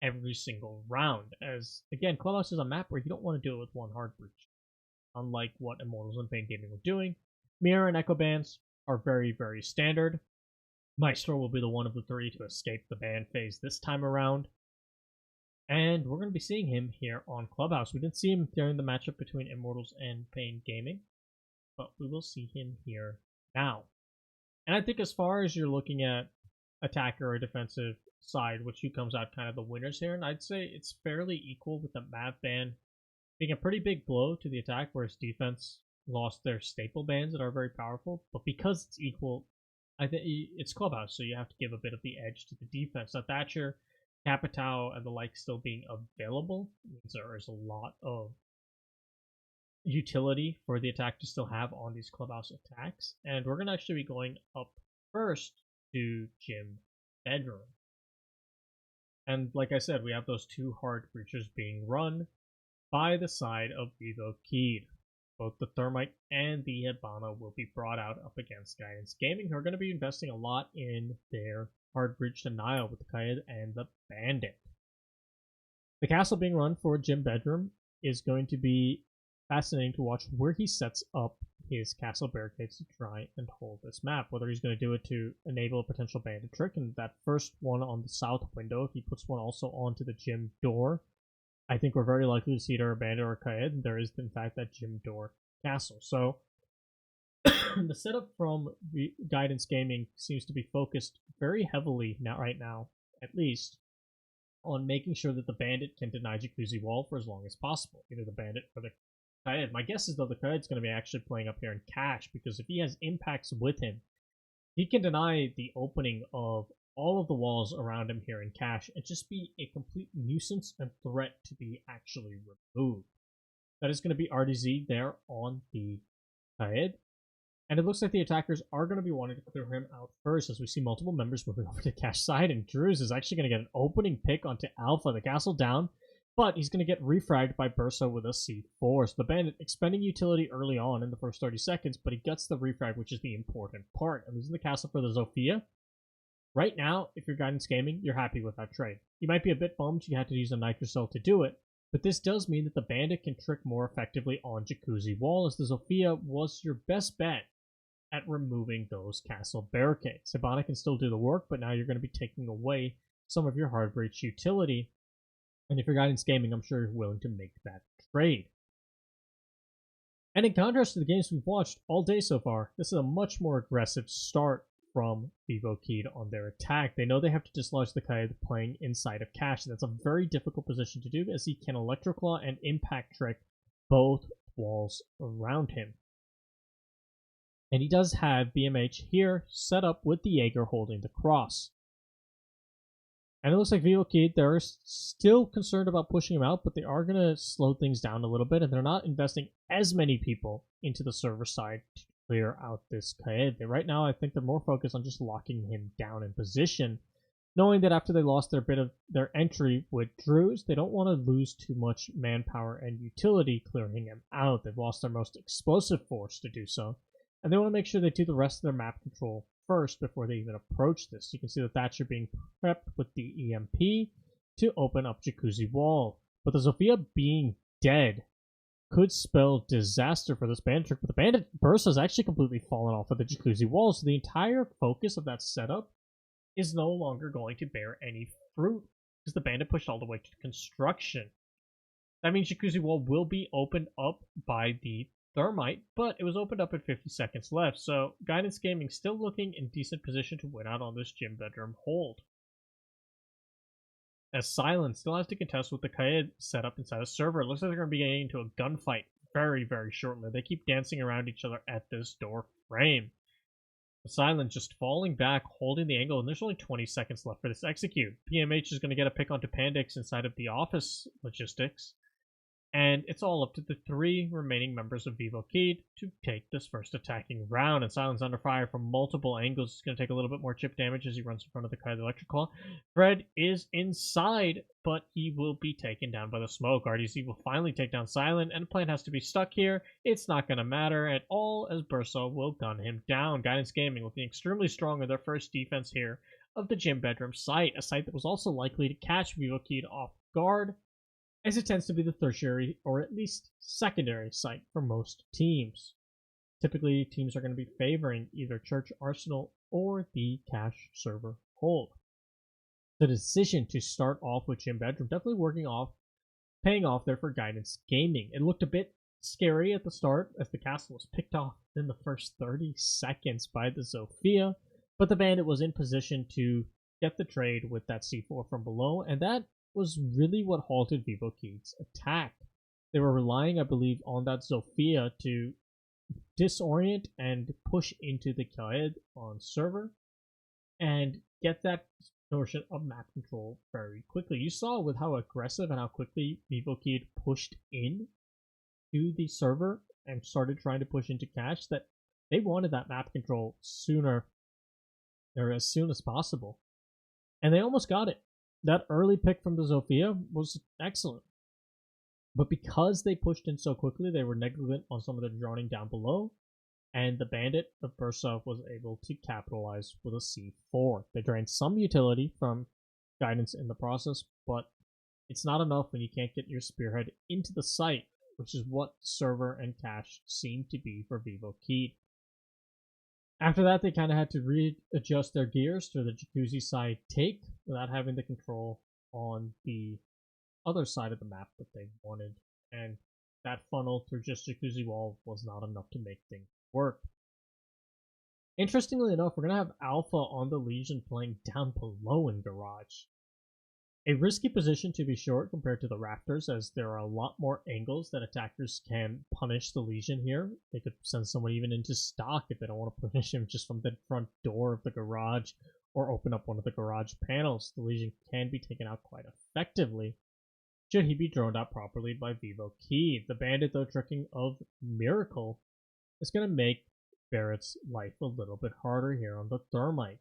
every single round, as, again, Clubhouse is a map where you don't want to do it with one hard breach. Unlike what Immortals and Pain Gaming were doing, Mirror and Echo bans are very, very standard. Maestro will be the one of the three to escape the ban phase this time around, and we're going to be seeing him here on Clubhouse. We didn't see him during the matchup between Immortals and Pain Gaming, but we will see him here now. And I think as far as you're looking at attacker or defensive side, which who comes out kind of the winners here, and I'd say it's fairly equal, with the Mav ban being a pretty big blow to the attack, whereas defense lost their staple bans that are very powerful. But because it's equal, I think it's Clubhouse, so you have to give a bit of the edge to the defense. Now Thatcher, Capitao, and the like still being available means there is a lot of utility for the attack to still have on these Clubhouse attacks. And we're going to actually be going up first to Gym Bedroom. And like I said, we have those two hard breachers being run by the side of Vivo Key. Both the Thermite and the Hibana will be brought out up against Guidance Gaming, who are going to be investing a lot in their hard breach denial with the Kaid and the Bandit. The castle being run for Gym Bedroom is going to be fascinating to watch where he sets up his castle barricades to try and hold this map. Whether he's going to do it to enable a potential bandit trick, and that first one on the south window, if he puts one also onto the gym door, I think we're very likely to see either a bandit or a Kaid, and there is in fact that gym door castle. So the setup from Guidance Gaming seems to be focused very heavily right now, at least, on making sure that the bandit can deny Jacuzzi Wall for as long as possible. Either the bandit or the Kaid. My guess is though the Kaid's going to be actually playing up here in cash, because if he has impacts with him, he can deny the opening of all of the walls around him here in cash and just be a complete nuisance and threat to be actually removed. That is going to be RDZ there on the Kaid. And it looks like the attackers are going to be wanting to clear him out first, as we see multiple members moving over to cash side, and Drews is actually going to get an opening pick onto Alpha. The castle down, but he's going to get refragged by Bursa with a C4. So the bandit expending utility early on in the first 30 seconds, but he gets the refrag, which is the important part. And losing the castle for the Zofia. Right now, if you're Guidance Gaming, you're happy with that trade. You might be a bit bummed you had to use a Nitro Cell to do it, but this does mean that the bandit can trick more effectively on Jacuzzi Wall, as the Zofia was your best bet at removing those castle barricades. Hibana can still do the work, but now you're going to be taking away some of your hard breach utility. And if you're Guidance Gaming, I'm sure you're willing to make that trade. And in contrast to the games we've watched all day so far, this is a much more aggressive start from Vivo Keyed on their attack. They know they have to dislodge the Kaid playing inside of Cash. That's a very difficult position to do as he can Electroclaw and Impact Trick both walls around him. And he does have BMH here set up with the Jaeger holding the cross. And it looks like Vivo Kid, they're still concerned about pushing him out, but they are going to slow things down a little bit, and they're not investing as many people into the server side to clear out this Kaed. Right now, I think they're more focused on just locking him down in position, knowing that after they lost their bit of their entry with Druze, they don't want to lose too much manpower and utility clearing him out. They've lost their most explosive force to do so, and they want to make sure they do the rest of their map control first before they even approach this. You can see the Thatcher being prepped with the EMP to open up Jacuzzi Wall. But the Zofia being dead could spell disaster for this bandit trick, but the bandit burst has actually completely fallen off of the Jacuzzi Wall, so the entire focus of that setup is no longer going to bear any fruit because the bandit pushed all the way to construction. That means Jacuzzi Wall will be opened up by the Thermite, but it was opened up at 50 seconds left, so Guidance Gaming still looking in decent position to win out on this gym bedroom hold. As Silence still has to contest with the Kaid setup inside the server, it looks like they're going to be getting into a gunfight very, very shortly. They keep dancing around each other at this door frame. Silence just falling back, holding the angle, and there's only 20 seconds left for this execute. PMH is going to get a pick onto Pandix inside of the office logistics. And it's all up to the 3 remaining members of Vivo Keyed to take this first attacking round. And Silence under fire from multiple angles. It's going to take a little bit more chip damage as he runs in front of the Kaid Electric Claw. Fred is inside, but he will be taken down by the smoke. RDC will finally take down Silent, and the plane has to be stuck here. It's not going to matter at all as Burso will gun him down. Guidance Gaming looking extremely strong in their first defense here of the gym bedroom site. A site that was also likely to catch Vivo Keyed off guard, as it tends to be the tertiary or at least secondary site for most teams. Typically, teams are going to be favoring either Church Arsenal or the Cash server hold. The decision to start off with Gym Bedroom definitely paying off there for Guidance Gaming. It looked a bit scary at the start as the castle was picked off in the first 30 seconds by the Zofia, but the Bandit was in position to get the trade with that C4 from below, and that was really what halted Vivo Keyed's attack. They were relying, I believe, on that Zofia to disorient and push into the Kaed on server and get that notion of map control very quickly. You saw with how aggressive and how quickly Vivo Keyed pushed in to the server and started trying to push into Cash that they wanted that map control sooner or as soon as possible. And they almost got it. That early pick from the Zofia was excellent. But because they pushed in so quickly, they were negligent on some of the droning down below, and the Bandit of Bursa was able to capitalize with a C4. They drained some utility from Guidance in the process, but it's not enough when you can't get your Spearhead into the site, which is what server and Cash seem to be for Vivo Keyed. After that, they kind of had to readjust their gears to the Jacuzzi side take without having the control on the other side of the map that they wanted. And that funnel through just Jacuzzi Wall was not enough to make things work. Interestingly enough, we're going to have Alpha on the Legion playing down below in Garage. A risky position to be sure compared to the Raptors, as there are a lot more angles that attackers can punish the Legion here. They could send someone even into stock if they don't want to punish him just from the front door of the garage or open up one of the garage panels. The Legion can be taken out quite effectively should he be droned out properly by Vivo Keyed. The Bandit, though, tricking of Miracle is going to make Barrett's life a little bit harder here on the Thermite.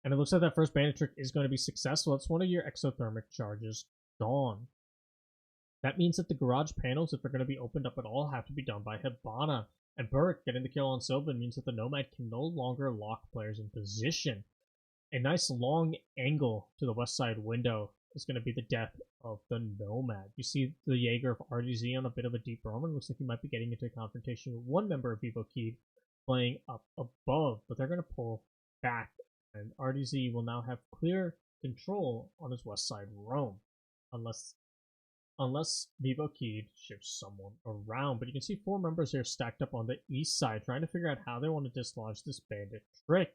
And it looks like that first Bandit trick is going to be successful. It's one of your exothermic charges gone. That means that the garage panels, if they're going to be opened up at all, have to be done by Hibana. And Burke getting the kill on Sylvan means that the Nomad can no longer lock players in position. A nice long angle to the west side window is going to be the death of the Nomad. You see the Jaeger of RDZ on a bit of a deep roam, and looks like he might be getting into a confrontation with one member of Vivo Keyed playing up above, but they're going to pull back. And RDZ will now have clear control on his west side roam, unless unless Vivo Keyed shifts someone around. But you can see 4 members here stacked up on the east side, trying to figure out how they want to dislodge this bandit trick.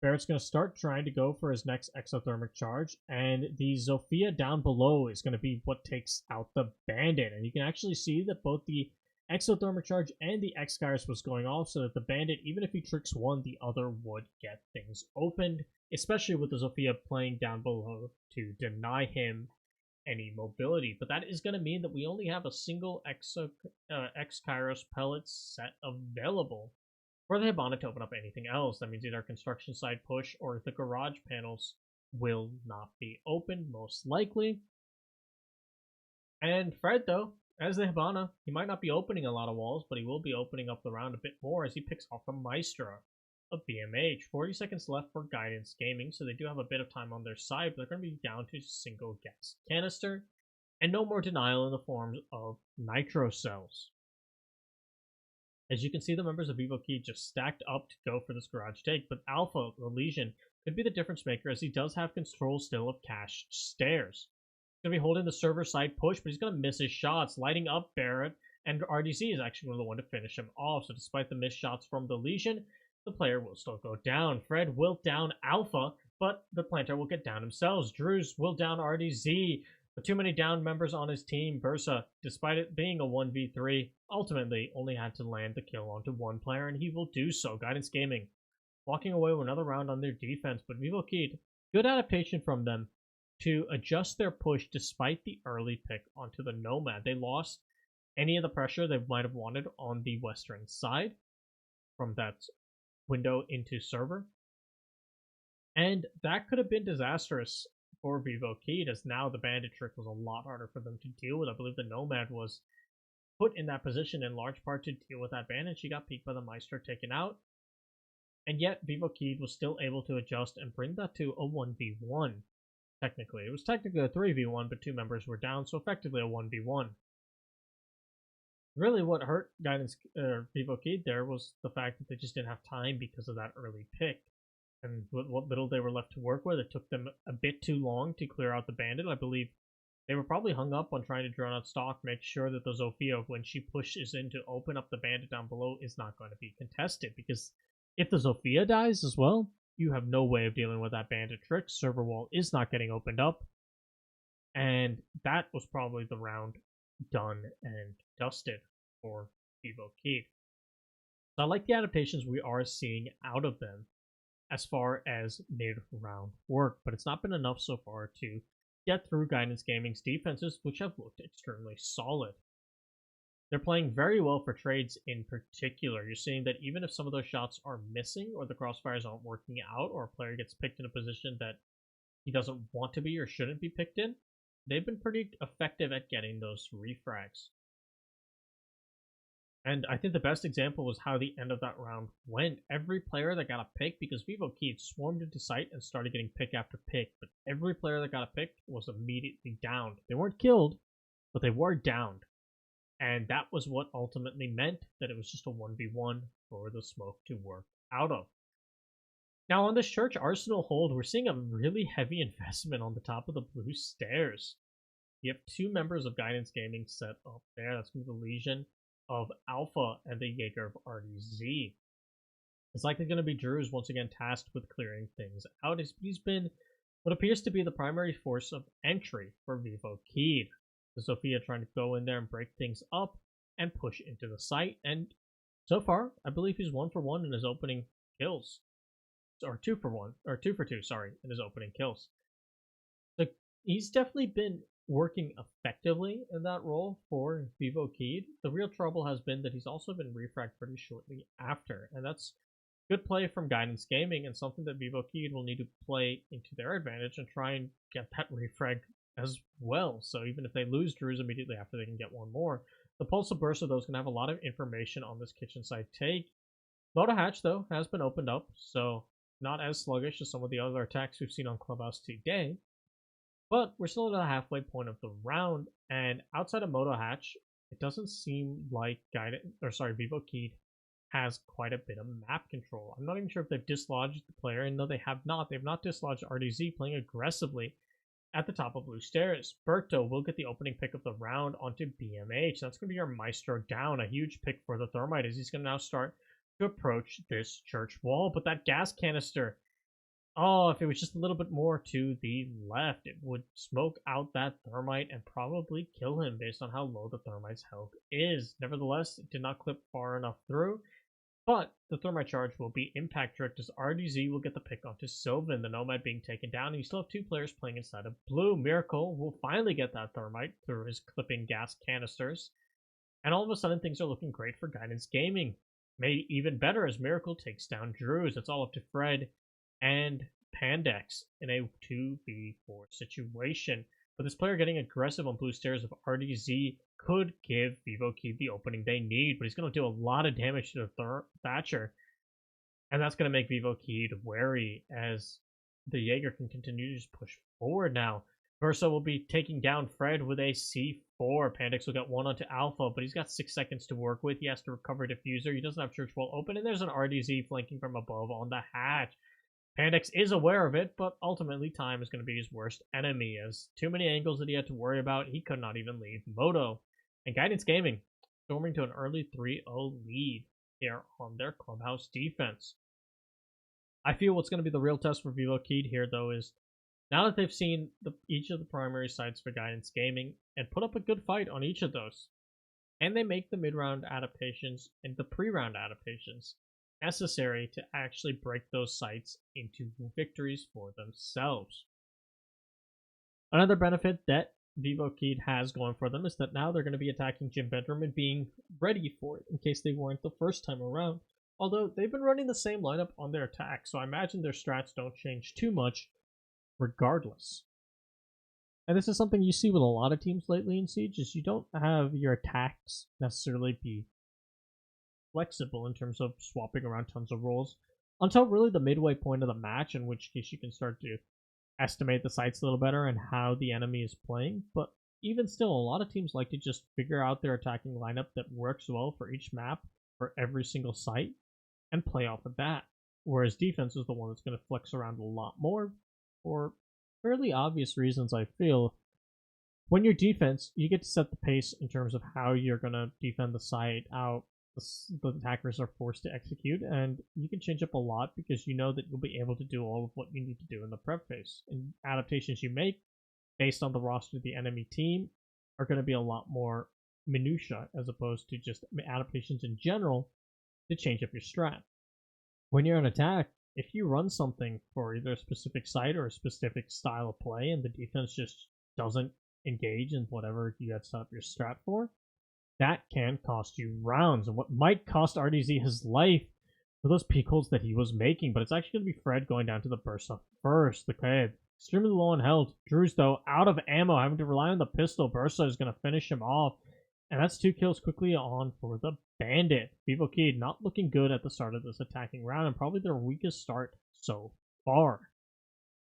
Barrett's going to start trying to go for his next exothermic charge, and the Zofia down below is going to be what takes out the bandit. And you can actually see that both the exothermic charge and the X-Kairos was going off, so that the bandit, even if he tricks one, the other would get things opened, especially with the Zofia playing down below to deny him any mobility. But that is going to mean that we only have a single X-Kairos pellet set available for the Hibana to open up anything else. That means either construction side push or the garage panels will not be open, most likely. And Fred, though, as the Hibana, he might not be opening a lot of walls, but he will be opening up the round a bit more as he picks off the Maestro of BMH. 40 seconds left for Guidance Gaming, so they do have a bit of time on their side, but they're going to be down to a single gas canister and no more denial in the form of nitro cells. As you can see, the members of Vivo Key just stacked up to go for this garage take, but Alpha, the Legion, could be the difference maker as he does have control still of Cash Stairs. He's going to be holding the server side push, but he's going to miss his shots, lighting up Barrett, and RDC is actually the one to finish him off. So despite the missed shots from the Legion, the player will still go down. Fred will down Alpha, but the planter will get down themselves. Drews will down RDZ. With too many down members on his team, Bursa, despite it being a 1v3, ultimately only had to land the kill onto one player, and he will do so. Guidance Gaming walking away with another round on their defense, but Vivo Keyed, good adaptation from them to adjust their push despite the early pick onto the Nomad. They lost any of the pressure they might have wanted on the western side from that window into server, and that could have been disastrous for Vivo Keyed, as now the bandit trick was a lot harder for them to deal with. I believe the Nomad was put in that position in large part to deal with that bandit. She got peeked by the Maestro, taken out, and yet Vivo Keyed was still able to adjust and bring that to a 1v1. Technically, it was technically a 3v1, but 2 members were down, so effectively a 1v1. Really, what hurt Vivo Keyed there was the fact that they just didn't have time because of that early pick. And what little they were left to work with, it took them a bit too long to clear out the bandit. I believe they were probably hung up on trying to drone out stock, make sure that the Zofia, when she pushes in to open up the bandit down below, is not going to be contested. Because if the Zofia dies as well, you have no way of dealing with that bandit trick. Server wall is not getting opened up. And that was probably the round done and dusted for Vivo Keyed. So I like the adaptations we are seeing out of them as far as mid-round work, but it's not been enough so far to get through Guidance Gaming's defenses, which have looked extremely solid. They're playing very well for trades in particular. You're seeing that even if some of those shots are missing or the crossfires aren't working out or a player gets picked in a position that he doesn't want to be or shouldn't be picked in, they've been pretty effective at getting those refrags. And I think the best example was how the end of that round went. Every player that got a pick, because Vivo Keyed swarmed into sight and started getting pick after pick, but every player that got a pick was immediately downed. They weren't killed, but they were downed. And that was what ultimately meant that it was just a 1v1 for the smoke to work out of. Now on this Church Arsenal hold, we're seeing a really heavy investment on the top of the blue stairs. You have 2 members of Guidance Gaming set up there. That's going to be the Legion of Alpha and the Jaeger of RDZ. It's likely going to be Drews once again tasked with clearing things out. He's been what appears to be the primary force of entry for Vivo Keyed. The Sophia trying to go in there and break things up and push into the site, and so far, I believe he's 1 for 1 in his opening kills. Or 2 for 1, or 2 for 2, sorry, in his opening kills. So he's definitely been working effectively in that role for Vivo Keyed. The real trouble has been that he's also been refragged pretty shortly after, and that's good play from Guidance Gaming and something that Vivo Keyed will need to play into their advantage and try and get that refrag as well. So even if they lose Drews immediately after, they can get one more. The Pulse of Burst of those can have a lot of information on this kitchen side take. Moto Hatch, though, has been opened up, so not as sluggish as some of the other attacks we've seen on Clubhouse today. But we're still at the halfway point of the round, and outside of Moto Hatch, it doesn't seem like Vivo Keyed has quite a bit of map control. I'm not even sure if they've dislodged the player, and no, they have not. They have not dislodged RDZ, playing aggressively At the top of blue stairs, Berto will get the opening pick of the round onto BMH. That's going to be our Maestro down. A huge pick for the Thermite as he's going to now start to approach this church wall. But that gas canister, oh, if it was just a little bit more to the left, it would smoke out that Thermite and probably kill him based on how low the Thermite's health is. Nevertheless, it did not clip far enough through. But the Thermite charge will be impact tricked as RDZ will get the pick onto Sylvan, the Nomad being taken down, and you still have two players playing inside of blue. Miracle will finally get that Thermite through his clipping gas canisters, and all of a sudden things are looking great for Guidance Gaming. Made even better as Miracle takes down Drews. It's all up to Fred and Pandex in a 2v4 situation. But this player getting aggressive on blue stairs of RDZ could give Vivo Key the opening they need, but he's going to do a lot of damage to the Thatcher. And that's going to make Vivo Key wary as the Jaeger can continue to just push forward now. Verso will be taking down Fred with a C4. Pandex will get one onto Alpha, but he's got 6 seconds to work with. He has to recover Diffuser. He doesn't have Church Wall open, and there's an RDZ flanking from above on the hatch. Pandex is aware of it, but ultimately time is going to be his worst enemy, as too many angles that he had to worry about, he could not even leave Moto. And Guidance Gaming storming to an early 3-0 lead here on their clubhouse defense. I feel what's going to be the real test for Vivo Key here, though, is now that they've seen each of the primary sites for Guidance Gaming and put up a good fight on each of those, and they make the mid-round adaptations and the pre-round adaptations necessary to actually break those sites into victories for themselves. Another benefit that Vivo Key has going for them is that now they're going to be attacking Gym Bedroom and being ready for it in case they weren't the first time around. Although they've been running the same lineup on their attack, so I imagine their strats don't change too much regardless. And this is something you see with a lot of teams lately in Siege, is you don't have your attacks necessarily be flexible in terms of swapping around tons of roles until really the midway point of the match, in which case you can start to estimate the sites a little better and how the enemy is playing. But even still, a lot of teams like to just figure out their attacking lineup that works well for each map, for every single site, and play off of that. Whereas defense is the one that's going to flex around a lot more for fairly obvious reasons, I feel. When you're defense, you get to set the pace in terms of how you're going to defend the site out. The attackers are forced to execute, and you can change up a lot because you know that you'll be able to do all of what you need to do in the prep phase. And adaptations you make based on the roster of the enemy team are going to be a lot more minutia as opposed to just adaptations in general to change up your strat. When you're in attack, if you run something for either a specific site or a specific style of play and the defense just doesn't engage in whatever you had set up your strat for, that can cost you rounds, and what might cost RDZ his life for those peak holes that he was making. But it's actually going to be Fred going down to the Bursa first. The kid extremely low on health. Drews, though, out of ammo, having to rely on the pistol. Bursa is going to finish him off, and that's 2 kills quickly on for the Bandit. Vivo Key not looking good at the start of this attacking round, and probably their weakest start so far.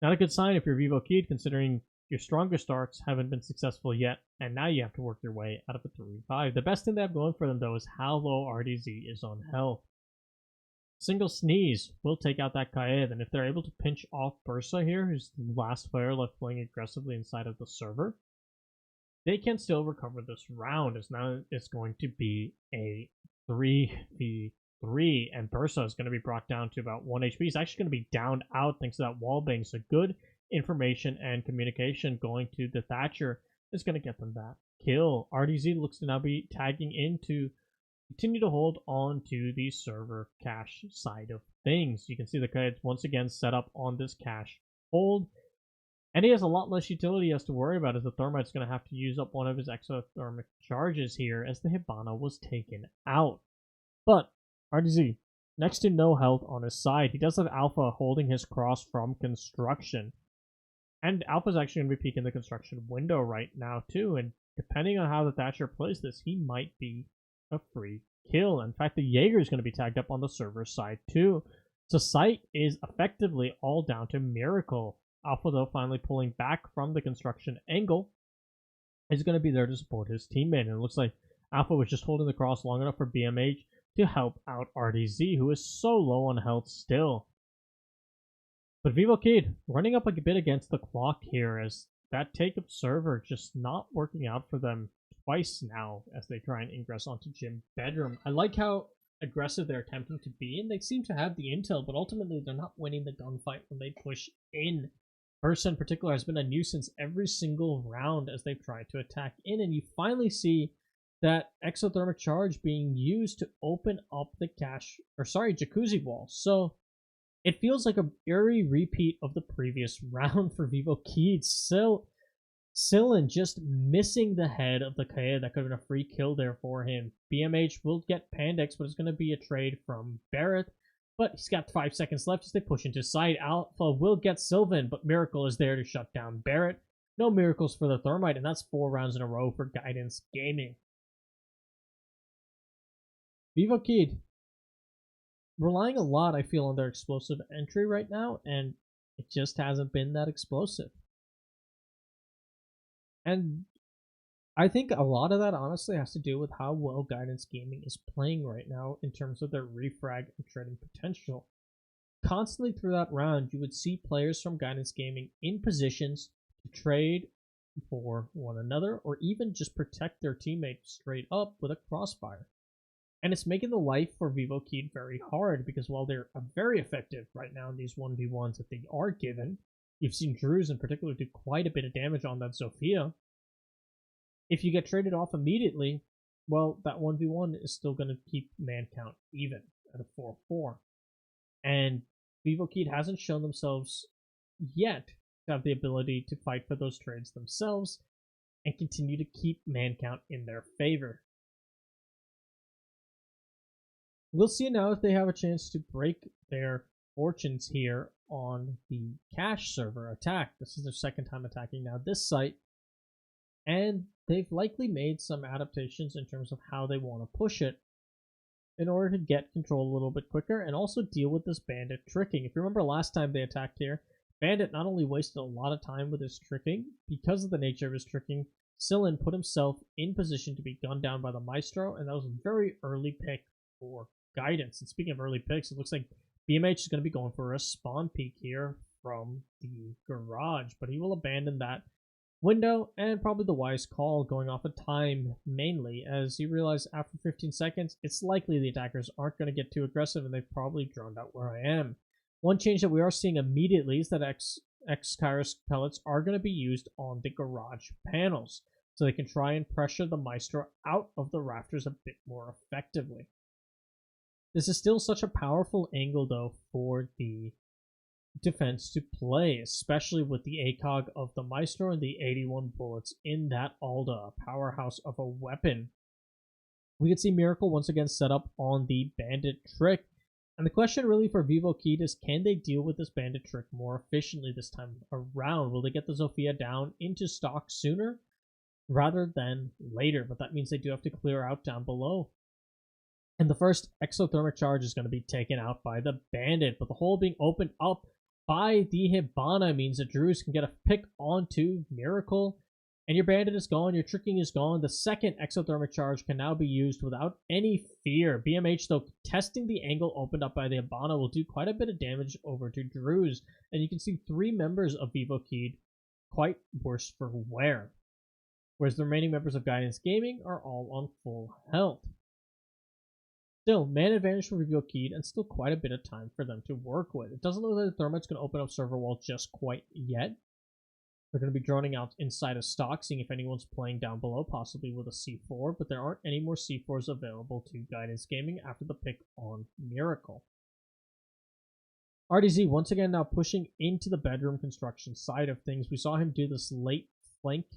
Not a good sign if you're Vivo Key, considering your stronger starts haven't been successful yet, and now you have to work your way out of a 3-5. The best thing they have going for them, though, is how low RDZ is on health. Single sneeze will take out that Kaed, and if they're able to pinch off Bursa here, who's the last player left playing aggressively inside of the server, they can still recover this round, as now it's going to be a 3v3, and Bursa is going to be brought down to about 1 HP. He's actually going to be downed out thanks to that wall bang, so good information and communication going to the Thatcher is going to get them that kill. RDZ looks to now be tagging in to continue to hold on to the server cache side of things. You can see the kids once again set up on this cache hold, and he has a lot less utility he has to worry about, as the Thermite's going to have to use up one of his exothermic charges here as the Hibana was taken out. But RDZ, next to no health on his side, he does have Alpha holding his cross from construction. And Alpha's actually going to be peeking the construction window right now, too. And depending on how the Thatcher plays this, he might be a free kill. In fact, the Jaeger is going to be tagged up on the server side, too. So site is effectively all down to Miracle. Alpha, though, finally pulling back from the construction angle, is going to be there to support his teammate. And it looks like Alpha was just holding the cross long enough for BMH to help out RDZ, who is so low on health still. But Vivo Kid running up a bit against the clock here, as that take-up server just not working out for them twice now as they try and ingress onto Gym Bedroom. I like how aggressive they're attempting to be, and they seem to have the intel, but ultimately they're not winning the gunfight when they push in. Bursa in particular has been a nuisance every single round as they've tried to attack in, and you finally see that exothermic charge being used to open up the jacuzzi wall. So it feels like a eerie repeat of the previous round for Vivo Keed. Sillin just missing the head of the Kaya. That could have been a free kill there for him. BMH will get Pandex, but it's going to be a trade from Barrett. But he's got 5 seconds left as they push into side. Alpha will get Sylvan, but Miracle is there to shut down Barrett. No miracles for the Thermite, and that's 4 rounds in a row for Guidance Gaming. Vivo Keed relying a lot, I feel, on their explosive entry right now, and it just hasn't been that explosive. And I think a lot of that honestly has to do with how well Guidance Gaming is playing right now in terms of their refrag and trading potential. Constantly through that round, you would see players from Guidance Gaming in positions to trade for one another or even just protect their teammates straight up with a crossfire. And it's making the life for Vivo Keed very hard because while they're very effective right now in these 1v1s that they are given, you've seen Drews in particular do quite a bit of damage on that Zofia. If you get traded off immediately, well, that 1v1 is still going to keep man count even at a 4-4. And Vivo Keed hasn't shown themselves yet to have the ability to fight for those trades themselves and continue to keep man count in their favor. We'll see now if they have a chance to break their fortunes here on the cache server attack. This is their second time attacking now this site, and they've likely made some adaptations in terms of how they want to push it in order to get control a little bit quicker and also deal with this Bandit tricking. If you remember last time they attacked here, Bandit not only wasted a lot of time with his tricking, because of the nature of his tricking, Sillin put himself in position to be gunned down by the Maestro, and that was a very early pick for Guidance. And speaking of early picks, it looks like BMH is going to be going for a spawn peek here from the garage, but he will abandon that window, and probably the wise call going off of time mainly, as he realized after 15 seconds, it's likely the attackers aren't going to get too aggressive, and they've probably drowned out where I am. One change that we are seeing immediately is that X-Kairos pellets are going to be used on the garage panels, so they can try and pressure the Maestro out of the rafters a bit more effectively. This is still such a powerful angle, though, for the defense to play, especially with the ACOG of the Maestro and the 81 bullets in that Alda, a powerhouse of a weapon. We can see Miracle once again set up on the Bandit trick, and the question really for Vivo Keed is, can they deal with this Bandit trick more efficiently this time around? Will they get the Zofia down into stock sooner rather than later? But that means they do have to clear out down below. And the first exothermic charge is going to be taken out by the Bandit, but the hole being opened up by the Hibana means that Drews can get a pick onto Miracle, and your Bandit is gone, your tricking is gone. The second exothermic charge can now be used without any fear. BMH, though, testing the angle opened up by the Hibana, will do quite a bit of damage over to Drews, and you can see 3 members of Vivo Keed quite worse for wear, whereas the remaining members of Guidance Gaming are all on full health. Still, man advantage for Vivo Keed, and still quite a bit of time for them to work with. It doesn't look like the Thermite's going to open up server wall just quite yet. They're going to be droning out inside of stock, seeing if anyone's playing down below, possibly with a C4, but there aren't any more C4s available to Guidance Gaming after the pick on Miracle. RDZ once again now pushing into the bedroom construction side of things. We saw him do this late flank,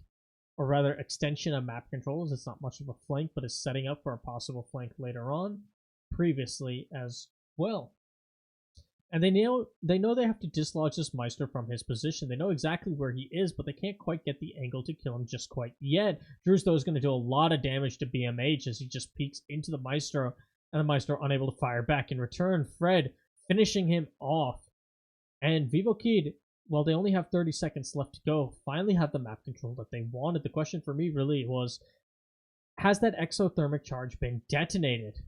or rather extension of map controls. It's not much of a flank, but is setting up for a possible flank later on, previously as well. And they know they have to dislodge this Maestro from his position. They know exactly where he is, but they can't quite get the angle to kill him just quite yet. Drews, though, is going to do a lot of damage to BMH as he just peeks into the Maestro, and the Maestro unable to fire back in return. Fred finishing him off. And Vivo Keed, well, they only have 30 seconds left to go, finally have the map control that they wanted. The question for me really was, has that exothermic charge been detonated?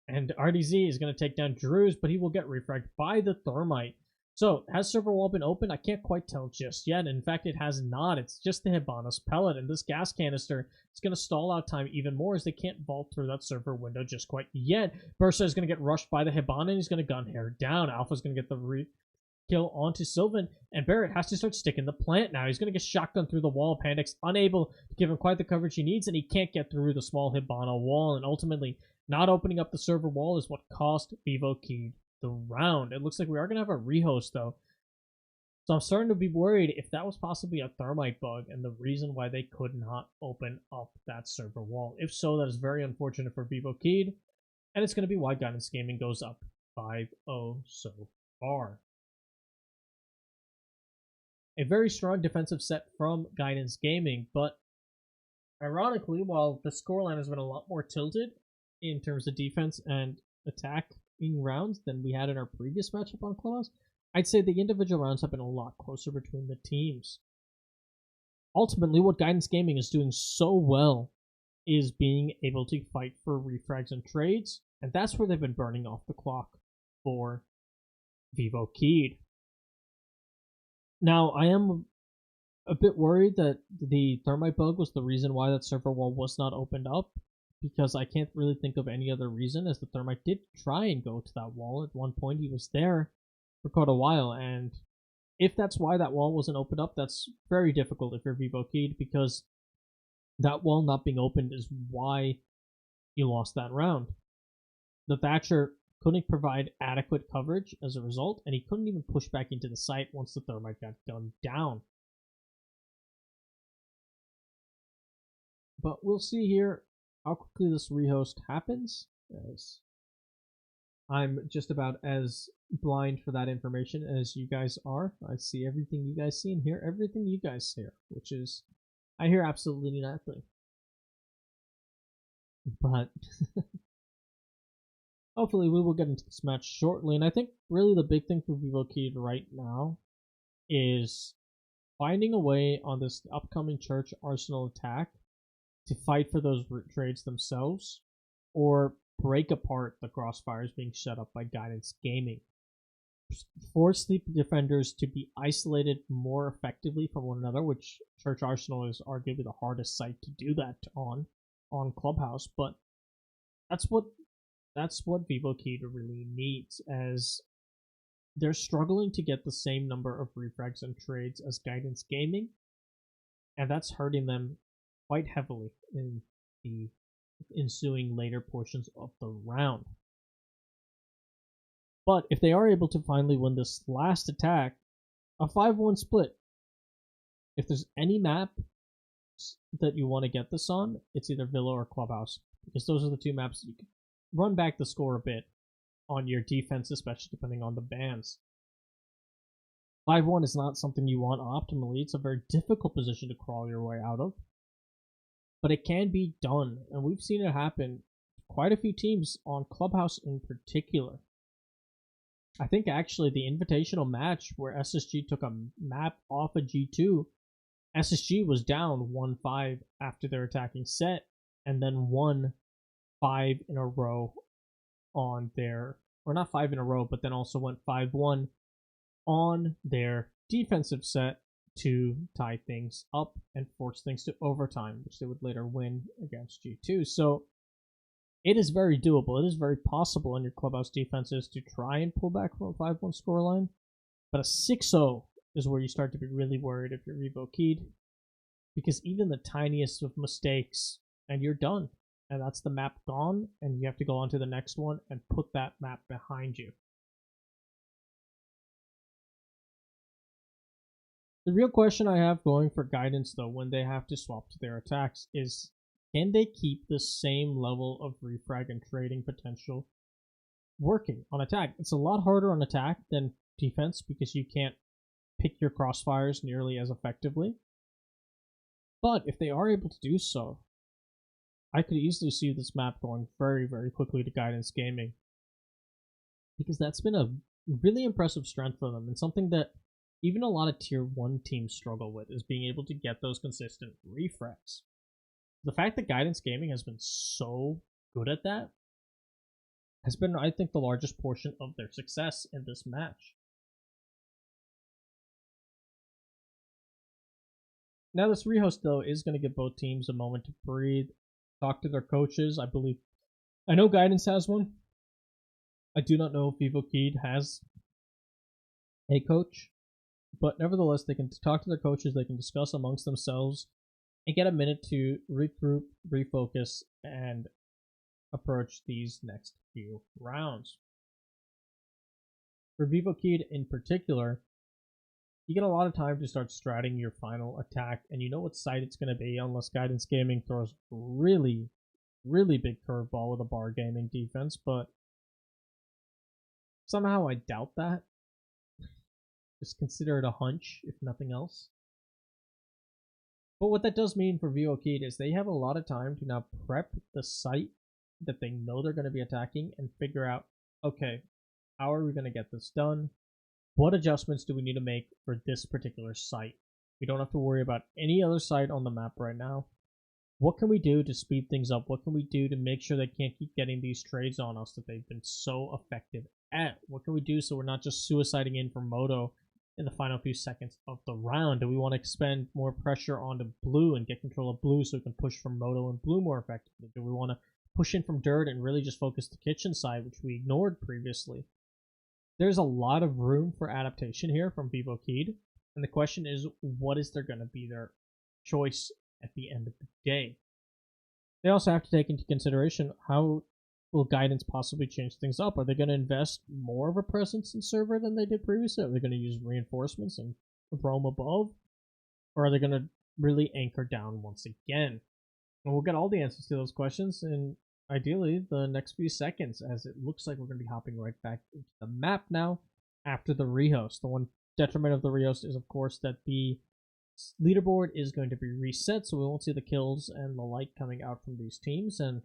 And RDZ is going to take down Drews, but he will get refragged by the Thermite. So, has server wall been opened? I can't quite tell just yet. In fact, it has not. It's just the Hibana's pellet, and this gas canister is going to stall out time even more as they can't vault through that server window just quite yet. Bursa is going to get rushed by the Hibana, and he's going to gun hair down. Alpha's going to get the kill onto Sylvan, and Barrett has to start sticking the plant now. He's going to get shotgun through the wall. Pandic's unable to give him quite the coverage he needs, and he can't get through the small Hibana wall, and ultimately, not opening up the server wall is what cost Vivo keyed the round. It looks like we are going to have a rehost, though. So I'm starting to be worried if that was possibly a thermite bug and the reason why they could not open up that server wall. If so, that is very unfortunate for Vivo Keyed, and it's going to be why Guidance Gaming goes up 5-0 so far. A very strong defensive set from Guidance Gaming, but ironically, while the scoreline has been a lot more tilted in terms of defense and attacking rounds than we had in our previous matchup on Clubhouse, I'd say the individual rounds have been a lot closer between the teams. Ultimately, what Guidance Gaming is doing so well is being able to fight for refrags and trades, and that's where they've been burning off the clock for Vivo Keyed. Now, I am a bit worried that the thermite bug was the reason why that server wall was not opened up, because I can't really think of any other reason, as the thermite did try and go to that wall. At one point, he was there for quite a while, and if that's why that wall wasn't opened up, that's very difficult if you're Vivo Keyed, because that wall not being opened is why you lost that round. The Thatcher couldn't provide adequate coverage as a result, and he couldn't even push back into the site once the thermite got gunned down. But we'll see here how quickly this rehost happens, as I'm just about as blind for that information as you guys are. I see everything you guys see and hear everything you guys hear, which is, I hear absolutely nothing. But hopefully we will get into this match shortly, and I think really the big thing for Vivo Keyed right now is finding a way on this upcoming Church Arsenal attack to fight for those trades themselves, or break apart the crossfires being set up by Guidance Gaming. Force the defenders to be isolated more effectively from one another, which Church Arsenal is arguably the hardest site to do that on Clubhouse, but that's what Vivo Keyed really needs, as they're struggling to get the same number of refrags and trades as Guidance Gaming, and that's hurting them quite heavily in the ensuing later portions of the round. But if they are able to finally win this last attack, a 5-1 split, if there's any map that you want to get this on, it's either Villa or Clubhouse, because those are the two maps that you can run back the score a bit on your defense, especially depending on the bans. 5-1 is not something you want optimally. It's a very difficult position to crawl your way out of, but it can be done, and we've seen it happen to quite a few teams on Clubhouse in particular. I think actually the invitational match where SSG took a map off of G2, SSG was down 1-5 after their attacking set, and then won 5 in a row on their, or not 5 in a row, but then also went 5-1 on their defensive set to tie things up and force things to overtime, which they would later win against G2. So it is very doable. It is very possible in your Clubhouse defenses to try and pull back from a 5-1 scoreline, but a 6-0 is where you start to be really worried if you're Vivo Keyed, because even the tiniest of mistakes and you're done, and that's the map gone, and you have to go on to the next one and put that map behind you. The real question I have going for Guidance, though, when they have to swap to their attacks is, can they keep the same level of refrag and trading potential working on attack? It's a lot harder on attack than defense because you can't pick your crossfires nearly as effectively. But if they are able to do so, I could easily see this map going very, very quickly to Guidance Gaming, because that's been a really impressive strength for them, and something that even a lot of tier 1 teams struggle with, is being able to get those consistent refrags. The fact that Guidance Gaming has been so good at that has been, I think, the largest portion of their success in this match. Now, this rehost, though, is going to give both teams a moment to breathe, talk to their coaches. I know Guidance has one. I do not know if Vivo Keyed has a coach, but nevertheless, they can talk to their coaches, they can discuss amongst themselves, and get a minute to regroup, refocus, and approach these next few rounds. For Vivo Keyed in particular, you get a lot of time to start stratting your final attack, and you know what side it's going to be, unless Guidance Gaming throws really, really big curveball with a bar gaming defense, but somehow I doubt that. Just consider it a hunch, if nothing else. But what that does mean for Vivo Keyed is they have a lot of time to now prep the site that they know they're going to be attacking and figure out, okay, how are we going to get this done? What adjustments do we need to make for this particular site? We don't have to worry about any other site on the map right now. What can we do to speed things up? What can we do to make sure they can't keep getting these trades on us that they've been so effective at? What can we do so we're not just suiciding in for Moto in the final few seconds of the round? Do we want to expend more pressure onto blue and get control of blue so we can push from Moto and blue more effectively? Do we want to push in from dirt and really just focus the kitchen side, which we ignored previously? There's a lot of room for adaptation here from Vivo Keyed, and the question is, what is there going to be their choice at the end of the day? They also have to take into consideration, how will Guidance possibly change things up? Are they going to invest more of a presence in server than they did previously? Are they going to use reinforcements and roam above? Or are they going to really anchor down once again? And we'll get all the answers to those questions in, ideally, the next few seconds, as it looks like we're going to be hopping right back into the map now after the rehost. The one detriment of the rehost is, of course, that the leaderboard is going to be reset, so we won't see the kills and the like coming out from these teams, and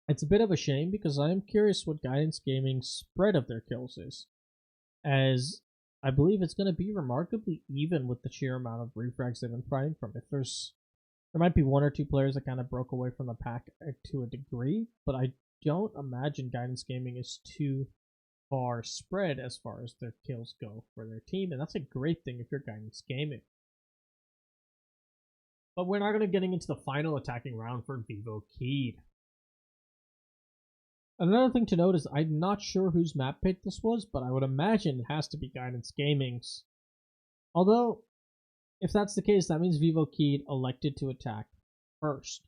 it's a bit of a shame because I am curious what Guidance Gaming's spread of their kills is, as I believe it's going to be remarkably even with the sheer amount of refrags they've been fighting from. If there might be one or two players that kind of broke away from the pack to a degree, but I don't imagine Guidance Gaming is too far spread as far as their kills go for their team, and that's a great thing if you're Guidance Gaming. But we're not going to getting into the final attacking round for Vivo Keyed. Another thing to note is I'm not sure whose map pick this was, but I would imagine it has to be Guidance Gaming's. Although, if that's the case, that means Vivo Keyed elected to attack first,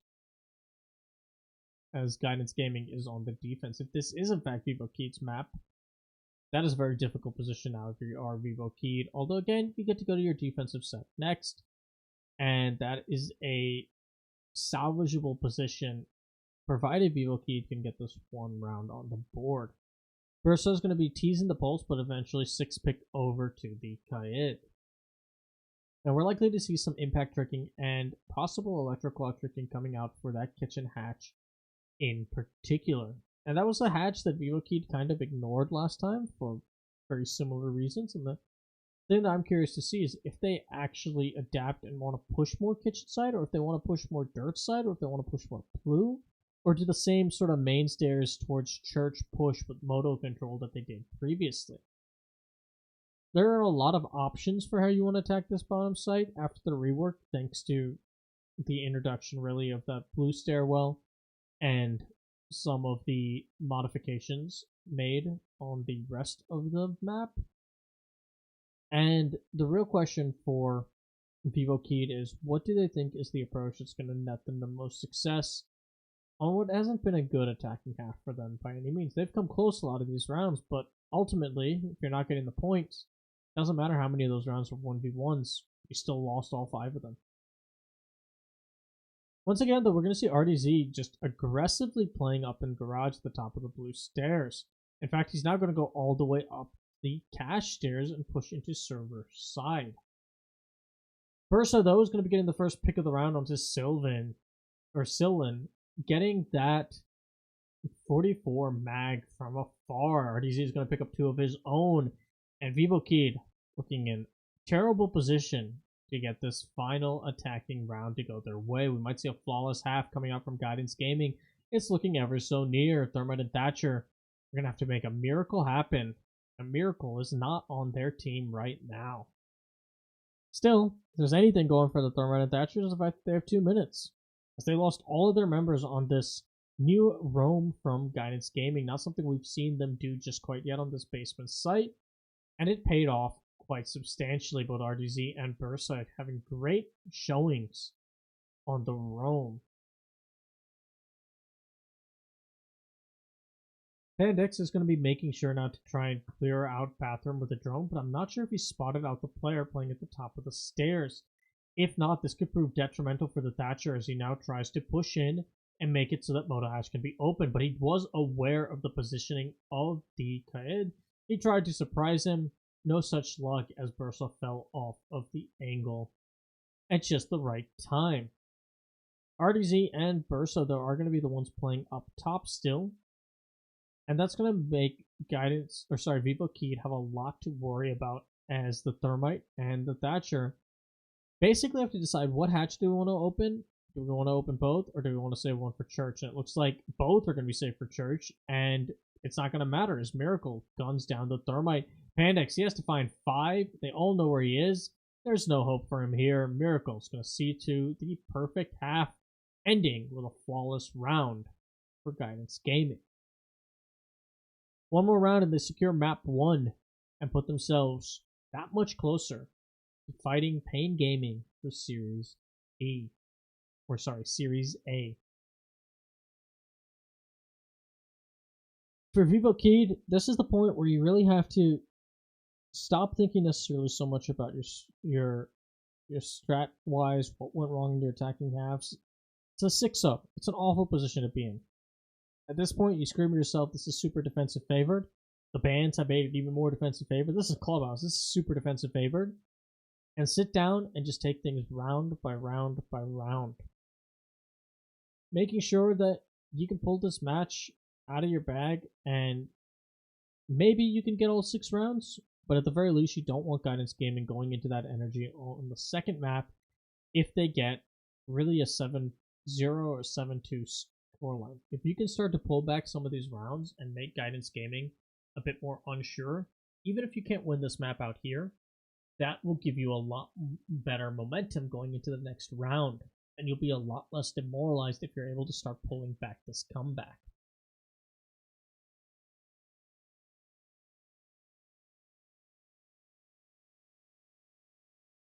as Guidance Gaming is on the defense. If this is in fact Vivo Keyed's map, that is a very difficult position now if you are Vivo Keyed. Although again, you get to go to your defensive set next, and that is a salvageable position, provided Vivo Keyed can get this one round on the board. Bursa is going to be teasing the pulse, but eventually 6-pick over to the Kayid. Now we're likely to see some impact tricking and possible electrical tricking coming out for that kitchen hatch in particular. And that was a hatch that Vivo Keyed kind of ignored last time for very similar reasons. And the thing that I'm curious to see is if they actually adapt and want to push more kitchen side, or if they want to push more dirt side, or if they want to push more blue, or do the same sort of main stairs towards church push with moto control that they did previously. There are a lot of options for how you want to attack this bottom site after the rework, thanks to the introduction really of that blue stairwell and some of the modifications made on the rest of the map. And the real question for Vivo Keyed is, what do they think is the approach that's going to net them the most success on what hasn't been a good attacking half for them by any means? They've come close a lot of these rounds, but ultimately, if you're not getting the points, it doesn't matter how many of those rounds were 1v1s, you still lost all 5 of them. Once again, though, we're going to see RDZ just aggressively playing up in garage at the top of the blue stairs. In fact, he's now going to go all the way up the cash stairs and push into server side. Bursa, though, is going to be getting the first pick of the round onto Sylvan, getting that 44 mag from afar. RDZ is going to pick up 2 of his own, and Vivo Keyed looking in terrible position to get this final attacking round to go their way. We might see a flawless half coming out from Guidance Gaming. It's looking ever so near. Thermite and Thatcher are going to have to make a miracle happen. A miracle is not on their team right now. Still, if there's anything going for the Thermite and Thatchers, the fact that they have 2 minutes, as they lost all of their members on this new roam from Guidance Gaming, not something we've seen them do just quite yet on this basement site, and it paid off quite substantially, both RDZ and Bursa having great showings on the roam. Pandex is going to be making sure not to try and clear out bathroom with a drone, but I'm not sure if he spotted out the player playing at the top of the stairs. If not, this could prove detrimental for the Thatcher as he now tries to push in and make it so that Motohash can be open, but he was aware of the positioning of the Kaid. He tried to surprise him, no such luck as Bursa fell off of the angle at just the right time. RDZ and Bursa, though, are going to be the ones playing up top still, and that's going to make Vivo Keed have a lot to worry about as the Thermite and the Thatcher basically have to decide what hatch do we want to open. Do we want to open both, or do we want to save one for Church? And it looks like both are going to be saved for Church, and it's not going to matter as Miracle guns down the Thermite. Pandex, he has to find 5. They all know where he is. There's no hope for him here. Miracle's going to see to the perfect half, ending with a flawless round for Guidance Gaming. One more round and they secure map 1 and put themselves that much closer to fighting Pain Gaming for Series A. Series A. For Vivo Keed, this is the point where you really have to stop thinking necessarily so much about your strat wise, what went wrong in your attacking halves. It's a 6-up. It's an awful position to be in. At this point, you scream to yourself, this is super defensive favored. The bans have made it even more defensive favored. This is Clubhouse. This is super defensive favored. And sit down and just take things round by round by round. Making sure that you can pull this match out of your bag, and maybe you can get all 6 rounds, but at the very least, you don't want Guidance Gaming going into that energy on the second map if they get really a 7-0 or 7-2 scoreline. If you can start to pull back some of these rounds and make Guidance Gaming a bit more unsure, even if you can't win this map out here, that will give you a lot better momentum going into the next round, and you'll be a lot less demoralized if you're able to start pulling back this comeback.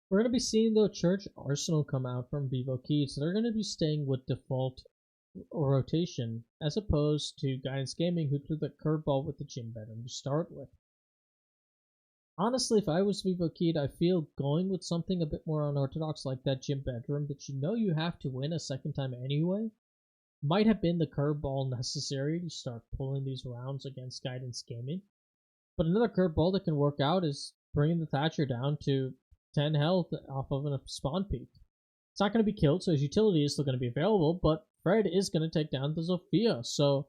We're going to be seeing, though, Church Arsenal come out from Vivo Key, so they're going to be staying with default rotation, as opposed to Guidance Gaming, who threw the curveball with the gym bedroom to start with. Honestly, if I was Vivo Key, I feel going with something a bit more unorthodox like that gym bedroom that you know you have to win a second time anyway might have been the curveball necessary to start pulling these rounds against Guidance Gaming. But another curveball that can work out is bringing the Thatcher down to 10 health off of a spawn peak. It's not going to be killed, so his utility is still going to be available, but Fred is going to take down the Zofia, so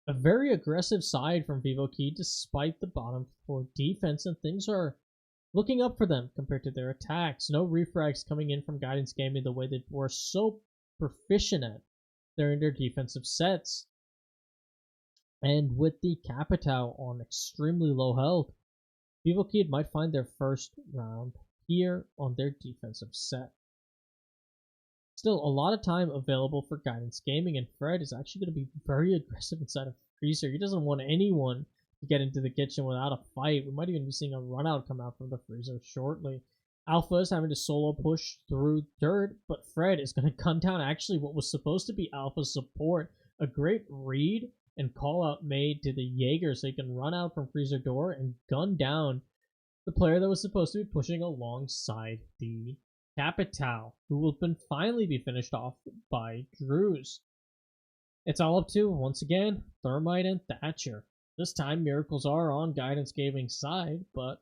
a very aggressive side from Vivo Key despite the bottom 4 defense, and things are looking up for them compared to their attacks. No refrags coming in from Guidance Gaming the way they were so proficient at during their defensive sets. And with the Capitao on extremely low health, Vivo Key might find their first round here on their defensive set. Still, a lot of time available for Guidance Gaming, and Fred is actually going to be very aggressive inside of Freezer. He doesn't want anyone to get into the kitchen without a fight. We might even be seeing a run out come out from the Freezer shortly. Alpha is having to solo push through dirt, but Fred is going to gun down actually what was supposed to be Alpha's support. A great read and call out made to the Jaeger so he can run out from Freezer door and gun down the player that was supposed to be pushing alongside the Capitao, who will finally be finished off by Drews. It's all up to, once again, Thermite and Thatcher. This time, miracles are on Guidance Gaming's side, but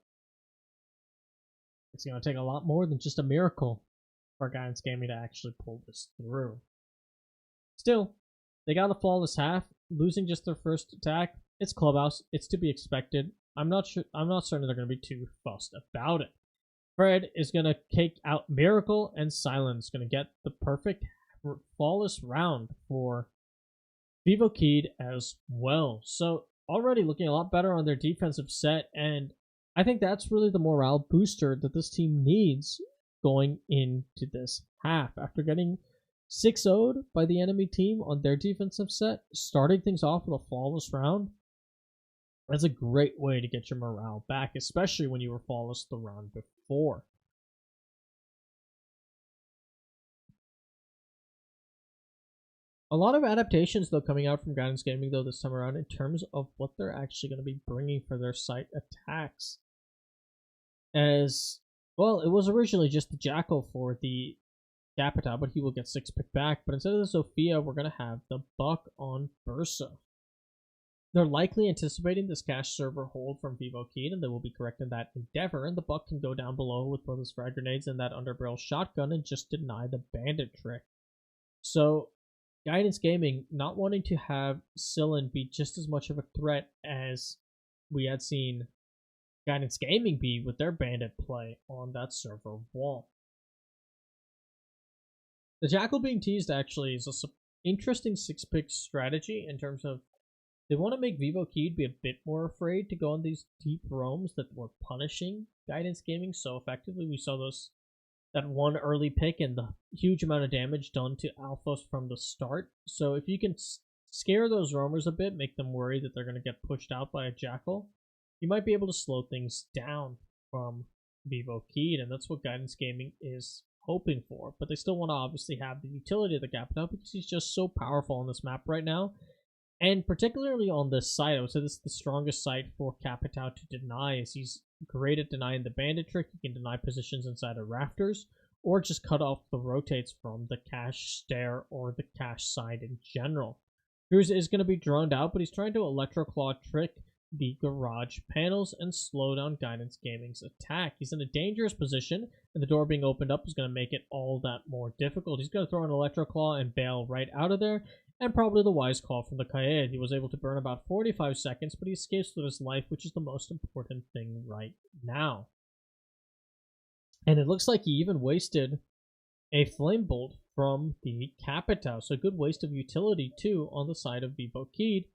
it's going to take a lot more than just a miracle for Guidance Gaming to actually pull this through. Still, they got a flawless half, losing just their first attack. It's Clubhouse. It's to be expected. I'm not certain they're going to be too fussed about it. Fred is going to take out Miracle, and Silence going to get the perfect flawless round for Vivo Keyed as well. So already looking a lot better on their defensive set, and I think that's really the morale booster that this team needs going into this half. After getting 6-0'd by the enemy team on their defensive set, starting things off with a flawless round, that's a great way to get your morale back, especially when you were flawless the round before. A lot of adaptations, though, coming out from Guidance Gaming, though, this time around in terms of what they're actually going to be bringing for their site attacks. As, well, it was originally just the Jackal for the Capita, but he will get 6-pick back. But instead of the Sophia, we're going to have the Buck on Bursa. They're likely anticipating this cash server hold from Vivo Keyed, and they will be correct in that endeavor. And the Buck can go down below with both his frag grenades and that underbarrel shotgun and just deny the bandit trick. So Guidance Gaming not wanting to have Sillin be just as much of a threat as we had seen Guidance Gaming be with their bandit play on that server wall. The Jackal being teased actually is an interesting 6-pick strategy in terms of they want to make Vivo Keyed be a bit more afraid to go on these deep roams that were punishing Guidance Gaming so effectively. We saw that one early pick and the huge amount of damage done to Alphas from the start. So if you can scare those roamers a bit, make them worry that they're going to get pushed out by a Jackal, you might be able to slow things down from Vivo Keyed, and that's what Guidance Gaming is hoping for. But they still want to obviously have the utility of the Capita because he's just so powerful on this map right now. And particularly on this site, I would say this is the strongest site for Capita to deny, as he's great at denying the bandit trick. He can deny positions inside of rafters, or just cut off the rotates from the cache stair or the cache side in general. Cruz is going to be droned out, but he's trying to Electroclaw trick the garage panels and slow down Guidance Gaming's attack. He's in a dangerous position, and the door being opened up is going to make it all that more difficult. He's going to throw an Electroclaw and bail right out of there, and probably the wise call from the Kaed. He was able to burn about 45 seconds, but he escapes with his life, which is the most important thing right now. And it looks like he even wasted a Flame Bolt from the Capita, so a good waste of utility too on the side of Vivo Keyed,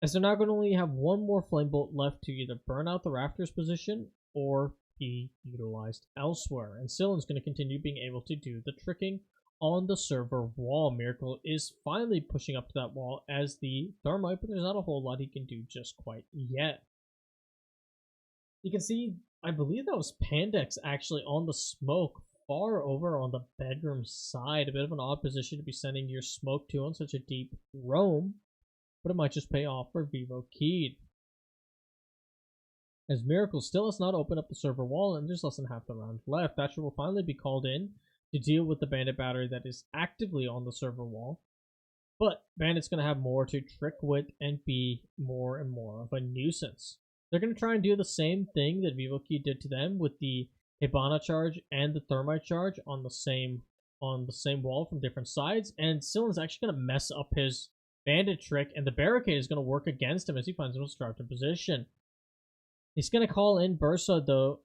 as they're now going to only have one more Flame Bolt left to either burn out the Rafters position or be utilized elsewhere. And Sillin's going to continue being able to do the tricking on the server wall. Miracle is finally pushing up to that wall as the Thermite, but there's not a whole lot he can do just quite yet. You can see, I believe that was Pandex actually on the smoke far over on the bedroom side. A bit of an odd position to be sending your smoke to on such a deep roam, but it might just pay off for Vivo Keyed, as Miracle still has not opened up the server wall, and there's less than half the round left. Thatcher will finally be called in to deal with the Bandit battery that is actively on the server wall, but Bandit's going to have more to trick with and be more and more of a nuisance. They're going to try and do the same thing that Vivo Key did to them with the Hibana charge and the Thermite charge on the same wall from different sides, and Sillin's actually going to mess up his Bandit trick, and the barricade is going to work against him as he finds himself trapped in position. He's going to call in Bursa, though,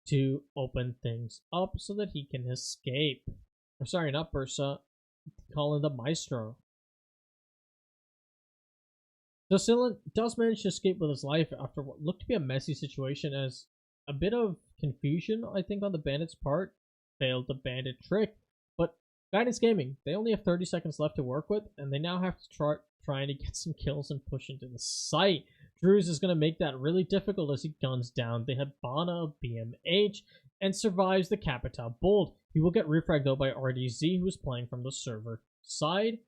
to open things up so that he can escape. Or sorry, not Bursa, call in the Maestro. So Sillin does manage to escape with his life after what looked to be a messy situation, as a bit of confusion, I think, on the Bandit's part failed the Bandit trick. But Guidance Gaming, they only have 30 seconds left to work with, and they now have to trying to get some kills and push into the site. Drews is going to make that really difficult as he guns down the Hibana BMH and survives the Capita Bolt. He will get refragged though by RDZ, who is playing from the server side.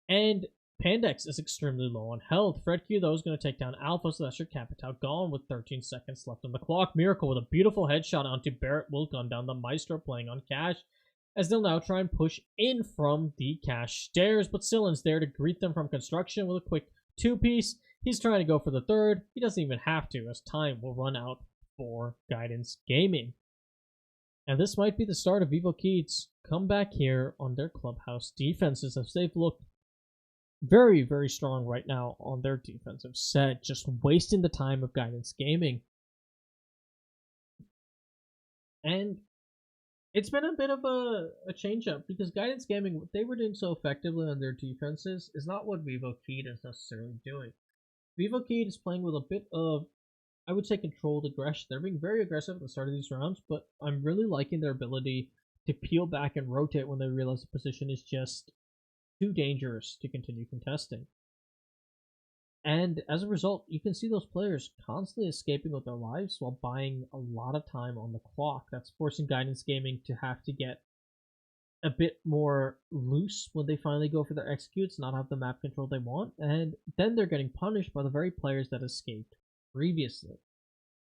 And Pandex is extremely low on health. Fred Q though is going to take down Alpha, so that's your Capita gone with 13 seconds left on the clock. Miracle with a beautiful headshot onto Barrett will gun down the Maestro playing on cash, as they'll now try and push in from the cache stairs, but Sillin's there to greet them from construction with a quick two-piece. He's trying to go for the third. He doesn't even have to, as time will run out for Guidance Gaming. And this might be the start of Vivo Keyed's comeback here on their clubhouse defenses, as they've looked very, very strong right now on their defensive set, just wasting the time of Guidance Gaming. And it's been a bit of a change-up, because Guidance Gaming, what they were doing so effectively on their defenses is not what Vivo Keyed is necessarily doing. Vivo Keyed is playing with a bit of I would say, controlled aggression. They're being very aggressive at the start of these rounds, but I'm really liking their ability to peel back and rotate when they realize the position is just too dangerous to continue contesting. And as a result, you can see those players constantly escaping with their lives while buying a lot of time on the clock. That's forcing Guidance Gaming to have to get a bit more loose when they finally go for their executes, not have the map control they want, and then they're getting punished by the very players that escaped previously,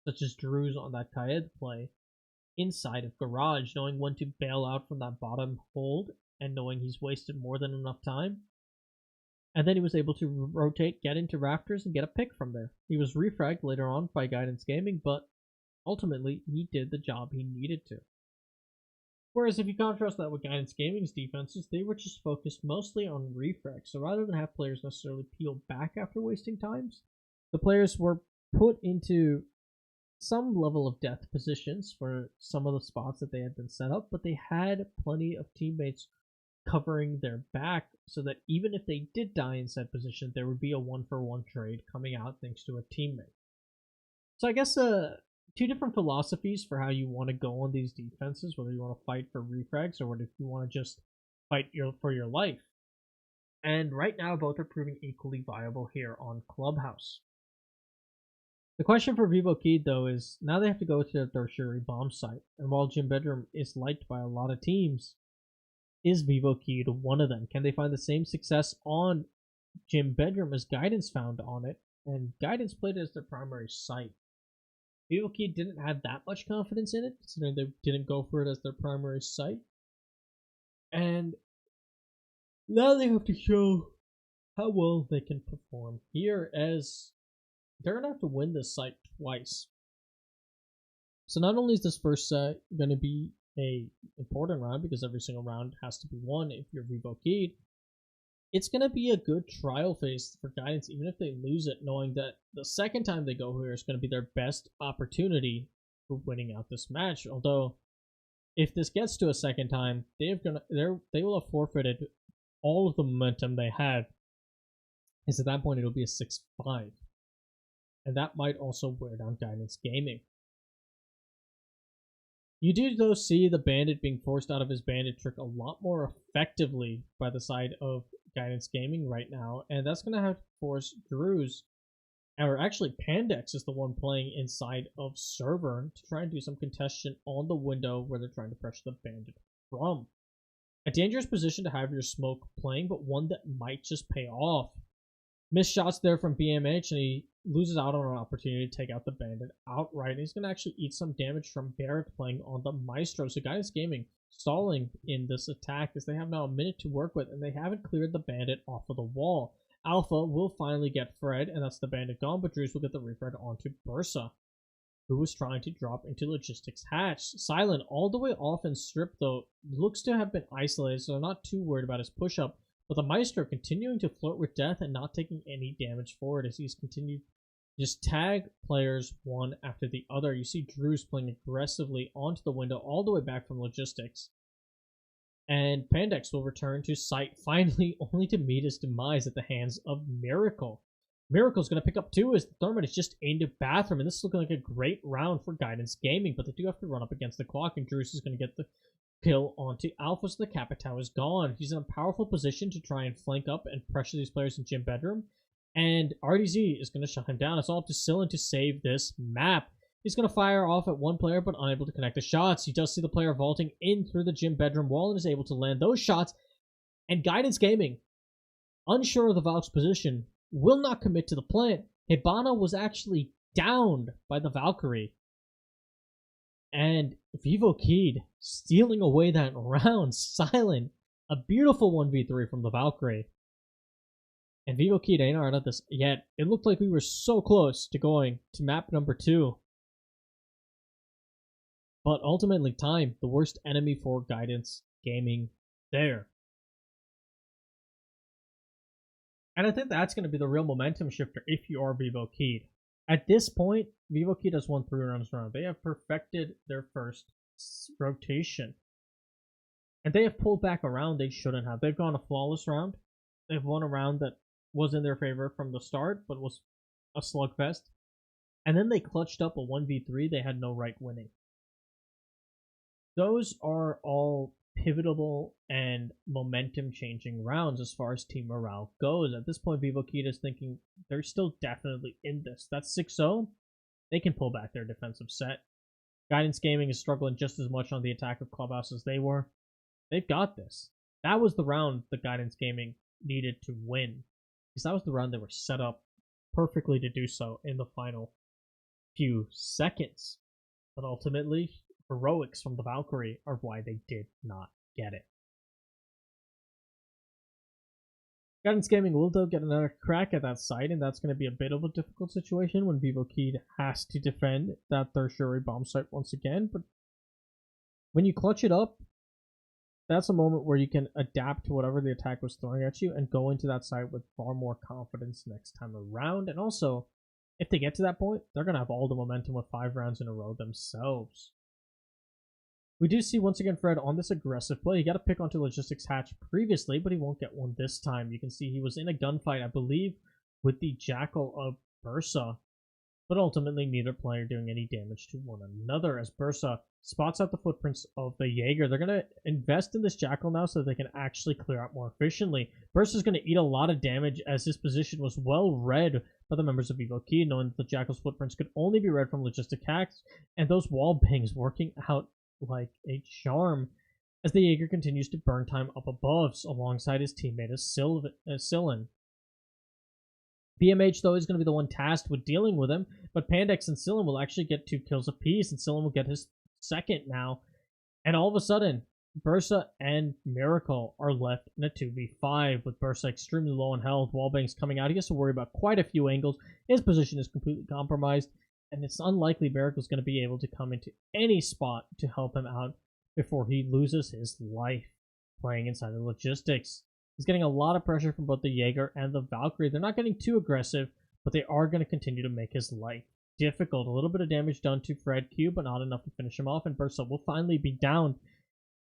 such as Drew's on that Kaed play inside of Garage, knowing when to bail out from that bottom hold and knowing he's wasted more than enough time. And then he was able to rotate, get into Rafters, and get a pick from there. He was refragged later on by Guidance Gaming, but ultimately he did the job he needed to. Whereas if you contrast that with Guidance Gaming's defenses, they were just focused mostly on refrag. So rather than have players necessarily peel back after wasting times, the players were put into some level of death positions for some of the spots that they had been set up, but they had plenty of teammates covering their back so that even if they did die in said position, there would be a 1-for-1 trade coming out thanks to a teammate. So I guess two different philosophies for how you want to go on these defenses, whether you want to fight for refrags or if you want to just fight for your life. And right now, both are proving equally viable here on Clubhouse. The question for Vivo Keyed, though, is now they have to go to a tertiary bomb site. And while Gym Bedroom is liked by a lot of teams, is Vivo Keyed one of them? Can they find the same success on Gym Bedroom as Guidance found on it? And Guidance played it as their primary site. Vivo Keyed didn't have that much confidence in it, considering they didn't go for it as their primary site. And now they have to show how well they can perform here, as they're going to have to win this site twice. So not only is this first set going to be a important round, because every single round has to be won if you're Vivo Keyed, it's going to be a good trial phase for Guidance, even if they lose it, knowing that the second time they go here is going to be their best opportunity for winning out this match. Although, if this gets to a second time, they will have forfeited all of the momentum they had, as at that point it'll be a 6-5. And that might also wear down Guidance Gaming. You do, though, see the Bandit being forced out of his Bandit trick a lot more effectively by the side of Guidance Gaming right now, and that's going to have to force Drew's, or actually Pandex is the one playing inside of server to try and do some contestation on the window where they're trying to pressure the Bandit from. A dangerous position to have your smoke playing, but one that might just pay off. Missed shots there from BMH, and he loses out on an opportunity to take out the Bandit outright. He's going to actually eat some damage from Barrick playing on the Maestro. So Guidance Gaming stalling in this attack as they have now a minute to work with, and they haven't cleared the Bandit off of the wall. Alpha will finally get Fred, and that's the Bandit gone, but Drews will get the refred onto Bursa, who was trying to drop into Logistics Hatch. Silent all the way off and Strip, though, looks to have been isolated, so they're not too worried about his push-up. But the Maestro continuing to flirt with death and not taking any damage forward as he's continued to just tag players one after the other. You see Drews playing aggressively onto the window all the way back from Logistics. And Pandex will return to site finally, only to meet his demise at the hands of Miracle. Miracle's going to pick up two as the Thurman is just aimed at Bathroom, and this is looking like a great round for Guidance Gaming, but they do have to run up against the clock, and Drews is going to get the kill onto Alpha, so the Capitao is gone. He's in a powerful position to try and flank up and pressure these players in Gym Bedroom, and RDZ is going to shut him down. It's all up to Sillin to save this map. He's going to fire off at one player, but unable to connect the shots. He does see the player vaulting in through the Gym Bedroom wall and is able to land those shots, and Guidance Gaming, unsure of the Valk's position, will not commit to the plant. Hibana was actually downed by the Valkyrie. And Vivo Keyed stealing away that round. Silent. A beautiful 1v3 from the Valkyrie. And Vivo Keyed ain't out of this yet. It looked like we were so close to going to map number 2. But ultimately, time, the worst enemy for Guidance Gaming there. And I think that's going to be the real momentum shifter if you are Vivo Keyed. At this point, Vivo Keyed has won 3 rounds around. They have perfected their first rotation. And they have pulled back around they shouldn't have. They've gone a flawless round. They've won a round that was in their favor from the start, but was a slugfest. and then they clutched up a 1v3 they had no right winning. Those are all pivotal and momentum changing rounds as far as team morale goes. At this point, Vivo Kita is thinking they're still definitely in this. That's 6-0. They can pull back their defensive set. Guidance Gaming is struggling just as much on the attack of Clubhouse as they were. They've got this. That was the round the Guidance Gaming needed to win, because that was the round they were set up perfectly to do so in the final few seconds. But ultimately, heroics from the Valkyrie are why they did not get it. Guidance Gaming will though get another crack at that site, and that's going to be a bit of a difficult situation when Vivo Key has to defend that tertiary bomb site once again. But when you clutch it up, that's a moment where you can adapt to whatever the attack was throwing at you and go into that site with far more confidence next time around. And also, if they get to that point, they're going to have all the momentum with 5 rounds in a row themselves. We do see once again Fred on this aggressive play. He got a pick onto Logistics Hatch previously, but he won't get one this time. You can see he was in a gunfight, I believe, with the Jackal of Bursa, but ultimately neither player doing any damage to one another as Bursa spots out the footprints of the Jaeger. They're going to invest in this Jackal now so they can actually clear out more efficiently. Bursa's going to eat a lot of damage as his position was well read by the members of Vivo Key, knowing that the Jackal's footprints could only be read from Logistic Hacks, and those wall bangs working out like a charm as the Jaeger continues to burn time up above alongside his teammate Sillin. BMH, though, is going to be the one tasked with dealing with him, but Pandex and Sillin will actually get 2 kills apiece, and Sillin will get his second now. And all of a sudden, Bursa and Miracle are left in a 2v5 with Bursa extremely low on health. Wallbang's coming out. He has to worry about quite a few angles. His position is completely compromised, and it's unlikely Miracle's going to be able to come into any spot to help him out before he loses his life playing inside the logistics. He's getting a lot of pressure from both the Jaeger and the Valkyrie. They're not getting too aggressive, but they are going to continue to make his life difficult. A little bit of damage done to Fred Q, but not enough to finish him off, and Bursa will finally be down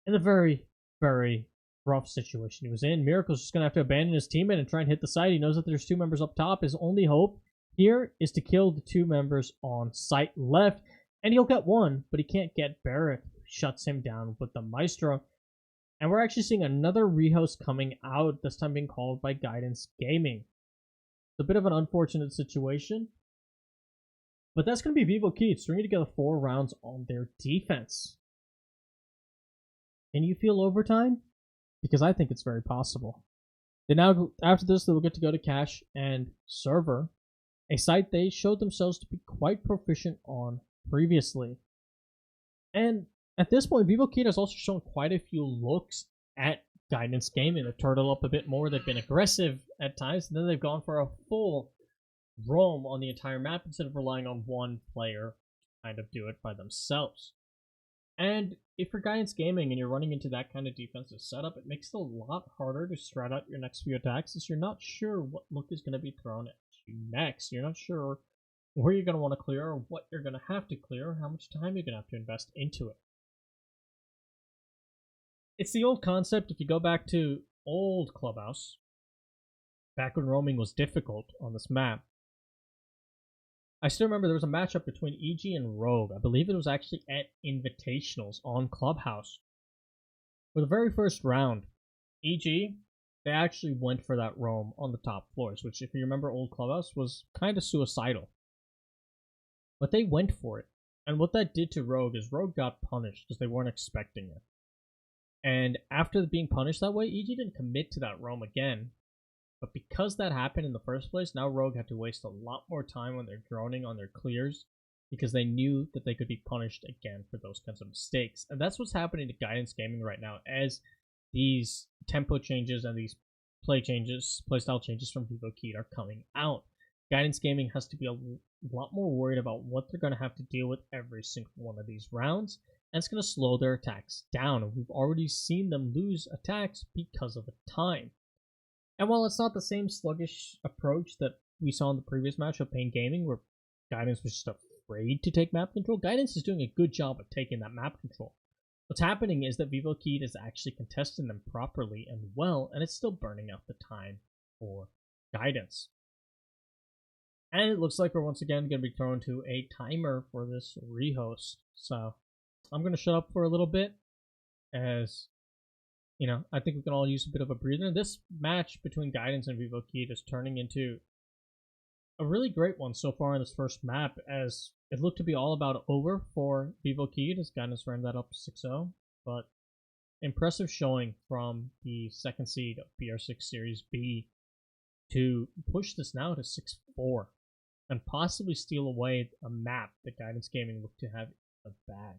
in the very, very rough situation he was in. Miracle's just going to have to abandon his teammate and try and hit the site. He knows that there's 2 members up top. His only hope here is to kill the 2 members on site left, and he'll get one, but he can't get Barrett, who shuts him down with the Maestro. And we're actually seeing another rehost coming out, this time being called by Guidance Gaming. It's a bit of an unfortunate situation, but that's going to be Vivo Key stringing together 4 rounds on their defense. Can you feel overtime? Because I think it's very possible. They now, after this, they will get to go to Cache and Server, a site they showed themselves to be quite proficient on previously. And at this point, Vivo Key has also shown quite a few looks at Guidance Gaming. They've turtled up a bit more, they've been aggressive at times, and then they've gone for a full roam on the entire map instead of relying on one player to kind of do it by themselves. And if you're Guidance Gaming and you're running into that kind of defensive setup, it makes it a lot harder to strat out your next few attacks, since you're not sure what look is going to be thrown at you next. You're not sure where you're going to want to clear, or what you're going to have to clear, or how much time you're going to have to invest into it. It's the old concept. If you go back to old Clubhouse, back when roaming was difficult on this map, I still remember there was a matchup between EG and Rogue. I believe it was actually at Invitationals on Clubhouse. For the very first round, EG, they actually went for that roam on the top floors, which, if you remember old Clubhouse, was kind of suicidal. But they went for it. And what that did to Rogue is Rogue got punished because they weren't expecting it. And after being punished that way, EG didn't commit to that roam again. But because that happened in the first place, now Rogue had to waste a lot more time when they're droning on their clears, because they knew that they could be punished again for those kinds of mistakes. And that's what's happening to Guidance Gaming right now, as these tempo changes and these playstyle changes from Vivo Key are coming out. Guidance Gaming has to be a lot more worried about what they're going to have to deal with every single one of these rounds, and it's going to slow their attacks down. And we've already seen them lose attacks because of the time. And while it's not the same sluggish approach that we saw in the previous match of Pain Gaming, where Guidance was just afraid to take map control, Guidance is doing a good job of taking that map control. What's happening is that Vivo Key is actually contesting them properly and well, and it's still burning out the time for Guidance. And it looks like we're once again going to be thrown to a timer for this rehost. So I'm going to shut up for a little bit, as you know, I think we can all use a bit of a breather. This match between Guidance and Vivo Kid is turning into a really great one so far in this first map, as it looked to be all about over for Vivo Kid as Guidance ran that up 6-0. But impressive showing from the second seed of BR6 Series B to push this now to 6-4 and possibly steal away a map that Guidance Gaming looked to have in the bag.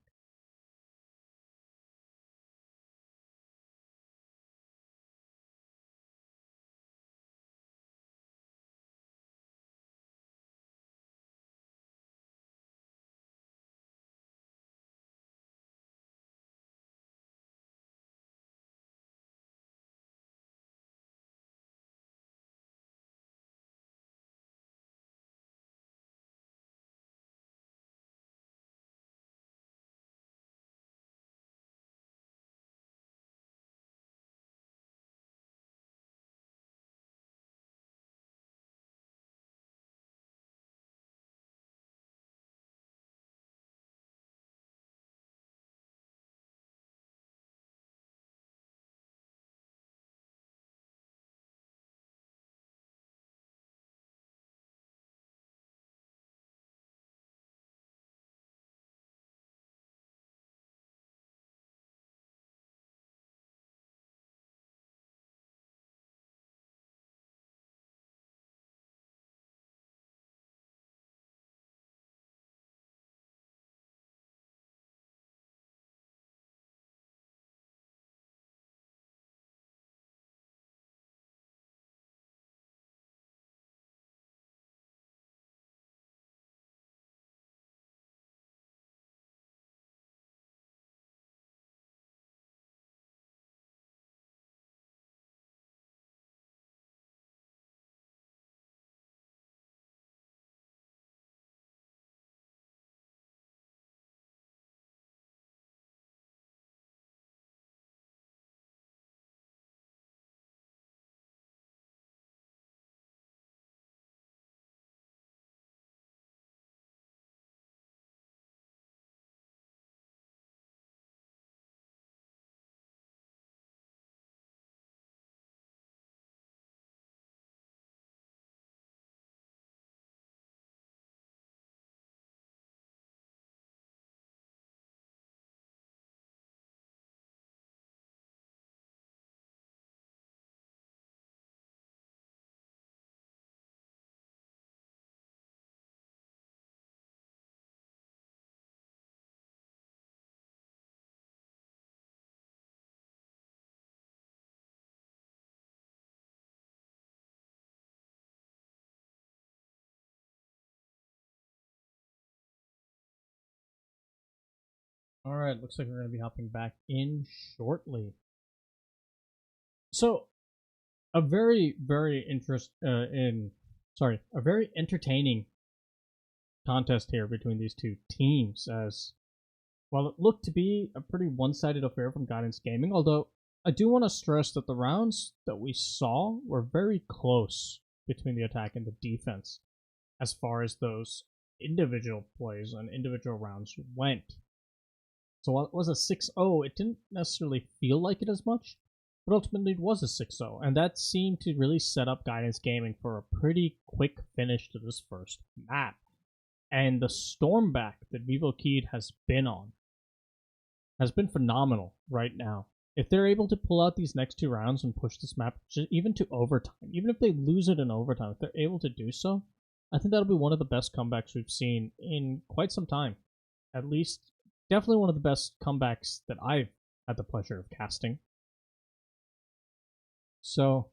Alright, looks like we're going to be hopping back in shortly. So, a very, very a very entertaining contest here between these two teams, as while it looked to be a pretty one-sided affair from Guidance Gaming, although I do want to stress that the rounds that we saw were very close between the attack and the defense as far as those individual plays and individual rounds went. So while it was a 6-0, it didn't necessarily feel like it as much, but ultimately it was a 6-0, and that seemed to really set up Guidance Gaming for a pretty quick finish to this first map. And the stormback that Vivo Kid has been on has been phenomenal right now. If they're able to pull out these next two rounds and push this map even to overtime, even if they lose it in overtime, if they're able to do so, I think that'll be one of the best comebacks we've seen in quite some time. At least, definitely one of the best comebacks that I've had the pleasure of casting. So,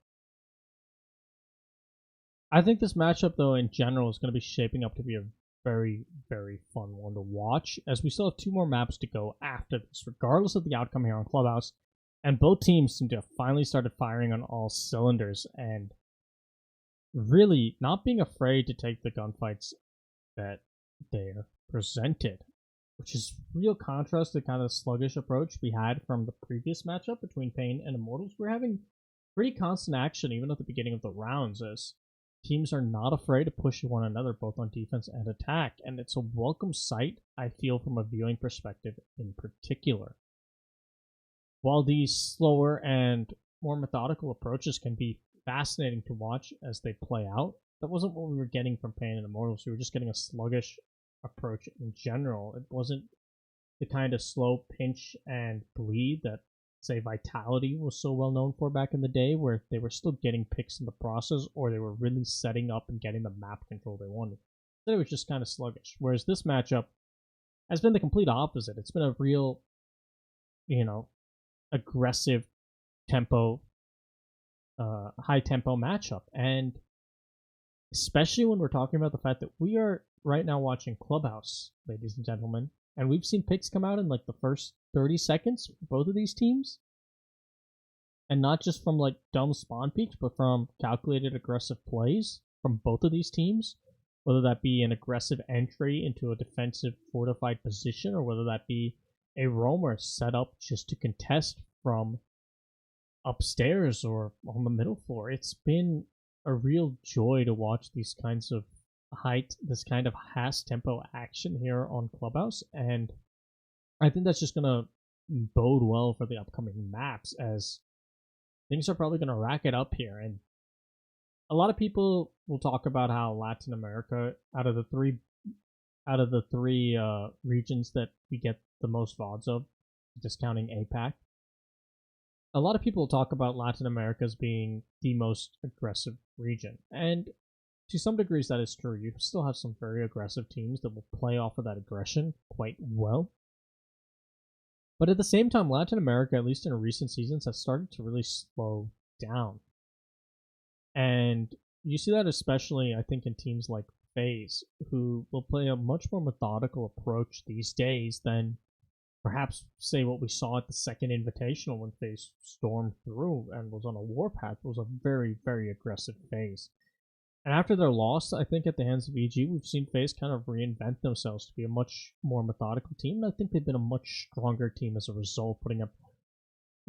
I think this matchup, though, in general, is going to be shaping up to be a very, very fun one to watch, as we still have two more maps to go after this, regardless of the outcome here on Clubhouse. And both teams seem to have finally started firing on all cylinders and really not being afraid to take the gunfights that they're presented, which is real contrast to the kind of sluggish approach we had from the previous matchup between Pain and Immortals. We're having pretty constant action even at the beginning of the rounds, as teams are not afraid to push one another both on defense and attack, and it's a welcome sight, I feel, from a viewing perspective in particular. While these slower and more methodical approaches can be fascinating to watch as they play out, that wasn't what we were getting from Pain and Immortals. We were just getting a sluggish approach in general. It wasn't the kind of slow pinch and bleed that, say, Vitality was so well known for back in the day, where they were still getting picks in the process, or they were really setting up and getting the map control they wanted. Then it was just kind of sluggish. Whereas this matchup has been the complete opposite. It's been a real, aggressive tempo, high tempo matchup. And especially when we're talking about the fact that we are right now watching Clubhouse, ladies and gentlemen, and we've seen picks come out in like the first 30 seconds for both of these teams. And not just from like dumb spawn peaks, but from calculated aggressive plays from both of these teams. Whether that be an aggressive entry into a defensive fortified position, or whether that be a roamer set up just to contest from upstairs or on the middle floor. It's been a real joy to watch these kinds of this kind of fast tempo action here on Clubhouse, and I think that's just gonna bode well for the upcoming maps, as things are probably gonna rack it up here. And a lot of people will talk about how Latin America, out of the three regions that we get the most VODs of, discounting APAC, a lot of people talk about Latin America as being the most aggressive region. And to some degrees that is true. You still have some very aggressive teams that will play off of that aggression quite well. But at the same time, Latin America, at least in recent seasons, has started to really slow down. And you see that especially, I think, in teams like FaZe, who will play a much more methodical approach these days than perhaps, say, what we saw at the second Invitational when FaZe stormed through and was on a warpath. It was a very, very aggressive FaZe. And after their loss, I think, at the hands of EG, we've seen FaZe kind of reinvent themselves to be a much more methodical team. And I think they've been a much stronger team as a result, putting up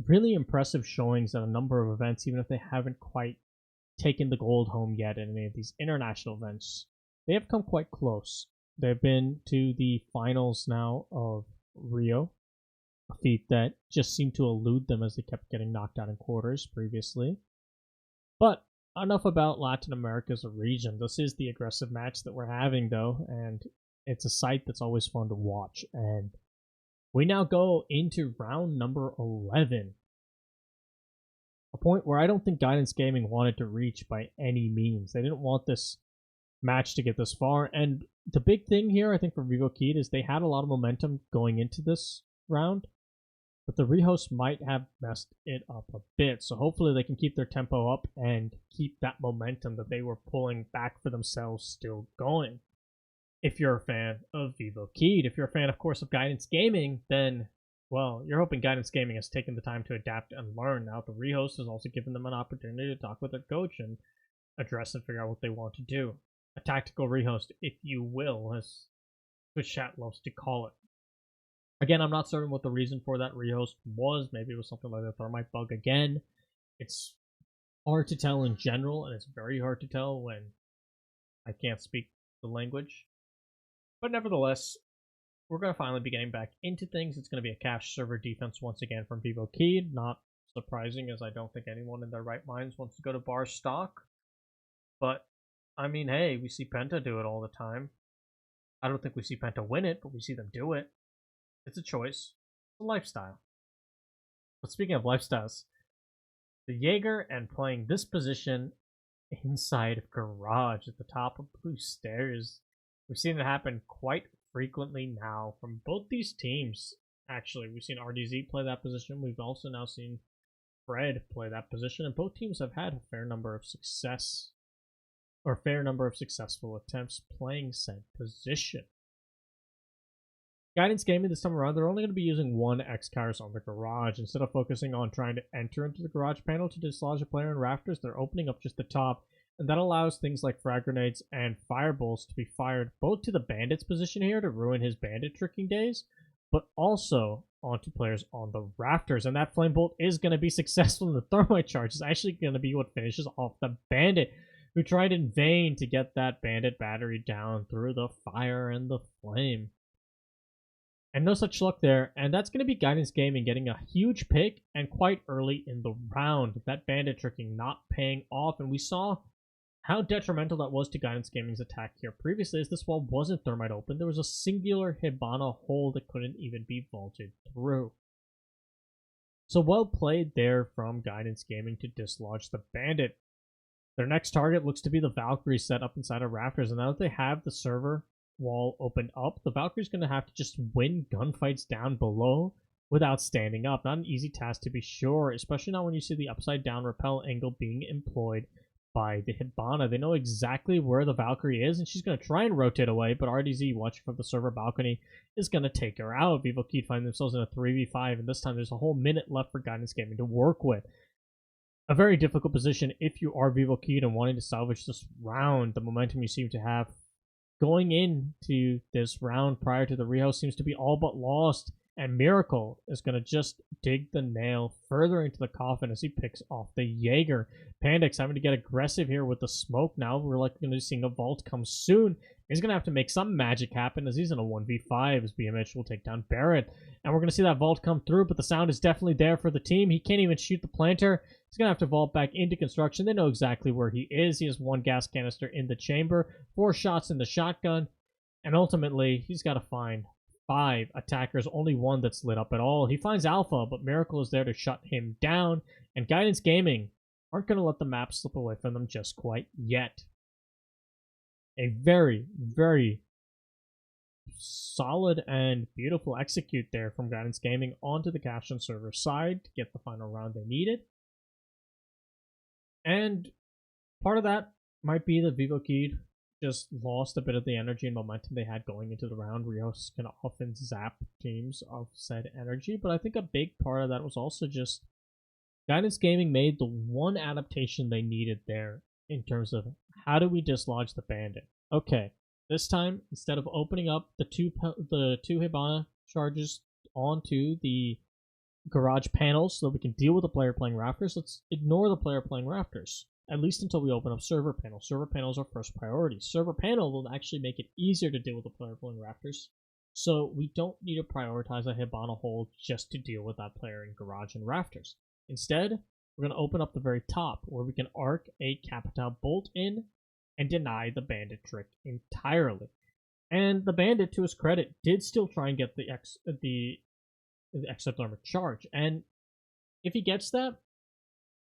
really impressive showings at a number of events, even if they haven't quite taken the gold home yet in any of these international events. They have come quite close. They've been to the finals now of Rio, a feat that just seemed to elude them as they kept getting knocked out in quarters previously. But enough about Latin America as a region. This is the aggressive match that we're having, though, and it's a sight that's always fun to watch. And we now go into round number 11. A point where I don't think Guidance Gaming wanted to reach by any means. They didn't want this match to get this far. And the big thing here, I think, for Vivo Keyed is they had a lot of momentum going into this round, but the rehost might have messed it up a bit. So hopefully they can keep their tempo up and keep that momentum that they were pulling back for themselves still going. If you're a fan of Vivo Keyed, if you're a fan, of course, of Guidance Gaming, then, well, you're hoping Guidance Gaming has taken the time to adapt and learn. Now the rehost has also given them an opportunity to talk with their coach and address and figure out what they want to do. A tactical rehost, if you will, as Twitch chat loves to call it. Again, I'm not certain what the reason for that rehost was. Maybe it was something like the thermite bug again. It's hard to tell in general, and it's very hard to tell when I can't speak the language. But nevertheless, we're going to finally be getting back into things. It's going to be a cash server defense once again from Vivo Keyed. Not surprising, as I don't think anyone in their right minds wants to go to bar stock. But, I mean, hey, we see Penta do it all the time. I don't think we see Penta win it, but we see them do it. It's a choice. It's a lifestyle. But speaking of lifestyles, the Jaeger and playing this position inside of Garage at the top of Blue Stairs. We've seen it happen quite frequently now from both these teams. Actually, we've seen RDZ play that position. We've also now seen Fred play that position, and both teams have had a fair number of successful attempts playing said position. Guidance Gaming this time around, they're only going to be using one X-Cars on the Garage. Instead of focusing on trying to enter into the Garage panel to dislodge a player in Rafters, they're opening up just the top, and that allows things like frag grenades and fireballs to be fired both to the Bandit's position here to ruin his Bandit tricking days, but also onto players on the Rafters. And that Flame Bolt is going to be successful in the Thermite charge. It's actually going to be what finishes off the Bandit. who tried in vain to get that bandit battery down through the fire and the flame. And no such luck there, and that's going to be Guidance Gaming getting a huge pick and quite early in the round. That bandit tricking not paying off, and we saw how detrimental that was to Guidance Gaming's attack here previously, as this wall wasn't thermite open. There was a singular Hibana hole that couldn't even be vaulted through. So well played there from Guidance Gaming to dislodge the bandit. Their next target looks to be the Valkyrie set up inside of Rafters, and now that they have the server wall opened up, the Valkyrie's going to have to just win gunfights down below without standing up. Not an easy task to be sure, especially not when you see the upside down rappel angle being employed by the Hibana. They know exactly where the Valkyrie is, and she's going to try and rotate away, but RDZ, watching from the server balcony, is going to take her out. Vivo Key find themselves in a 3v5, and this time there's a whole minute left for Guidance Gaming to work with. A very difficult position if you are Vivo Key and wanting to salvage this round. The momentum you seem to have going into this round prior to the rehouse seems to be all but lost, and Miracle is going to just dig the nail further into the coffin as he picks off the Jaeger. Pandix having to get aggressive here with the smoke now. We're likely going to be seeing a vault come soon. He's going to have to make some magic happen as he's in a 1v5 as BMH will take down Barrett. And we're going to see that vault come through, but the sound is definitely there for the team. He can't even shoot the planter. He's going to have to vault back into construction. They know exactly where he is. He has one gas canister in the chamber, 4 shots in the shotgun, and ultimately he's got to find 5 attackers, only one that's lit up at all. He finds Alpha, but Miracle is there to shut him down, and Guidance Gaming aren't going to let the map slip away from them just quite yet. A very, very solid and beautiful execute there from Guidance Gaming onto the Caption server side to get the final round they needed. And part of that might be that Vivo Key just lost a bit of the energy and momentum they had going into the round. Rios can often zap teams of said energy, but I think a big part of that was also just Guidance Gaming made the one adaptation they needed there in terms of how do we dislodge the bandit. Okay, this time instead of opening up the two Hibana charges onto the garage panels so that we can deal with the player playing Rafters, let's ignore the player playing Rafters. At least until we open up server panel. Server panel is our first priority. Server panel will actually make it easier to deal with the player playing Rafters, so we don't need to prioritize a Hibana hole just to deal with that player in garage and Rafters. Instead, we're going to open up the very top where we can arc a Capital Bolt in and deny the bandit trick entirely. And the bandit, to his credit, did still try and get the exothermic charge. And if he gets that,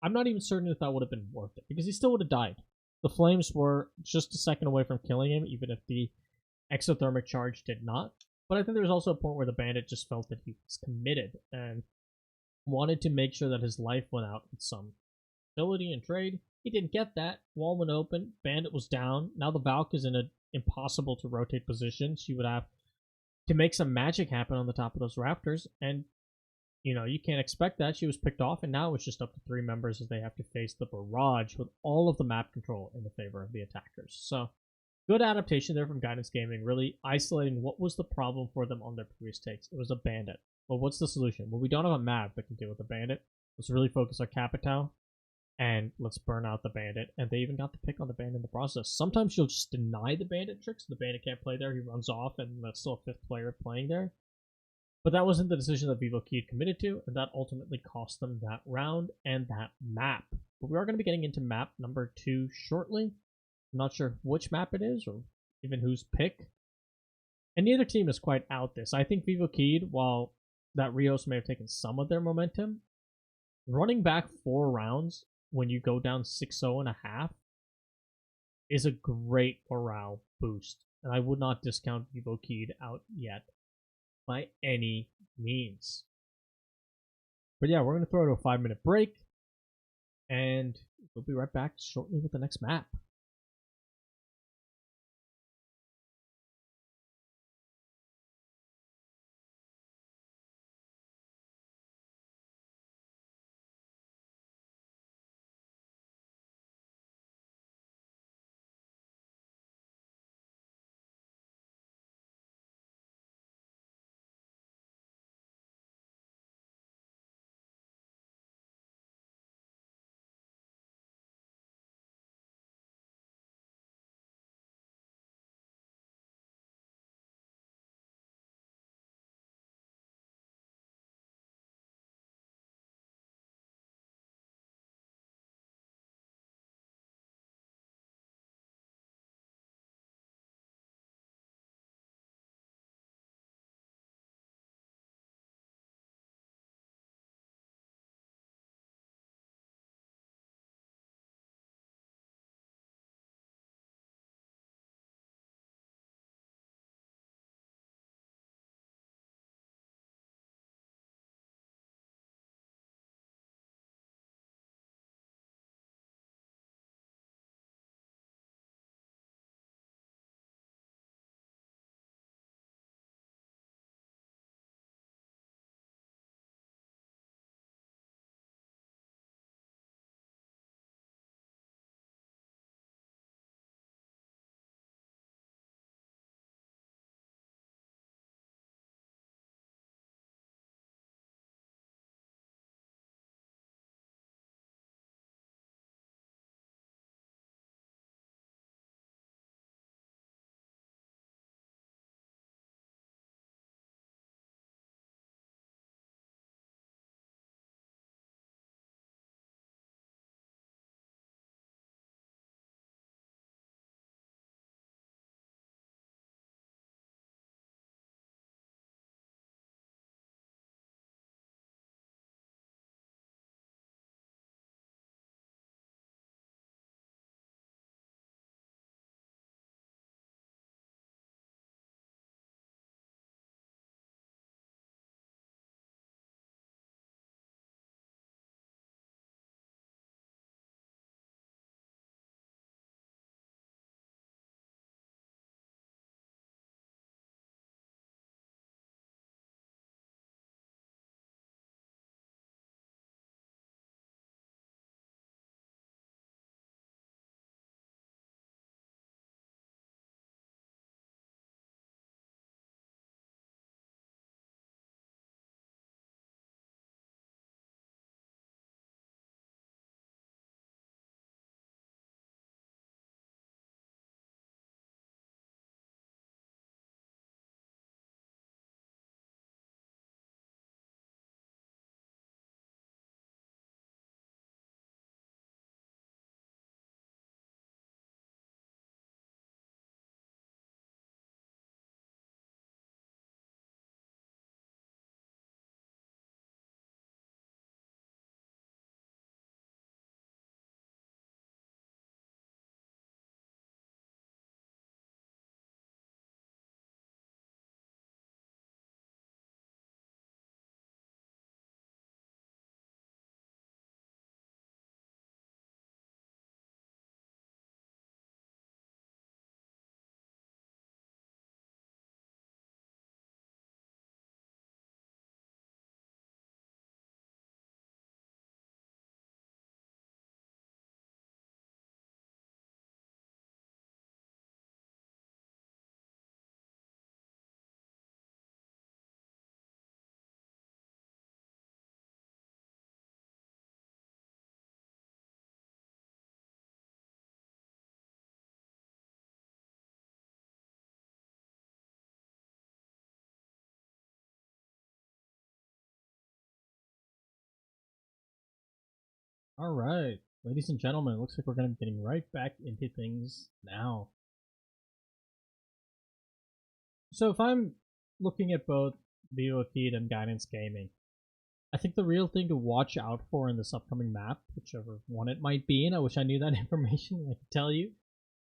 I'm not even certain if that would have been worth it, because he still would have died. The flames were just a second away from killing him, even if the exothermic charge did not. But I think there was also a point where the bandit just felt that he was committed and wanted to make sure that his life went out with some ability and trade. He didn't get that. Wall went open. Bandit was down. Now the Valk is in an impossible to rotate position. She would have to make some magic happen on the top of those Rafters, and you know, you can't expect that. She was picked off, and now it's just up to 3 members as they have to face the barrage with all of the map control in the favor of the attackers. So, good adaptation there from Guidance Gaming, really isolating what was the problem for them on their previous takes. It was a bandit. Well, what's the solution? Well, we don't have a map that can deal with the bandit. Let's really focus our Capitao, and let's burn out the bandit. And they even got the pick on the bandit in the process. Sometimes you'll just deny the bandit tricks. The bandit can't play there. He runs off, and that's still a 5th player playing there. But that wasn't the decision that Vivo Key had committed to, and that ultimately cost them that round and that map. But we are going to be getting into map number 2 shortly. I'm not sure which map it is, or even whose pick. And neither team is quite out this. I think Vivo Key, while that Rios may have taken some of their momentum, running back 4 rounds when you go down 6-0 and a half is a great morale boost. And I would not discount Vivo Key out yet by any means. But yeah, we're going to throw it to a 5-minute break, and we'll be right back shortly with the next map. Alright, ladies and gentlemen, it looks like we're going to be getting right back into things now. So if I'm looking at both Vivo Feed and Guidance Gaming, I think the real thing to watch out for in this upcoming map, whichever one it might be, and I wish I knew that information, I could tell you,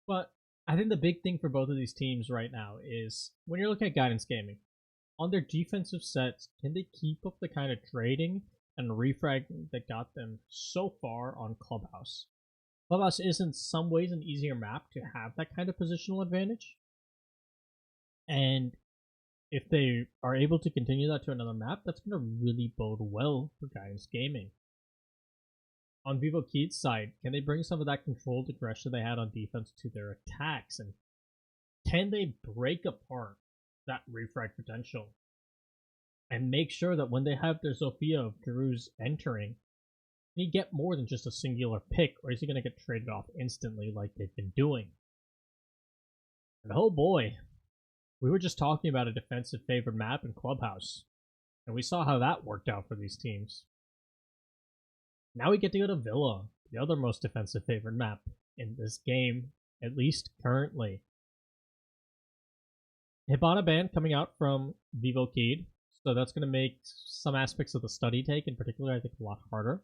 but I think the big thing for both of these teams right now is when you're looking at Guidance Gaming, on their defensive sets, can they keep up the kind of trading and refragging that got them so far on Clubhouse? Clubhouse is in some ways an easier map to have that kind of positional advantage. And if they are able to continue that to another map, that's going to really bode well for Guidance Gaming. On Vivo Keith's side, can they bring some of that controlled aggression they had on defense to their attacks? And can they break apart that refrag potential and make sure that when they have their Zofia of Druz entering, can he get more than just a singular pick, or is he going to get traded off instantly like they've been doing? And oh boy, we were just talking about a defensive favored map in Clubhouse, and we saw how that worked out for these teams. Now we get to go to Villa, the other most defensive favored map in this game, at least currently. Hibana ban coming out from Vivo Keyed, so that's going to make some aspects of the study take, in particular, I think, a lot harder.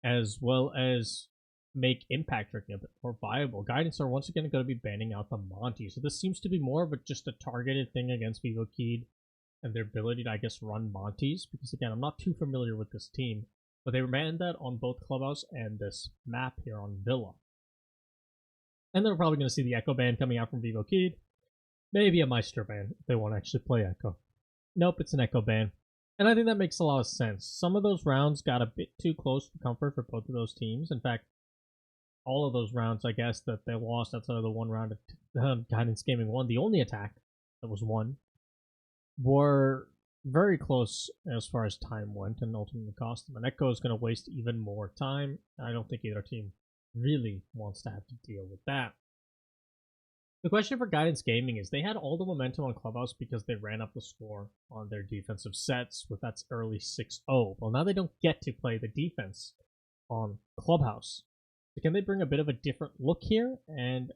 As well as make impact tricking a bit more viable. Guidance are once again going to be banning out the Monty, so this seems to be more of just a targeted thing against Vivo Keyed and their ability to, I guess, run Monties, because again, I'm not too familiar with this team, but they banned that on both Clubhouse and this map here on Villa. And they're probably going to see the Echo ban coming out from Vivo Keyed. Maybe a Meister ban if they want to actually play Echo. Nope, it's an Echo ban. And I think that makes a lot of sense. Some of those rounds got a bit too close for comfort for both of those teams. In fact, all of those rounds, I guess, that they lost outside of the one round of Guidance Gaming won, the only attack that was won, were very close as far as time went and ultimately cost them. And Echo is going to waste even more time. I don't think either team really wants to have to deal with that. The question for Guidance Gaming is they had all the momentum on Clubhouse because they ran up the score on their defensive sets with that early 6-0. Well, now they don't get to play the defense on Clubhouse. So can they bring a bit of a different look here and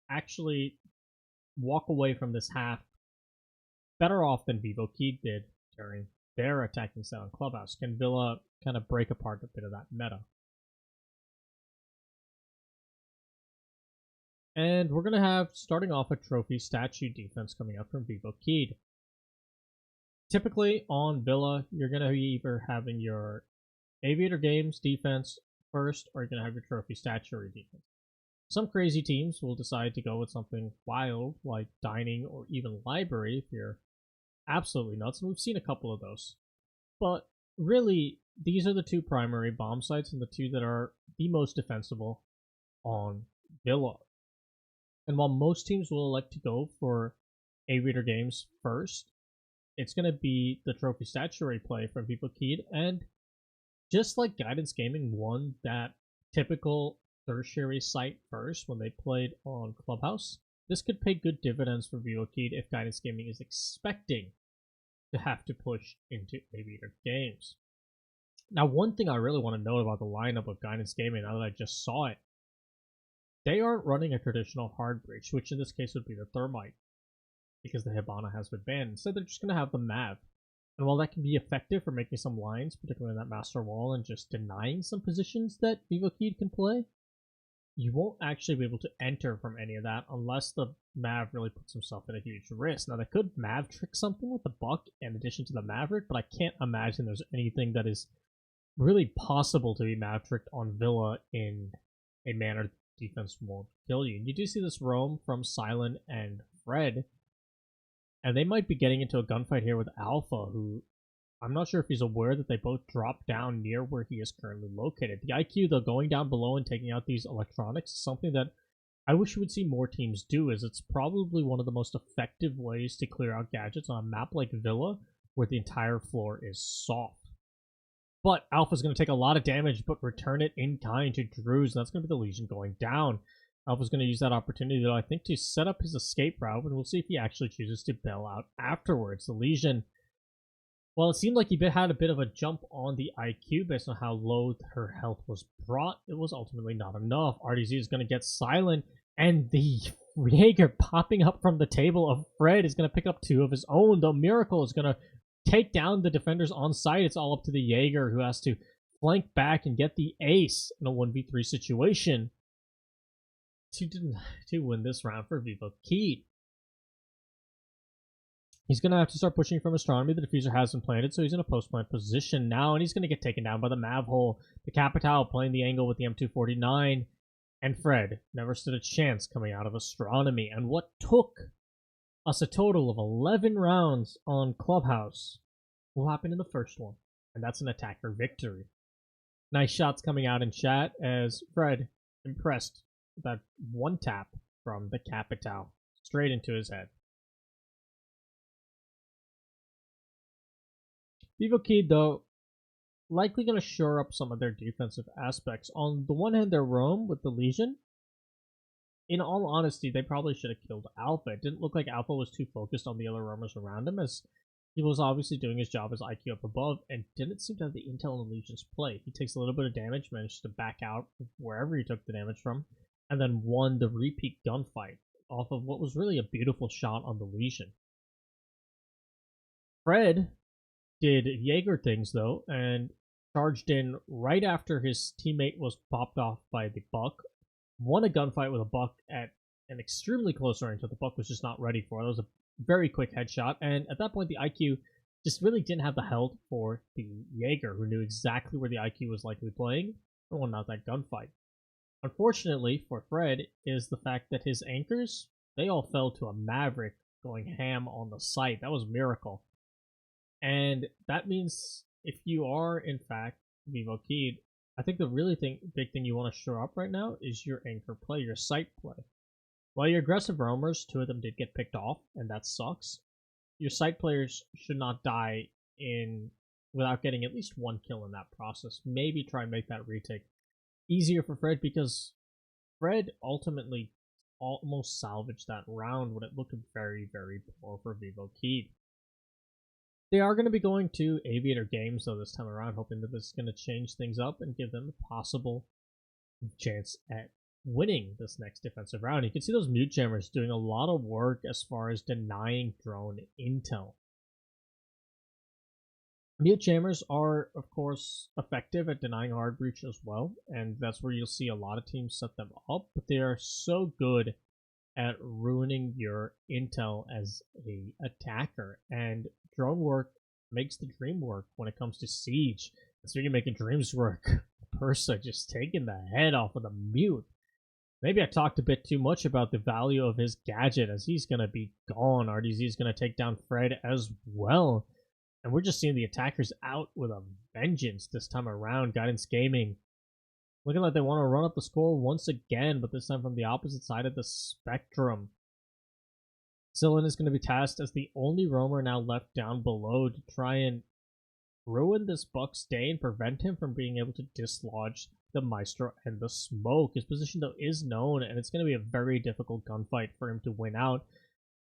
actually walk away from this half better off than Vivo Key did during their attacking set on Clubhouse? Can Villa kind of break apart a bit of that meta? And we're going to have, starting off, a trophy statue defense coming up from Vivo Keyed. Typically on Villa, you're going to be either having your Aviator Games defense first, or you're going to have your trophy statuary defense. Some crazy teams will decide to go with something wild, like Dining or even Library, if you're absolutely nuts, and we've seen a couple of those. But really, these are the two primary bomb sites and the two that are the most defensible on Villa. And while most teams will elect to go for Aviator Games first, it's going to be the trophy statuary play from Vivo Keyed. And just like Guidance Gaming won that typical tertiary site first when they played on Clubhouse, this could pay good dividends for Vivo Keyed if Guidance Gaming is expecting to have to push into Aviator Games. Now, one thing I really want to note about the lineup of Guidance Gaming, now that I just saw it, they aren't running a traditional hard breach, which in this case would be the Thermite, because the Hibana has been banned. Instead, they're just going to have the Mav. And while that can be effective for making some lines, particularly in that Master Wall, and just denying some positions that Vivo Keyed can play, you won't actually be able to enter from any of that unless the Mav really puts himself in a huge risk. Now, they could Mav trick something with the Buck in addition to the Maverick, but I can't imagine there's anything that is really possible to be Mav tricked on Villa in a manner defense won't kill you. And you do see this roam from Silent and Fred, and they might be getting into a gunfight here with Alpha, who I'm not sure if he's aware that they both drop down near where he is currently located. The IQ, though, going down below and taking out these electronics is something that I wish we would see more teams do, as it's probably one of the most effective ways to clear out gadgets on a map like Villa, where the entire floor is soft. But Alpha's going to take a lot of damage, but return it in kind to Druz, and that's going to be the Legion going down. Alpha's going to use that opportunity, though, I think, to set up his escape route, and we'll see if he actually chooses to bail out afterwards. The Legion Well, it seemed like he had a bit of a jump on the IQ based on how low her health was brought. It was ultimately not enough. RDZ is going to get silent, and the Jaeger popping up from the table of Fred is going to pick up 2 of his own. The Miracle is going to take down the defenders on site. It's all up to the Jaeger, who has to flank back and get the ace in a 1v3 situation to win this round for Vivo Keed. He's going to have to start pushing from Astronomy. The diffuser has been planted, so he's in a post-plant position now, and he's going to get taken down by the Mav hole. The Capital playing the angle with the M249, and Fred never stood a chance coming out of Astronomy. And what took us a total of 11 rounds on Clubhouse will happen in the first one, and that's an attacker victory. Nice shots coming out in chat as Fred impressed with that one tap from the Capital straight into his head. Vivo Keed, though, likely going to shore up some of their defensive aspects. On the one hand, their roam with the Legion. In all honesty, they probably should have killed Alpha. It didn't look like Alpha was too focused on the other roamers around him, as he was obviously doing his job as IQ up above, and didn't seem to have the intel on Legion's play. He takes a little bit of damage, managed to back out wherever he took the damage from, and then won the repeat gunfight off of what was really a beautiful shot on the Legion. Fred did Jaeger things, though, and charged in right after his teammate was popped off by the Buck. Won a gunfight with a Buck at an extremely close range that the Buck was just not ready for. That was a very quick headshot, and at that point the IQ just really didn't have the health for the Jaeger, who knew exactly where the IQ was likely playing and won out that gunfight. Unfortunately for Fred is the fact that his anchors, they all fell to a Maverick going ham on the site. That was a miracle. And that means if you are, in fact, Vivo Keed, I think the really big thing you want to shore up right now is your anchor play, your site play. While your aggressive roamers, 2 of them did get picked off, and that sucks, your site players should not die without getting at least 1 kill in that process. Maybe try and make that retake easier for Fred, because Fred ultimately almost salvaged that round when it looked very, very poor for Vivo Keed. They are going to be going to Aviator Games, though, this time around, hoping that this is going to change things up and give them a possible chance at winning this next defensive round. You can see those mute jammers doing a lot of work as far as denying drone intel. Mute jammers are, of course, effective at denying hard breach as well, and that's where you'll see a lot of teams set them up, but they are so good at ruining your intel as a attacker, and drone work makes the dream work when it comes to siege. And so you're making dreams work. Persa just taking the head off of the mute. Maybe I talked a bit too much about the value of his gadget, as he's going to be gone. RDZ is going to take down Fred as well. And we're just seeing the attackers out with a vengeance this time around. Guidance Gaming looking like they want to run up the score once again, but this time from the opposite side of the spectrum. Sillin is going to be tasked as the only roamer now left down below to try and ruin this Buck's day and prevent him from being able to dislodge the Maestro and the Smoke. His position, though, is known, and it's going to be a very difficult gunfight for him to win out,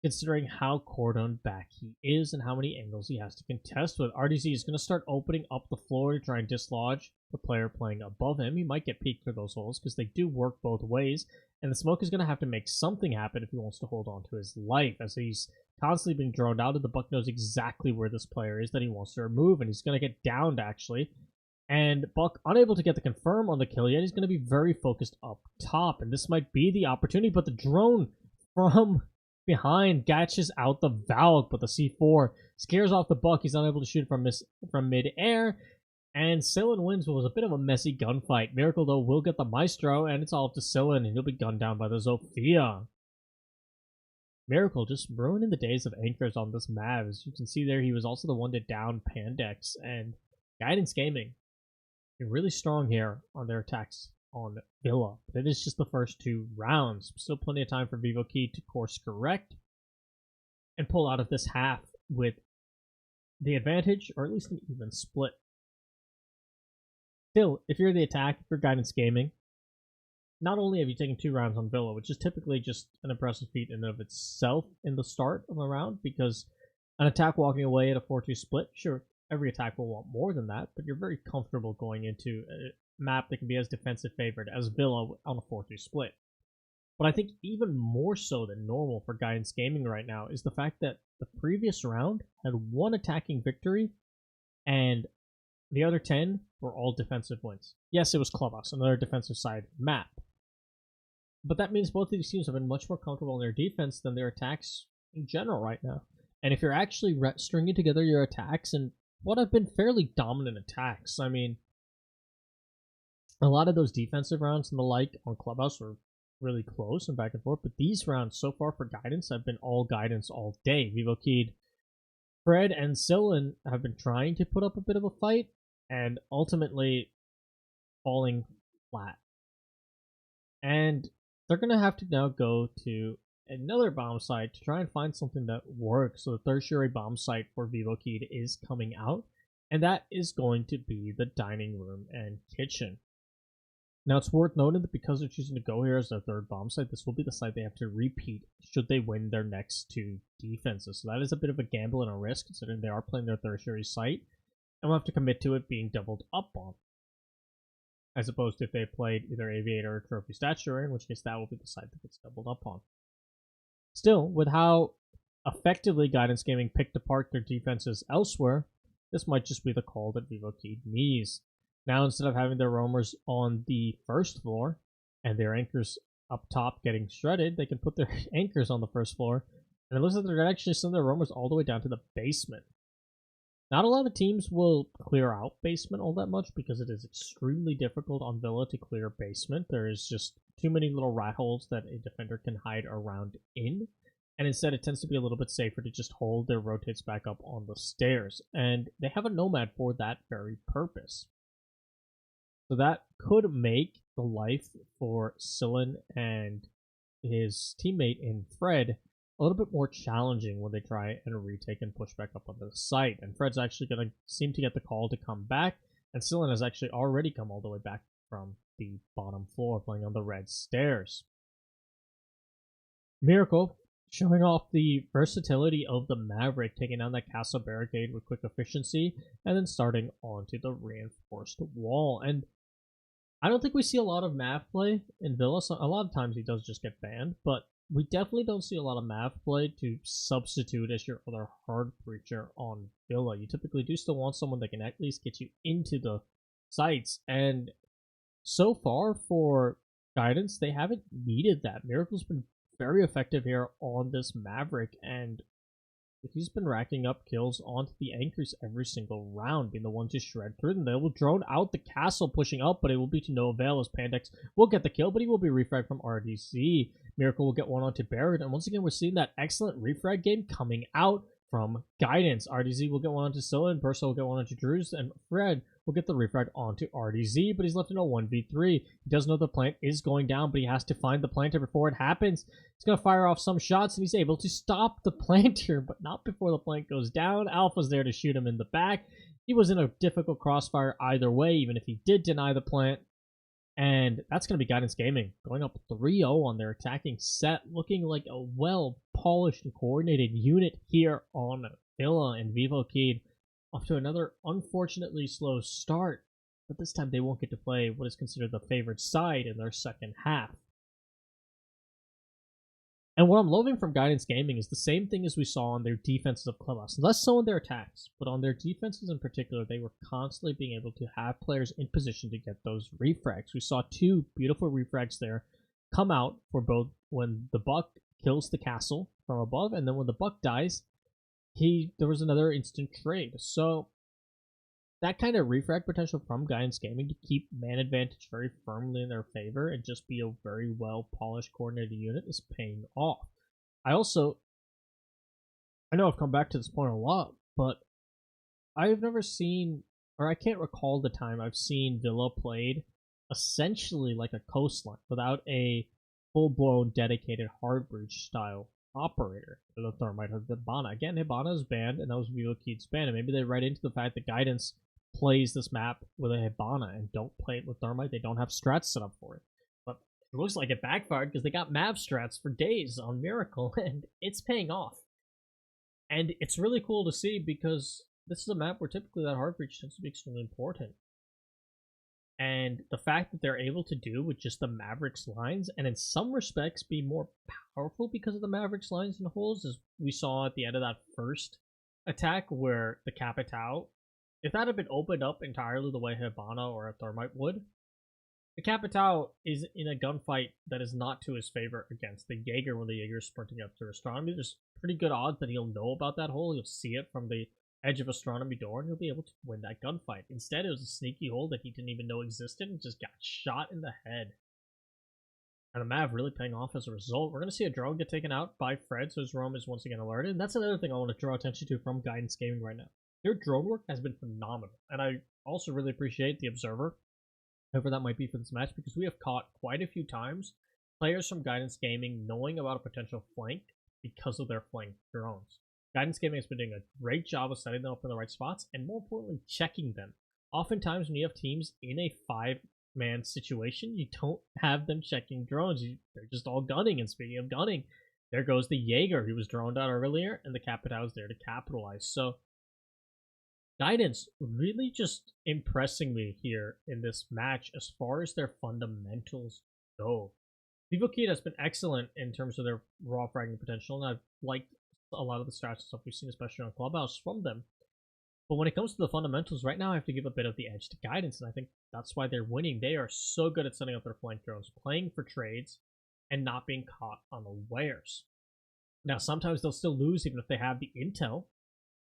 considering how cordoned back he is and how many angles he has to contest with. RDZ is going to start opening up the floor to try and dislodge the player playing above him. He might get peeked for those holes because they do work both ways, and the Smoke is going to have to make something happen if he wants to hold on to his life, as he's constantly being droned out, and the Buck knows exactly where this player is that he wants to remove, and he's going to get downed, actually. And Buck, unable to get the confirm on the kill yet, he's going to be very focused up top, and this might be the opportunity, but the drone from behind catches out the Valk, but the C4 scares off the Buck. He's unable to shoot from mid-air, and Sillin wins what was a bit of a messy gunfight. Miracle, though, will get the Maestro, and it's all up to Sillin, and he'll be gunned down by the Zofia. Miracle just ruining the days of anchors on this map. As you can see there, he was also the one to down Pandex, and Guidance Gaming really strong here on their attacks on Villa. But it is just the first 2 rounds. Still plenty of time for Vivo Key to course correct and pull out of this half with the advantage, or at least an even split. Still, if you're the attack, if you're Guidance Gaming, not only have you taken 2 rounds on Villa, which is typically just an impressive feat in and of itself in the start of a round, because an attack walking away at a 4-2 split, sure, every attack will want more than that, but you're very comfortable going into a map that can be as defensive favored as Villa on a 4-2 split. But I think even more so than normal for Guidance Gaming right now is the fact that the previous round had one attacking victory, and the other 10 were all defensive wins. Yes, it was Clubhouse, another defensive side map. But that means both of these teams have been much more comfortable in their defense than their attacks in general right now. And if you're actually stringing together your attacks and what have been fairly dominant attacks, I mean, a lot of those defensive rounds and the like on Clubhouse were really close and back and forth, but these rounds so far for Guidance have been all Guidance all day. Vivo Keyed, Fred, and Sillin have been trying to put up a bit of a fight and ultimately falling flat. And they're going to have to now go to another bomb site to try and find something that works. So the tertiary bomb site for Vivo Keyed is coming out, and that is going to be the dining room and kitchen. Now, it's worth noting that because they're choosing to go here as their third bomb site, this will be the site they have to repeat should they win their next two defenses. So that is a bit of a gamble and a risk, considering they are playing their tertiary site, and we'll have to commit to it being doubled up on. As opposed to if they played either Aviator or Trophy Statuary, in which case that will be the site that gets doubled up on. Still, with how effectively Guidance Gaming picked apart their defenses elsewhere, this might just be the call that Vivo Keyed needs. Now, instead of having their roamers on the first floor and their anchors up top getting shredded, they can put their anchors on the first floor, and it looks like they're going to actually send their roamers all the way down to the basement. Not a lot of teams will clear out basement all that much because it is extremely difficult on Villa to clear basement. There is just too many little rat holes that a defender can hide around in, and instead it tends to be a little bit safer to just hold their rotates back up on the stairs, and they have a Nomad for that very purpose. So that could make the life for Sillin and his teammate in Fred a little bit more challenging when they try and retake and push back up onto the site. And Fred's actually going to seem to get the call to come back, and Sillin has actually already come all the way back from the bottom floor, playing on the red stairs. Miracle showing off the versatility of the Maverick, taking down that castle barricade with quick efficiency, and then starting onto the reinforced wall. And I don't think we see a lot of Mav play in Villa. So a lot of times he does just get banned, but we definitely don't see a lot of Mav play to substitute as your other hard breacher on Villa. You typically do still want someone that can at least get you into the sites, and so far for Guidance, they haven't needed that. Miracle's been very effective here on this Maverick, and he's been racking up kills onto the anchors every single round, being the one to shred through them. They will drone out the castle pushing up, but it will be to no avail as Pandex will get the kill, but he will be refragged from RDC. Miracle will get one onto Barrett, and once again, we're seeing that excellent refrag game coming out from Guidance. RDZ will get one onto Scylla, and Bursa will get one onto Drews, and Fred will get the refrag onto RDZ, but he's left in a 1v3. He does know the plant is going down, but he has to find the planter before it happens. He's going to fire off some shots, and he's able to stop the planter, but not before the plant goes down. Alpha's there to shoot him in the back. He was in a difficult crossfire either way, even if he did deny the plant. And that's going to be Guidance Gaming, going up 3-0 on their attacking set, looking like a well-polished and coordinated unit here on Villa, and Vivo Keyed off to another unfortunately slow start, but this time they won't get to play what is considered the favored side in their second half. And what I'm loving from Guidance Gaming is the same thing as we saw on their defenses of Clubhouse. Less so on their attacks, but on their defenses in particular, they were constantly being able to have players in position to get those refrags. We saw two beautiful refrags there come out for both when the Buck kills the castle from above, and then when the Buck dies, there was another instant trade. So that kind of refrag potential from Guidance Gaming to keep man advantage very firmly in their favor and just be a very well polished coordinated unit is paying off. I know I've come back to this point a lot, but I've never seen, or I can't recall the time I've seen Villa played essentially like a coastline without a full-blown dedicated hard breach style operator. The Thermite has Hibana. Again, Hibana is banned, and that was Vivo Keyed's ban, and maybe they read into the fact that Guidance plays this map with a Hibana and don't play it with Thermite. They don't have strats set up for it. But it looks like it backfired because they got Mav strats for days on Miracle, and it's paying off. And it's really cool to see because this is a map where typically that hard breach tends to be extremely important. And the fact that they're able to do with just the Mavericks lines, and in some respects be more powerful because of the Mavericks lines and holes, as we saw at the end of that first attack where the Capitao, if that had been opened up entirely the way Hibana or a Thermite would, the Capitao is in a gunfight that is not to his favor against the Jaeger when the Jaeger is sprinting up to Astronomy. There's pretty good odds that he'll know about that hole. He'll see it from the edge of Astronomy door and he'll be able to win that gunfight. Instead, it was a sneaky hole that he didn't even know existed and just got shot in the head. And the Mav really paying off as a result. We're going to see a drone get taken out by Fred, so his roam is once again alerted. And that's another thing I want to draw attention to from Guidance Gaming right now. Their drone work has been phenomenal. And I also really appreciate the Observer, whoever that might be for this match, because we have caught quite a few times players from Guidance Gaming knowing about a potential flank because of their flank drones. Guidance Gaming has been doing a great job of setting them up in the right spots, and more importantly, checking them. Oftentimes, when you have teams in a 5-man situation, you don't have them checking drones. They're just all gunning, and speaking of gunning, there goes the Jaeger, who was droned out earlier, and the Capitao is there to capitalize. So, Guidance really just impressing me here in this match as far as their fundamentals go. Vivo Kid has been excellent in terms of their raw fragging potential, and I've liked a lot of the stats and stuff we've seen, especially on Clubhouse, from them. But when it comes to the fundamentals, right now I have to give a bit of the edge to Guidance, and I think that's why they're winning. They are so good at setting up their flank drones, playing for trades, and not being caught unawares. Now, sometimes they'll still lose even if they have the intel,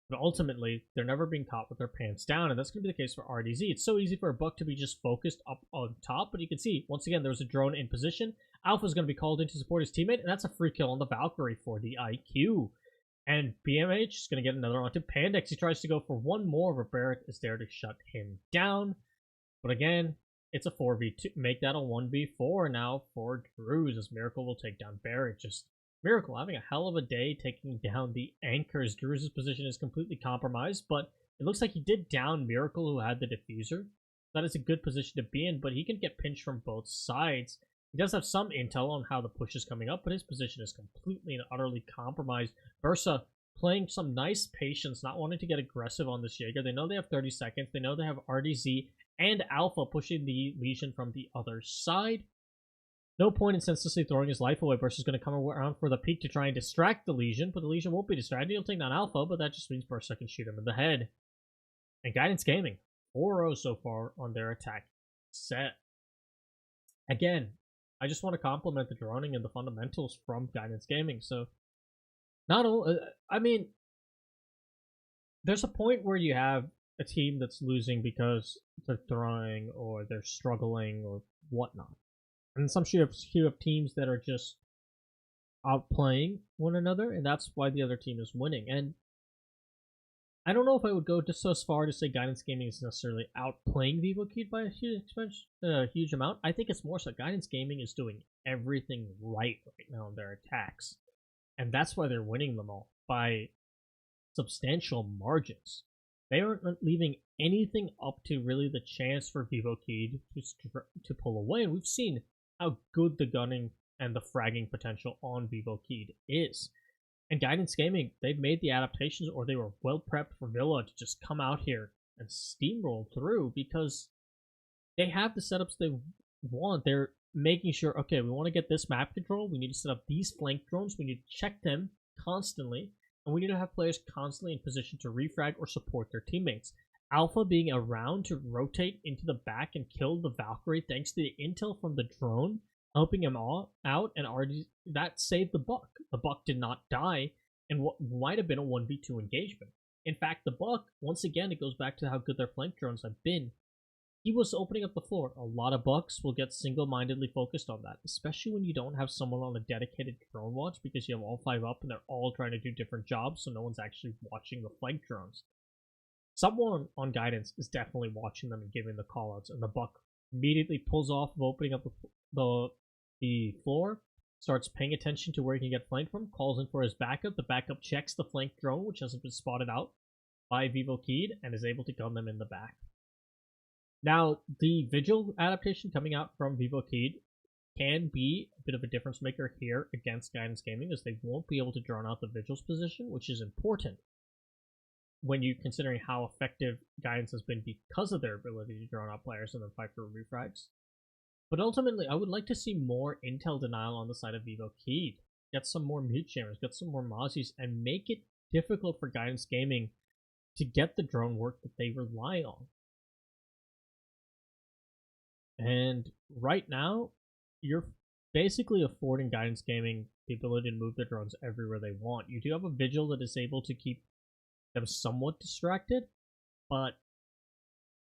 but ultimately, they're never being caught with their pants down, and that's going to be the case for RDZ. It's so easy for a Buck to be just focused up on top, but you can see, once again, there's a drone in position. Alpha is going to be called in to support his teammate, and that's a free kill on the Valkyrie for the IQ. And BMH is going to get another onto Pandex. He tries to go for one more, but Barrett is there to shut him down. But again, it's a 4v2. Make that a 1v4 now for Drews, as Miracle will take down Barrett. Just Miracle having a hell of a day taking down the anchors. Drews' position is completely compromised, but it looks like he did down Miracle, who had the diffuser. That is a good position to be in, but he can get pinched from both sides. He does have some intel on how the push is coming up, but his position is completely and utterly compromised. Bursa playing some nice patience, not wanting to get aggressive on this Jaeger. They know they have 30 seconds. They know they have RDZ and Alpha pushing the Legion from the other side. No point in senselessly throwing his life away. Bursa's going to come around for the peak to try and distract the Legion, but the Legion won't be distracted. He'll take down Alpha, but that just means Bursa can shoot him in the head. And Guidance Gaming, 4-0 so far on their attack set. Again, I just want to compliment the droning and the fundamentals from Guidance Gaming. So, not only, I mean, there's a point where you have a team that's losing because they're throwing or they're struggling or whatnot. And some you have teams that are just outplaying one another, and that's why the other team is winning. And I don't know if I would go just so far to say Guidance Gaming is necessarily outplaying Vivo Kid by a huge amount. I think it's more so Guidance Gaming is doing everything right now in their attacks. And that's why they're winning them all by substantial margins. They aren't leaving anything up to really the chance for Vivo Kid to pull away. And we've seen how good the gunning and the fragging potential on Vivo Kid is. And Guidance Gaming, they've made the adaptations, or they were well prepped for Villa to just come out here and steamroll through because they have the setups they want. They're making sure, okay, we want to get this map control. We need to set up these flank drones. We need to check them constantly. And we need to have players constantly in position to refrag or support their teammates. Alpha being around to rotate into the back and kill the Valkyrie thanks to the intel from the drone, helping him all out, and that saved the Buck. The Buck did not die in what might have been a 1v2 engagement. In fact, the Buck, once again, it goes back to how good their flank drones have been. He was opening up the floor. A lot of Bucks will get single-mindedly focused on that, especially when you don't have someone on a dedicated drone watch because you have all 5 up and they're all trying to do different jobs, so no one's actually watching the flank drones. Someone on Guidance is definitely watching them and giving the callouts, and the Buck immediately pulls off of opening up the floor, starts paying attention to where he can get flanked from, calls in for his backup. The backup checks the flank drone, which hasn't been spotted out by Vivo Kid, and is able to gun them in the back. Now, the Vigil adaptation coming out from Vivo Kid can be a bit of a difference maker here against Guidance Gaming, as they won't be able to draw out the Vigil's position, which is important. when you considering how effective guidance has been because of their ability to draw out players and then fight for refrags. But ultimately, I would like to see more intel denial on the side of Vivo Keyed. Get some more mute jammers, get some more Mozzies, and make it difficult for Guidance Gaming to get the drone work that they rely on. And right now, you're basically affording Guidance Gaming the ability to move their drones everywhere they want. You do have a Vigil that is able to keep them somewhat distracted, but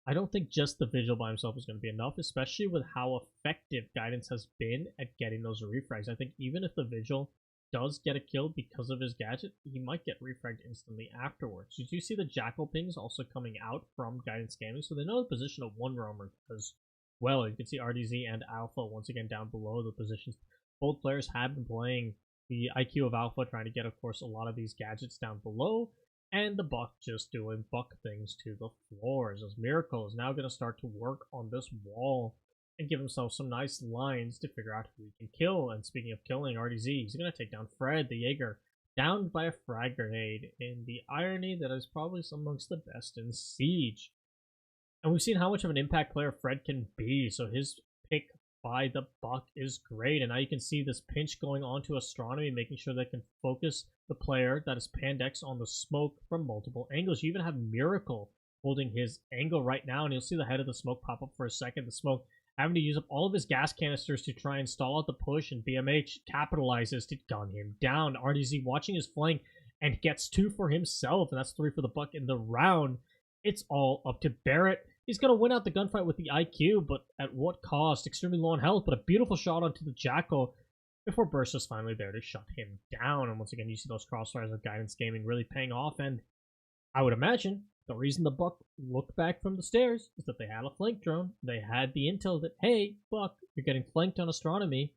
I don't think just the Vigil by himself is going to be enough, especially with how effective Guidance has been at getting those refrags. I think even if the Vigil does get a kill because of his gadget, he might get refragged instantly afterwards. You do see the Jackal pings also coming out from Guidance Gaming, so they know the position of one roamer as well. You can see RDZ and Alpha once again down below the positions. Both players have been playing the IQ of Alpha, trying to get, of course, a lot of these gadgets down below, and the Buck just doing Buck things to the floors, as Miracle is now going to start to work on this wall and give himself some nice lines to figure out who he can kill. And speaking of killing, RDZ, he's going to take down Fred, the Jaeger, downed by a frag grenade in the irony that is probably amongst the best in Siege. And we've seen how much of an impact player Fred can be, so his pick by the Buck is great. And now you can see this pinch going on to Astronomy, making sure they can focus the player that is Pandex on the smoke from multiple angles. You even have Miracle holding his angle right now, and you'll see the head of the smoke pop up for a second. The smoke having to use up all of his gas canisters to try and stall out the push, and BMH capitalizes to gun him down. RDZ watching his flank and gets 2 for himself, and that's 3 for the Buck in the round. It's all up to Barrett. He's going to win out the gunfight with the IQ, but at what cost? Extremely low on health, but a beautiful shot onto the Jackal before Burst is finally there to shut him down. And once again, you see those crossfires of Guidance Gaming really paying off, and I would imagine the reason the Buck looked back from the stairs is that they had a flank drone. They had the intel that, hey, Buck, you're getting flanked on Astronomy.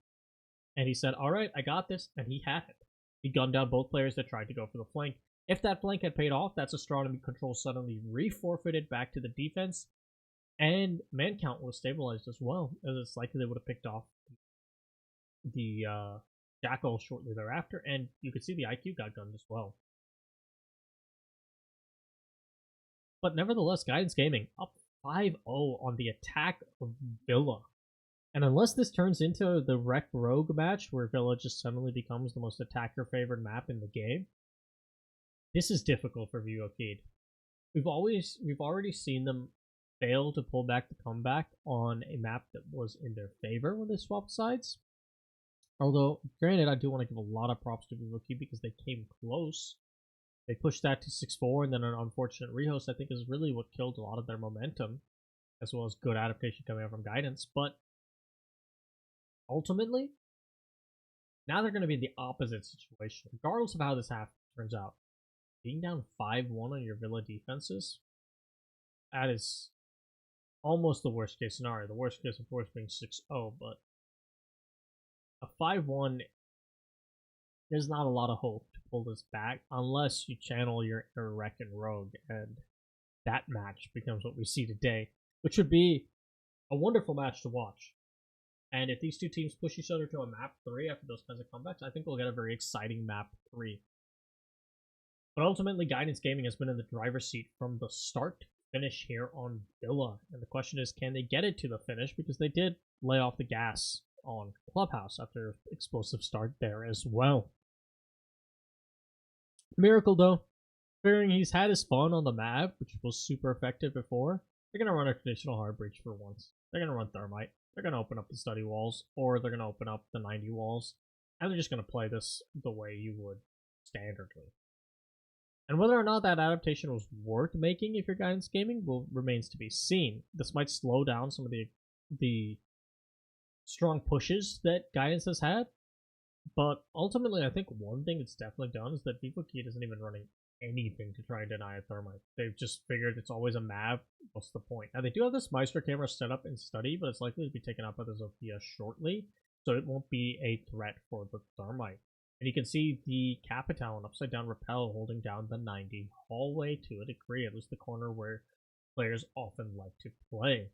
And he said, all right, I got this. And he had it. He gunned down both players that tried to go for the flank. If that flank had paid off, that's Astronomy control suddenly re-forfeited back to the defense. And man count was stabilized as well, as it's likely they would have picked off the Jackal shortly thereafter. And you could see the IQ got gunned as well. But nevertheless, Guidance Gaming up 5-0 on the attack of Villa. And unless this turns into the Wreck Rogue match, where Villa just suddenly becomes the most attacker-favored map in the game, this is difficult for Vivo Keyed. We've already seen them fail to pull back the comeback on a map that was in their favor when they swapped sides. Although, granted, I do want to give a lot of props to Vivo Keyed because they came close. They pushed that to 6-4, and then an unfortunate rehost, I think, is really what killed a lot of their momentum, as well as good adaptation coming out from Guidance. But ultimately, now they're going to be in the opposite situation, regardless of how this turns out. Being down 5-1 on your Villa defenses, that is almost the worst case scenario. The worst case, of course, being 6-0, but a 5-1, there's not a lot of hope to pull this back unless you channel your Wreck and Rogue, and that match becomes what we see today, which would be a wonderful match to watch. And if these two teams push each other to a map 3 after those kinds of comebacks, I think we'll get a very exciting map 3. But ultimately, Guidance Gaming has been in the driver's seat from the start to finish here on Villa. And the question is, can they get it to the finish? Because they did lay off the gas on Clubhouse after an explosive start there as well. Miracle, though, figuring he's had his fun on the map, which was super effective before, they're going to run a traditional hard breach for once. They're going to run Thermite. They're going to open up the study walls, or they're going to open up the 90 walls, and they're just going to play this the way you would standardly. And whether or not that adaptation was worth making if you're Guidance Gaming remains to be seen. This might slow down some of the strong pushes that Guidance has had, but ultimately I think one thing it's definitely done is that Vivo Keyed isn't even running anything to try and deny a Thermite. They've just figured it's always a Mav. What's the point? Now, they do have this Maestro camera set up in study, but it's likely to be taken up by the Zofia shortly, so it won't be a threat for the Thermite. And you can see the Capital and Upside Down Repel holding down the 90 hallway to a degree, at least the corner where players often like to play.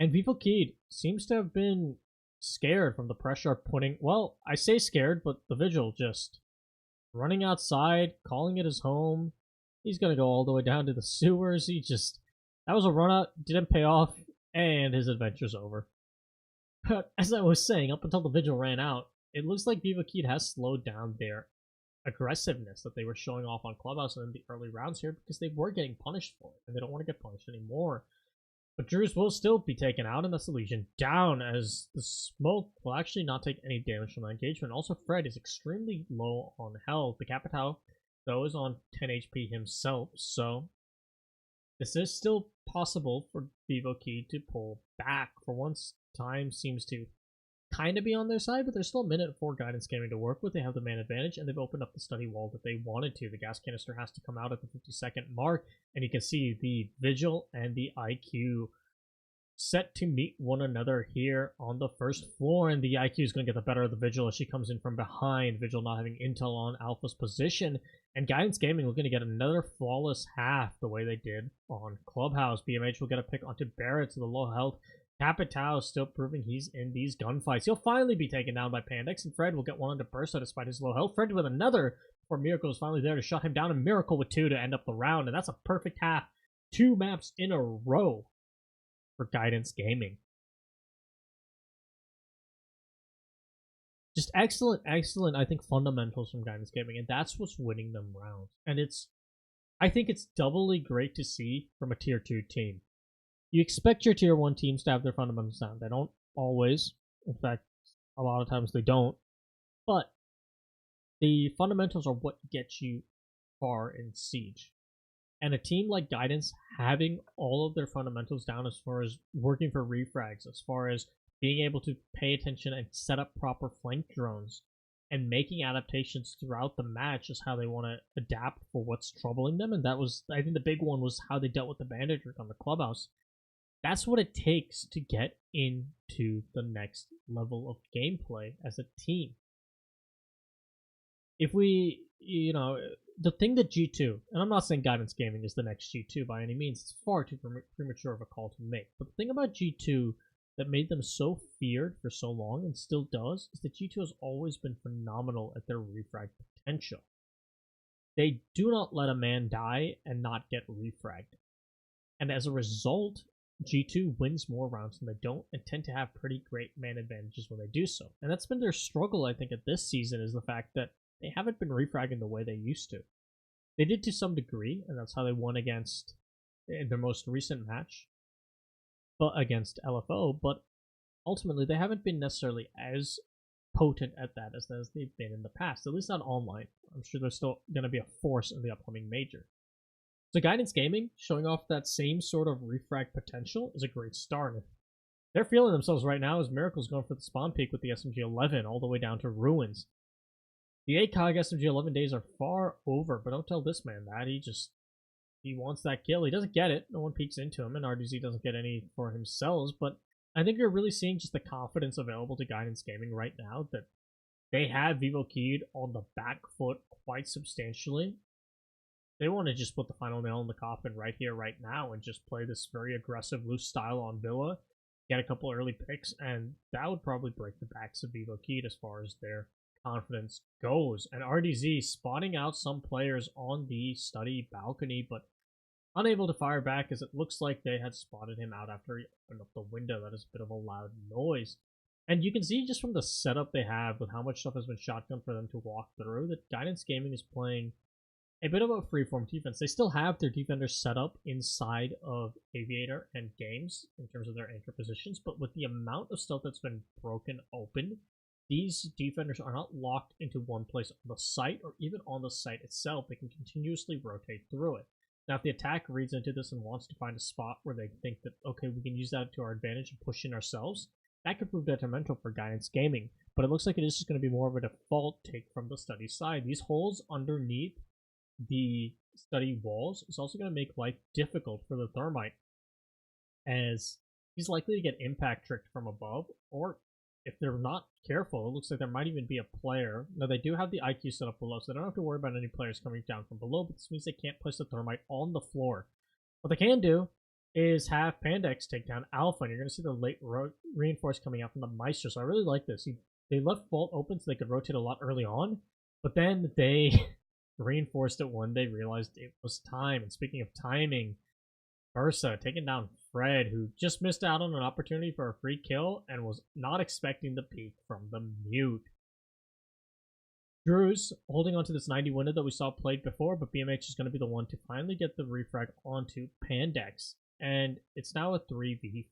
And Vivo Keyed seems to have been scared from the pressure of putting, well, I say scared, but the Vigil just running outside, calling it his home, He's gonna go all the way down to the sewers. That was a run out, didn't pay off, and his adventure's over. But as I was saying, up until the vigil ran out, it looks like Vivo Kid has slowed down their aggressiveness that they were showing off on Clubhouse in the early rounds here because they were getting punished for it, and they don't want to get punished anymore. But Drews will still be taken out, and that's the Legion down, as the smoke will actually not take any damage from the engagement. Also, Fred is extremely low on health. The Capitao, though, is on 10 HP himself, so this is still possible for Vivo Key to pull back. For once, time seems to kind of be on their side, but there's still a minute for Guidance Gaming to work with. They have the man advantage, and they've opened up the study wall that they wanted to. The gas canister has to come out at the 50-second mark, and you can see the Vigil and the IQ set to meet one another here on the first floor, and the IQ is going to get the better of the Vigil as she comes in from behind. Vigil not having intel on Alpha's position, and Guidance Gaming will going to get another flawless half the way they did on Clubhouse. BMH will get a pick onto Barrett to the low health. Capitao is still proving he's in these gunfights. He'll finally be taken down by Pandex, and Fred will get one onto Bursa despite his low health. Fred with another before Miracle is finally there to shut him down, and Miracle with 2 to end up the round, and that's a perfect half. 2 maps in a row for Guidance Gaming. Just excellent, I think, fundamentals from Guidance Gaming, and that's what's winning them rounds. And I think it's doubly great to see from a tier 2 team. You expect your tier 1 teams to have their fundamentals down. They don't always. In fact, a lot of times they don't. But the fundamentals are what gets you far in Siege. And a team like Guidance having all of their fundamentals down as far as working for refrags, as far as being able to pay attention and set up proper flank drones, and making adaptations throughout the match is how they want to adapt for what's troubling them. And that was, I think the big one was how they dealt with the bandage on the Clubhouse. That's what it takes to get into the next level of gameplay as a team. If we, the thing that G2, and I'm not saying Guidance Gaming is the next G2 by any means, it's far too premature of a call to make. But the thing about G2 that made them so feared for so long, and still does, is that G2 has always been phenomenal at their refrag potential. They do not let a man die and not get refragged. And as a result, G2 wins more rounds than they don't, and tend to have pretty great man advantages when they do so. And that's been their struggle, I think, at this season, is the fact that they haven't been refragging the way they used to. They did to some degree, and that's how they won against, in their most recent match, but against LFO, but ultimately they haven't been necessarily as potent at that as they've been in the past, at least not online. I'm sure they're still going to be a force in the upcoming major. So Guidance Gaming, showing off that same sort of refrag potential, is a great start. They're feeling themselves right now as Miracle's going for the spawn peak with the SMG-11 all the way down to Ruins. The ACOG SMG-11 days are far over, but don't tell this man that. He wants that kill. He doesn't get it. No one peeks into him, and RDZ doesn't get any for himself, but I think you're really seeing just the confidence available to Guidance Gaming right now, that they have Vivo Keyed on the back foot quite substantially. They want to just put the final nail in the coffin right here, right now, and just play this very aggressive, loose style on Villa, get a couple early picks, and that would probably break the backs of Vivo Keyed as far as their confidence goes. And RDZ spotting out some players on the study balcony, but unable to fire back, as it looks like they had spotted him out after he opened up the window. That is a bit of a loud noise. And you can see just from the setup they have, with how much stuff has been shotgun for them to walk through, that Guidance Gaming is playing a bit of a freeform defense. They still have their defenders set up inside of Aviator and Games in terms of their anchor positions, but with the amount of stuff that's been broken open, these defenders are not locked into one place on the site, or even on the site itself. They can continuously rotate through it. Now, if the attack reads into this and wants to find a spot where they think that, okay, we can use that to our advantage and push in ourselves, that could prove detrimental for Guidance Gaming. But it looks like it is just going to be more of a default take from the study side. These holes underneath the study walls is also going to make life difficult for the Thermite, as he's likely to get impact tricked from above, or if they're not careful, it looks like there might even be a player. Now, they do have the IQ set up below, so they don't have to worry about any players coming down from below, but this means they can't place the Thermite on the floor. What they can do is have Pandex take down Alpha, and you're going to see the late reinforce coming out from the Maestro, so I really like this. They left Vault open so they could rotate a lot early on, but then they reinforced it when they realized it was time. And speaking of timing, Ursa taking down Fred, who just missed out on an opportunity for a free kill and was not expecting the peek from the mute. Drew's holding onto this 90 window that we saw played before, but BMH is going to be the one to finally get the refrag onto Pandex. And it's now a 3v4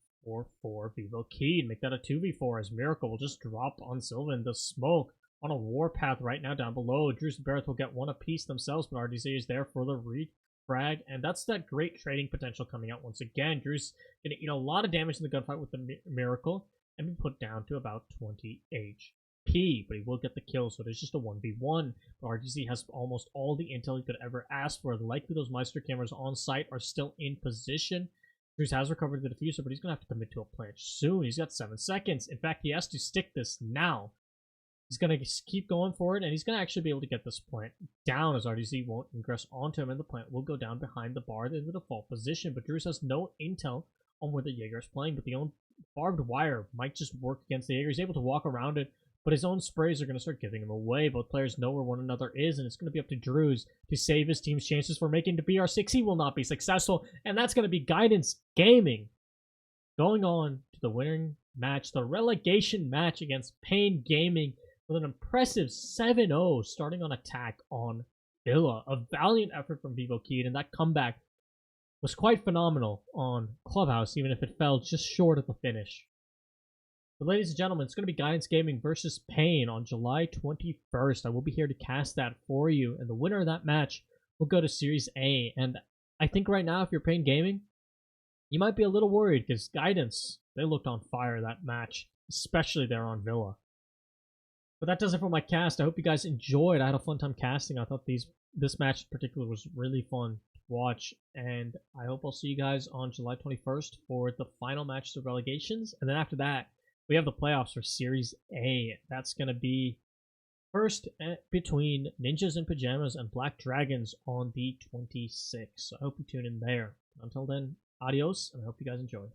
Vivo key. Make that a 2v4 as Miracle will just drop on Sylvan the smoke on a warpath right now down below. Drew's and Barrett will get one apiece themselves, but RDZ is there for the refrag. And that's that great trading potential coming out once again. Drew's going to eat a lot of damage in the gunfight with the Miracle and be put down to about 20 HP. But he will get the kill, so there's just a 1v1. But RDZ has almost all the intel he could ever ask for. Likely those Meister cameras on site are still in position. Drews has recovered the diffuser, but he's going to have to commit to a plant soon. He's got 7 seconds. In fact, he has to stick this now. He's going to keep going for it, and he's going to actually be able to get this plant down as RDZ won't ingress onto him, and the plant will go down behind the bar in the default position. But Drews has no intel on where the Jaeger is playing, but the own barbed wire might just work against the Jaeger. He's able to walk around it, but his own sprays are going to start giving him away. Both players know where one another is, and it's going to be up to Drews to save his team's chances for making the BR6. He will not be successful, and that's going to be Guidance Gaming going on to the winning match, the relegation match against Pain Gaming, with an impressive 7-0 starting on attack on Villa. A valiant effort from Vivo Keyed, and that comeback was quite phenomenal on Clubhouse, even if it fell just short of the finish. But ladies and gentlemen, it's going to be Guidance Gaming versus Pain on July 21st. I will be here to cast that for you, and the winner of that match will go to Series A. And I think right now, if you're Pain Gaming, you might be a little worried, because Guidance, they looked on fire that match, especially there on Villa. But that does it for my cast. I hope you guys enjoyed. I had a fun time casting. I thought this match in particular was really fun to watch. And I hope I'll see you guys on July 21st for the final match of Relegations. And then after that, we have the playoffs for Series A. That's going to be first between Ninjas in Pajamas and Black Dragons on the 26th. So I hope you tune in there. Until then, adios, and I hope you guys enjoy.